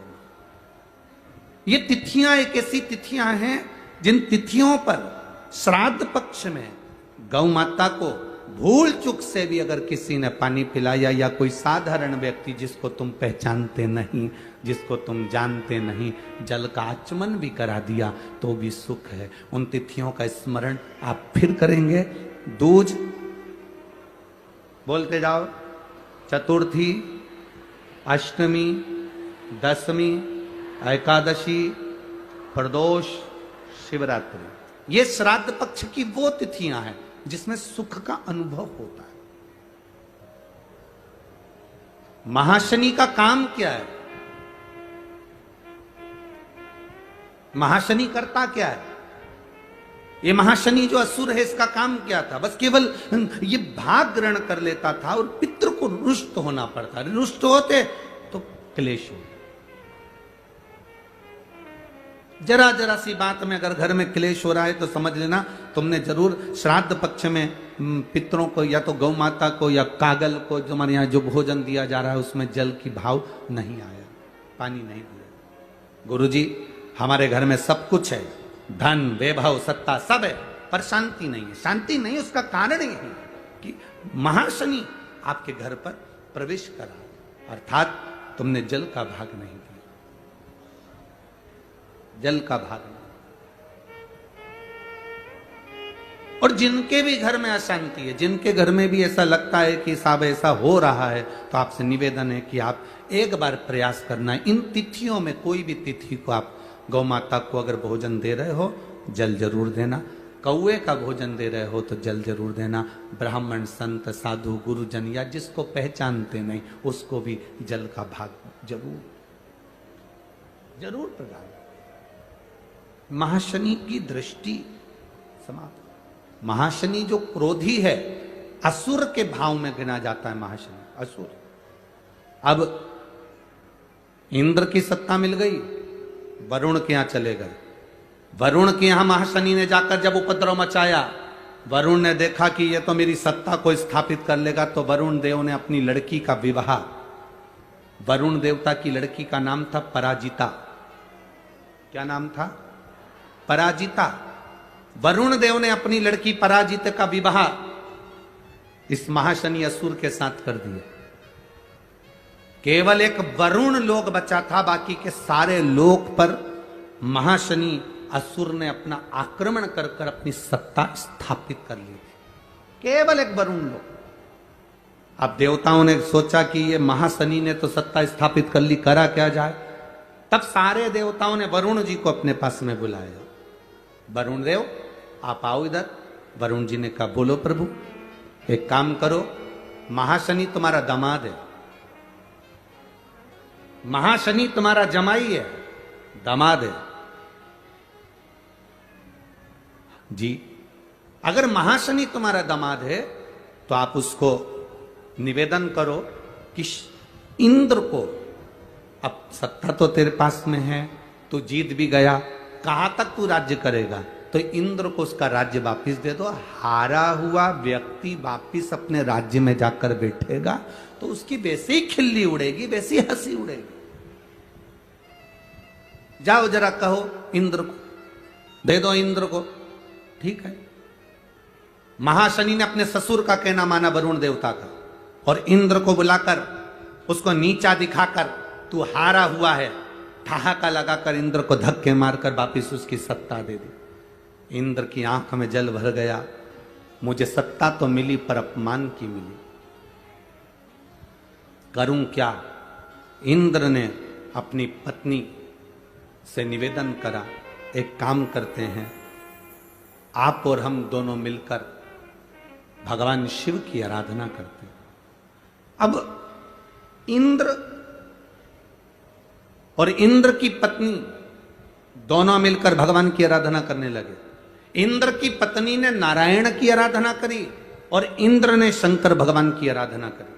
ये तिथियां एक ऐसी तिथियां हैं जिन तिथियों पर श्राद्ध पक्ष में गौ माता को भूल चूक से भी अगर किसी ने पानी पिलाया, या कोई साधारण व्यक्ति जिसको तुम पहचानते नहीं, जिसको तुम जानते नहीं, जल का आचमन भी करा दिया तो भी सुख है। उन तिथियों का स्मरण आप फिर करेंगे। दूज बोलते जाओ, चतुर्थी, अष्टमी, दशमी, एकादशी, प्रदोष, शिवरात्रि, ये श्राद्ध पक्ष की वो तिथियां हैं जिसमें सुख का अनुभव होता है। महाशनि का काम क्या है? महाशनि करता क्या है? ये महाशनि जो असुर है, इसका काम क्या था? बस केवल ये भाग ग्रहण कर लेता था और पितृ को रुष्ट होना पड़ता। रुष्ट होते तो क्लेश हो। जरा जरा सी बात में अगर घर में क्लेश हो रहा है तो समझ लेना तुमने जरूर श्राद्ध पक्ष में पितरों को या तो गौ माता को या कागल को, जो हमारे यहाँ जो भोजन दिया जा रहा है उसमें जल की भाव नहीं आया, पानी नहीं दिया। गुरुजी हमारे घर में सब कुछ है, धन वैभव सत्ता सब है, पर शांति नहीं है। शांति नहीं, उसका कारण ये है कि महाशनि आपके घर पर प्रवेश करा, अर्थात तुमने जल का भाग नहीं दिया, जल का भाग नहीं। और जिनके भी घर में अशांति है, जिनके घर में भी ऐसा लगता है कि साहब ऐसा हो रहा है, तो आपसे निवेदन है कि आप एक बार प्रयास करना। इन तिथियों में कोई भी तिथि को आप गौ माता को अगर भोजन दे रहे हो, जल जरूर देना। कौए का भोजन दे रहे हो तो जल जरूर देना। ब्राह्मण संत साधु गुरुजन या जिसको पहचानते नहीं उसको भी जल का भाग जरूर जरूर प्रदान। महाशनि की दृष्टि समाप्त। महाशनि जो क्रोधी है, असुर के भाव में गिना जाता है महाशनि, असुर। अब इंद्र की सत्ता मिल गई, वरुण के यहां चले गए। वरुण के यहां महाशनि ने जाकर जब उपद्रव मचाया, वरुण ने देखा कि ये तो मेरी सत्ता को स्थापित कर लेगा, तो वरुण देव ने अपनी लड़की का विवाह, वरुण देवता की लड़की का नाम था पराजिता। क्या नाम था? पराजिता। वरुण देव ने अपनी लड़की पराजित का विवाह इस महाशनि असुर के साथ कर दिया। केवल एक वरुण लोक बचा था, बाकी के सारे लोक पर महाशनि असुर ने अपना आक्रमण कर कर अपनी सत्ता स्थापित कर ली थी। केवल एक वरुण लोक। अब देवताओं ने सोचा कि ये महाशनि ने तो सत्ता स्थापित कर ली, करा क्या जाए। तब सारे देवताओं ने वरुण जी को अपने पास में बुलाया। वरुण देव आप आओ इधर। वरुण जी ने कहा बोलो प्रभु, एक काम करो, महाशनि तुम्हारा दामाद है, महाशनि तुम्हारा जमाई है, दामाद है जी। अगर महाशनि तुम्हारा दामाद है तो आप उसको निवेदन करो कि इंद्र को, अब सत्ता तो तेरे पास में है, तू जीत भी गया, कहां तक तू राज्य करेगा, तो इंद्र को उसका राज्य वापिस दे दो। हारा हुआ व्यक्ति वापिस अपने राज्य में जाकर बैठेगा तो उसकी वैसी ही खिल्ली उड़ेगी, वैसी हंसी उड़ेगी। जाओ जरा कहो इंद्र को, दे दो इंद्र को। ठीक है। महाशनि ने अपने ससुर का कहना माना, वरुण देवता का, और इंद्र को बुलाकर उसको नीचा दिखाकर तू हारा हुआ है, ठहाका लगाकर इंद्र को धक्के मारकर वापिस उसकी सत्ता दे दी। इंद्र की आंख में जल भर गया, मुझे सत्ता तो मिली पर अपमान की मिली, करूं क्या। इंद्र ने अपनी पत्नी से निवेदन करा, एक काम करते हैं, आप और हम दोनों मिलकर भगवान शिव की आराधना करते हैं। अब इंद्र और इंद्र की पत्नी दोनों मिलकर भगवान की आराधना करने लगे। इंद्र की पत्नी ने नारायण की आराधना करी और इंद्र ने शंकर भगवान की आराधना करी।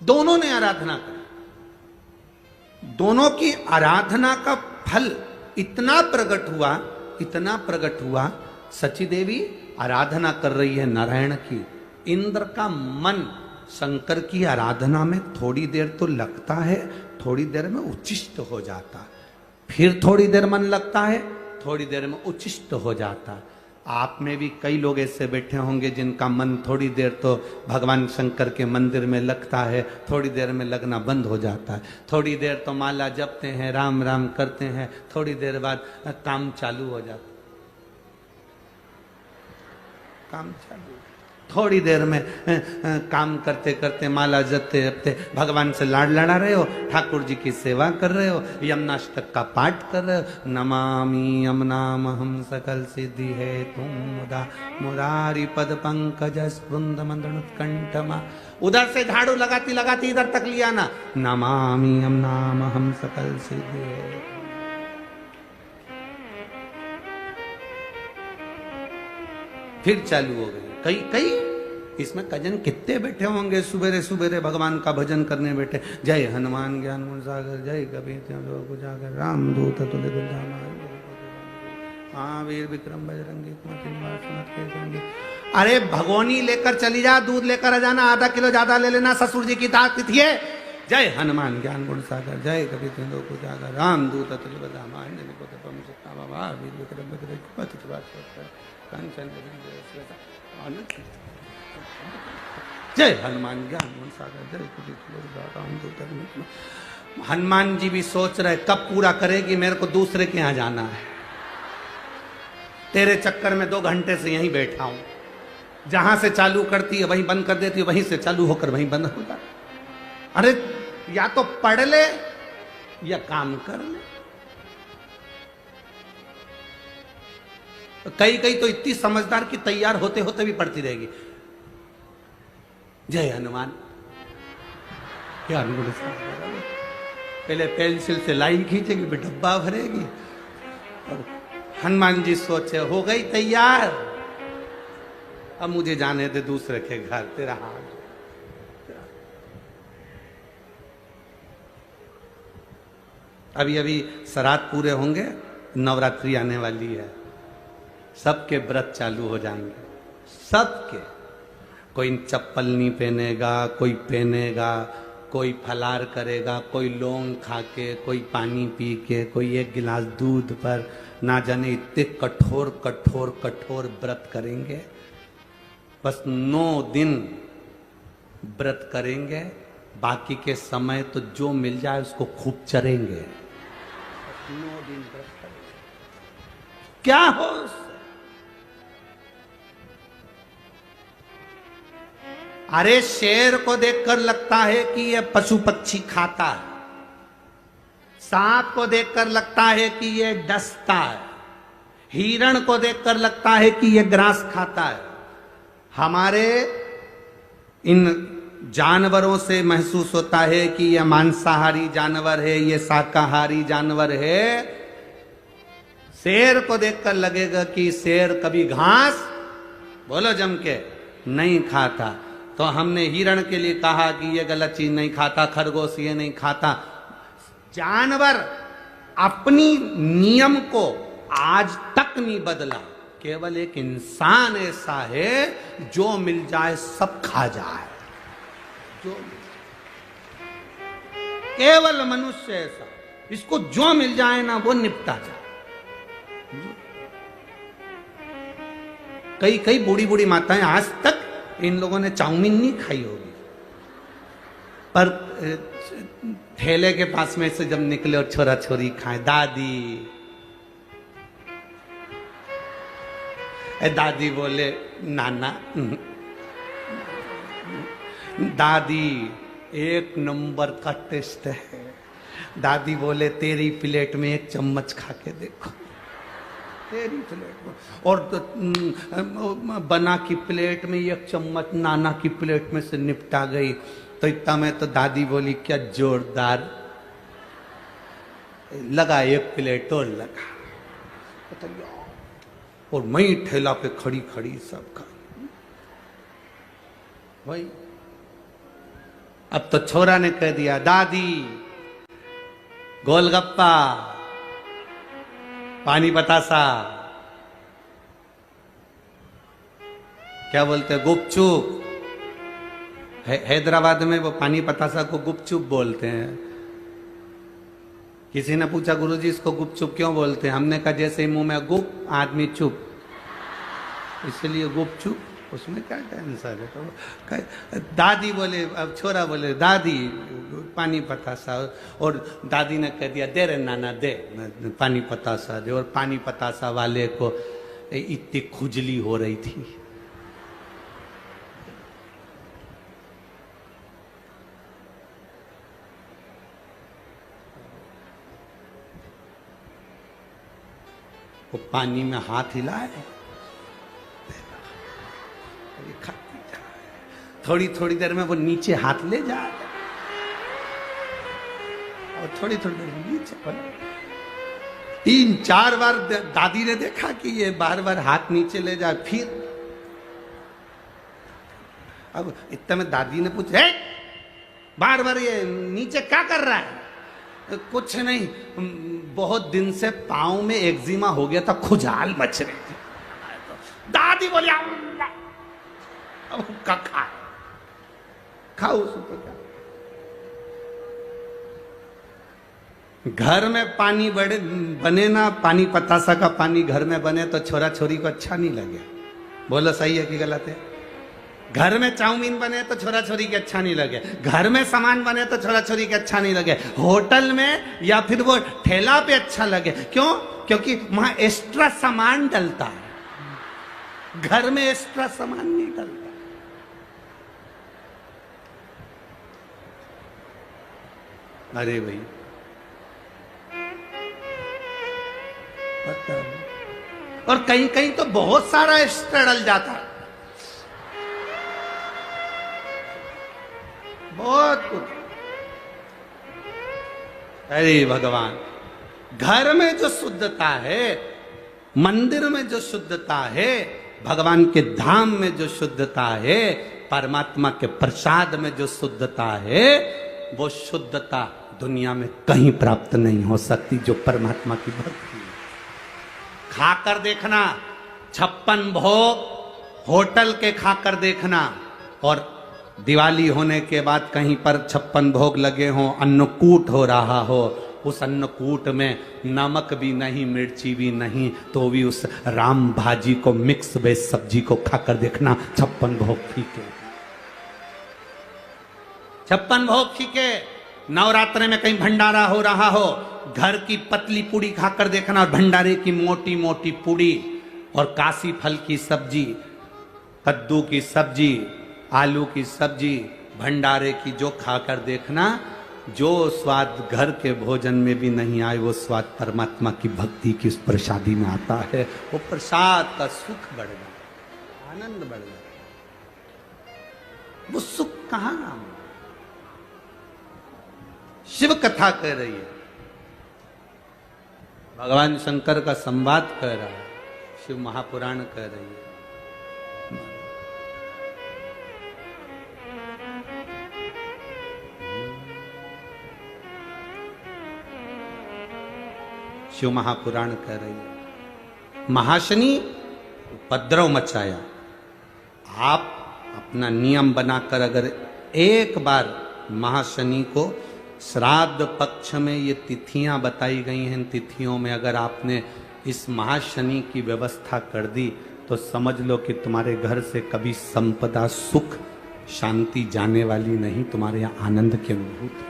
दोनों ने आराधना करी। दोनों की आराधना का फल इतना प्रकट हुआ, इतना प्रकट हुआ, सची देवी आराधना कर रही है नारायण की, इंद्र का मन शंकर की आराधना में थोड़ी देर तो लगता है, थोड़ी देर में उच्चिष्ट हो जाता है, फिर थोड़ी देर मन लगता है, थोड़ी देर में उच्चिष्ट हो जाता है। आप में भी कई लोग ऐसे बैठे होंगे जिनका मन थोड़ी देर तो भगवान शंकर के मंदिर में लगता है, थोड़ी देर में लगना बंद हो जाता है। थोड़ी देर तो माला जपते हैं, राम राम करते हैं, थोड़ी देर बाद काम चालू हो जाता है, काम चालू। थोड़ी देर में काम करते करते माला जपते जपते भगवान से लाड लड़ा रहे हो, ठाकुर जी की सेवा कर रहे हो, यमुनाष्टक का पाठ कर रहे हो, नमामि यमुनामहं सकल सिद्धि है तुम मुदा मुरारी पद पंकज स्पृंद मंदनुत्कंठमा। उधर से झाड़ू लगाती लगाती इधर तक लिया ना, नमामि यमुनामहं सकल सिद्धि है। फिर चालू हो गई कई कई। इसमें कजन कितने बैठे होंगे सुबेरे सुबेरे भगवान का भजन करने बैठे। जय हनुमान ज्ञान गुण सागर, जय कबीर जागर, राम दूत तुल्य महावीर विक्रम बजरंगी कुमति निवार सुमति के संगी। अरे भगोनी लेकर चली जा, दूध लेकर आ जाना, आधा किलो ज्यादा ले लेना, ससुर जी की तिथि है। जय हनुमान ज्ञान गुण सागर, जय कबीर को जागर, राम दूत तुल्य बलधामा महावीर विक्रम बजरंगी कुमति निवार जय हनुमान ज्ञान गुण सागर, जय। हनुमान जी भी सोच रहे कब पूरा करेगी, मेरे को दूसरे के यहां जाना है। तेरे चक्कर में 2 घंटे से यहीं बैठा हूं, जहां से चालू करती है वहीं बंद कर देती है, वहीं से चालू होकर वहीं बंद हो जाता। अरे या तो पढ़ ले या काम कर ले। कई कई तो इतनी समझदार कि तैयार होते होते भी पढ़ती रहेगी। जय हनुमान ज्ञान गुण सागर, पहले पेंसिल से लाइन खींचेगी, फिर डब्बा भरेगी। और हनुमान जी सोचे हो गई तैयार, अब मुझे जाने दे दूसरे के घर, तेरा हाथ। अभी अभी श्राद्ध पूरे होंगे, नवरात्रि आने वाली है, सबके व्रत चालू हो जाएंगे, सबके। कोई चप्पल नहीं पहनेगा, कोई पहनेगा, कोई फलार करेगा, कोई लौंग खा के, कोई पानी पी के, कोई 1 गिलास दूध पर, ना जाने इतने कठोर कठोर कठोर व्रत करेंगे। बस 9 दिन व्रत करेंगे, बाकी के समय तो जो मिल जाए उसको खूब चरेंगे। 9 दिन व्रत करेंगे, क्या हो। अरे शेर को देखकर लगता है कि यह पशु पक्षी खाता है, सांप को देखकर लगता है कि यह डसता है, हिरण को देखकर लगता है कि यह ग्रास खाता है। हमारे इन जानवरों से महसूस होता है कि यह मांसाहारी जानवर है, यह शाकाहारी जानवर है। शेर को देखकर लगेगा कि शेर कभी घास, बोलो जम के, नहीं खाता। तो हमने हिरण के लिए कहा कि ये गलत चीज नहीं खाता, खरगोश ये नहीं खाता। जानवर अपनी नियम को आज तक नहीं बदला, केवल एक इंसान ऐसा है जो मिल जाए सब खा जाए, जो केवल मनुष्य ऐसा, इसको जो मिल जाए ना वो निपटा जाए। कई कई बूढ़ी बूढ़ी माताएं आज तक इन लोगों ने चाउमीन नहीं खाई होगी, पर ठेले के पास में से जब निकले और छोरा छोरी खाए, दादी दादी बोले नाना, दादी 1 नंबर का टेस्ट है। दादी बोले तेरी प्लेट में 1 चम्मच खा के देखो, तेरी प्लेट में, और बना की प्लेट में 1 चम्मच नाना की प्लेट में से निपटा गई। तो इतना में तो दादी बोली क्या जोरदार लगा, 1 प्लेट और लगा, और मैं ठेला पे खड़ी खड़ी सब खा भाई। अब तो छोरा ने कह दिया दादी गोलगप्पा, पानी बतासा, क्या बोलते हैं, गुपचुप। हैदराबाद में वो पानी पतासा को गुपचुप बोलते हैं। किसी ने पूछा गुरुजी इसको गुपचुप क्यों बोलते हैं? हमने कहा जैसे ही मुंह में गुप आदमी चुप, इसलिए गुपचुप। उसमें क्या आंसर है? तो दादी बोले, अब छोरा बोले दादी पानी पतासा, और दादी ने कह दिया दे रे नाना दे पानी पतासा दे। और पानी पतासा वाले को इतनी खुजली हो रही थी, वो पानी में हाथ हिलाए, थोड़ी थोड़ी देर में वो नीचे हाथ ले जाए और थोड़ी थोड़ी देर में नीचे पड़े। 3-4 बार दादी ने देखा कि ये बार बार हाथ नीचे ले जाए। फिर अब इतने में दादी ने पूछा, बार बार ये नीचे क्या कर रहा है? कुछ नहीं, बहुत दिन से पांव में एक्जिमा हो गया था, खुजाल मच रही थी। दादी बोली अब खा खाओ उसको क्या। घर में पानी बने ना, पानी पतासा का पानी घर में बने तो छोरा छोरी को अच्छा नहीं लगे। बोलो सही है कि गलत है? घर में चाउमीन बने तो छोरा छोरी के अच्छा नहीं लगे, घर में सामान बने तो छोरा छोरी के अच्छा नहीं लगे, होटल में या फिर वो ठेला पे अच्छा लगे। क्यों? क्योंकि वहां एक्स्ट्रा सामान डलता है, घर में एक्स्ट्रा सामान नहीं डलता। अरे भाई पता नहीं। और कहीं कहीं तो बहुत सारा एक्स्ट्रा डल जाता है, बहुत कुछ। अरे भगवान, घर में जो शुद्धता है, मंदिर में जो शुद्धता है, भगवान के धाम में जो शुद्धता है, परमात्मा के प्रसाद में जो शुद्धता है, वो शुद्धता दुनिया में कहीं प्राप्त नहीं हो सकती जो परमात्मा की भक्ति है। खाकर देखना 56 भोग होटल के, खाकर देखना, और दिवाली होने के बाद कहीं पर 56 भोग लगे हों, अन्नकूट हो रहा हो, उस अन्नकूट में नमक भी नहीं, मिर्ची भी नहीं, तो भी उस राम भाजी को, मिक्स वेज सब्जी को खाकर देखना, 56 भोग फीके, 56 भोग फीके। नवरात्रे में कहीं भंडारा हो रहा हो, घर की पतली पूड़ी खाकर देखना और भंडारे की मोटी मोटी पूड़ी, और काशी फल की सब्जी, कद्दू की सब्जी, आलू की सब्जी, भंडारे की जो खाकर देखना, जो स्वाद घर के भोजन में भी नहीं आए, वो स्वाद परमात्मा की भक्ति की उस प्रसादी में आता है। वो प्रसाद का सुख बढ़ गया, आनंद बढ़ गया। वो सुख कहां नाम? शिव कथा कह रही है, भगवान शंकर का संवाद कह रहा है, शिव महापुराण कह रही है। शिव महापुराण कह रही है, महाशनि उपद्रव मचाया। आप अपना नियम बनाकर अगर एक बार महाशनि को, श्राद्ध पक्ष में ये तिथियां बताई गई हैं, इन तिथियों में अगर आपने इस महाशनि की व्यवस्था कर दी, तो समझ लो कि तुम्हारे घर से कभी संपदा, सुख, शांति जाने वाली नहीं, तुम्हारे यहां आनंद की अनुभूति।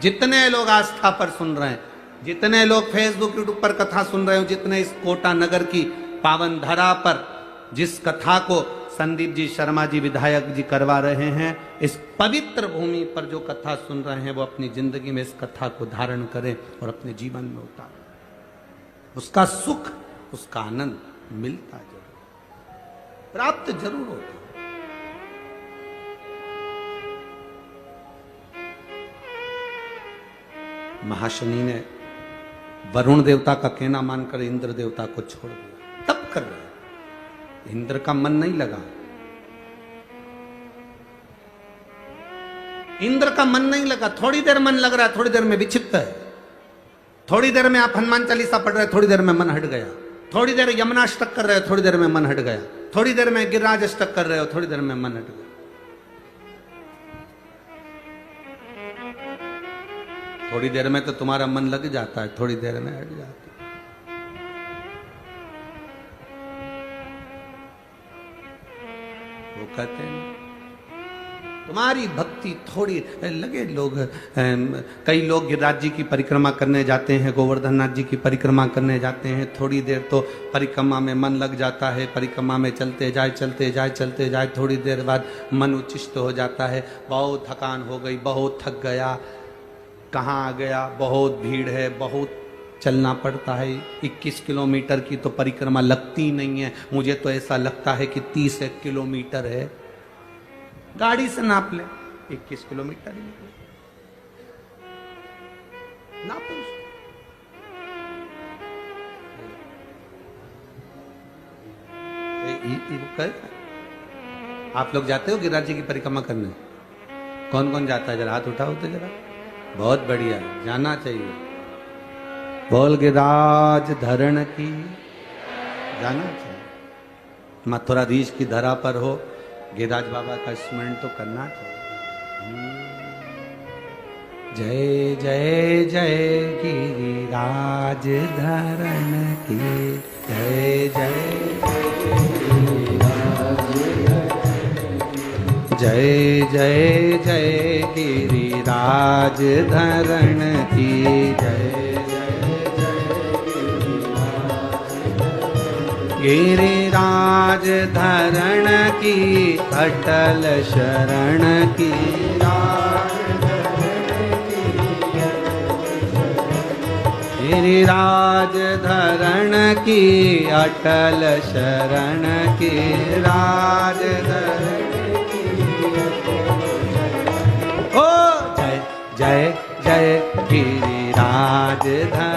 जितने लोग आस्था पर सुन रहे हैं, जितने लोग फेसबुक यूट्यूब पर कथा सुन रहे हो, जितने इस कोटा नगर की पावन धरा पर जिस कथा को संदीप जी शर्मा जी विधायक जी करवा रहे हैं, इस पवित्र भूमि पर जो कथा सुन रहे हैं, वो अपनी जिंदगी में इस कथा को धारण करें और अपने जीवन में उतारें। उसका सुख, उसका आनंद मिलता जरूर, प्राप्त जरूर होता। महाशनि ने वरुण देवता का कहना मानकर इंद्र देवता को छोड़ दिया, तब कर रहे। इंद्र का मन नहीं लगा, इंद्र का मन नहीं लगा। थोड़ी देर मन लग रहा है, थोड़ी देर में विक्षिप्त है। थोड़ी देर में आप हनुमान चालीसा पढ़ रहे, थोड़ी देर में मन हट गया। थोड़ी देर यमुनाष्टक कर रहे हो, थोड़ी देर में मन हट गया। थोड़ी देर में गिरिराज अष्टक कर रहे हो, थोड़ी देर में मन हट गया। थोड़ी देर में तो तुम्हारा मन लग जाता है, थोड़ी देर में हट जाता है। वो कहते हैं तुम्हारी भक्ति थोड़ी लगे। लोग, कई लोग गिरिराज जी की परिक्रमा करने जाते हैं, गोवर्धन नाथ जी की परिक्रमा करने जाते हैं, थोड़ी देर तो परिक्रमा में मन लग जाता है, परिक्रमा में चलते जाए चलते जाए चलते जाए, थोड़ी देर बाद मन उच्चिष्ट हो जाता है, बहुत थकान हो गई, बहुत थक गया, कहाँ आ गया, बहुत भीड़ है, बहुत चलना पड़ता है। 21 किलोमीटर की तो परिक्रमा लगती नहीं है, मुझे तो ऐसा लगता है कि 30 किलोमीटर है। गाड़ी से नाप ले, 21 किलोमीटर ही निकले, नापो उसको। आप लोग जाते हो गिरिराज जी की परिक्रमा करने? कौन कौन जाता है? जरा हाथ उठाओ तो जरा। बहुत बढ़िया, जाना चाहिए। बोल गिरिराज धरण की, जाना चाहिए। मथुराधीश की धरा पर हो, गिरिराज बाबा का स्मरण तो करना चाहिए। जय जय जय गिरिराज धरण की, जय जय जय जय जय गिरिराज धरण की, जय गिरिराज धरण की, अटल शरण की, गिरिराज धरण की, अटल शरण की, राज धरण ओ जय जय जय गिरिराज धरण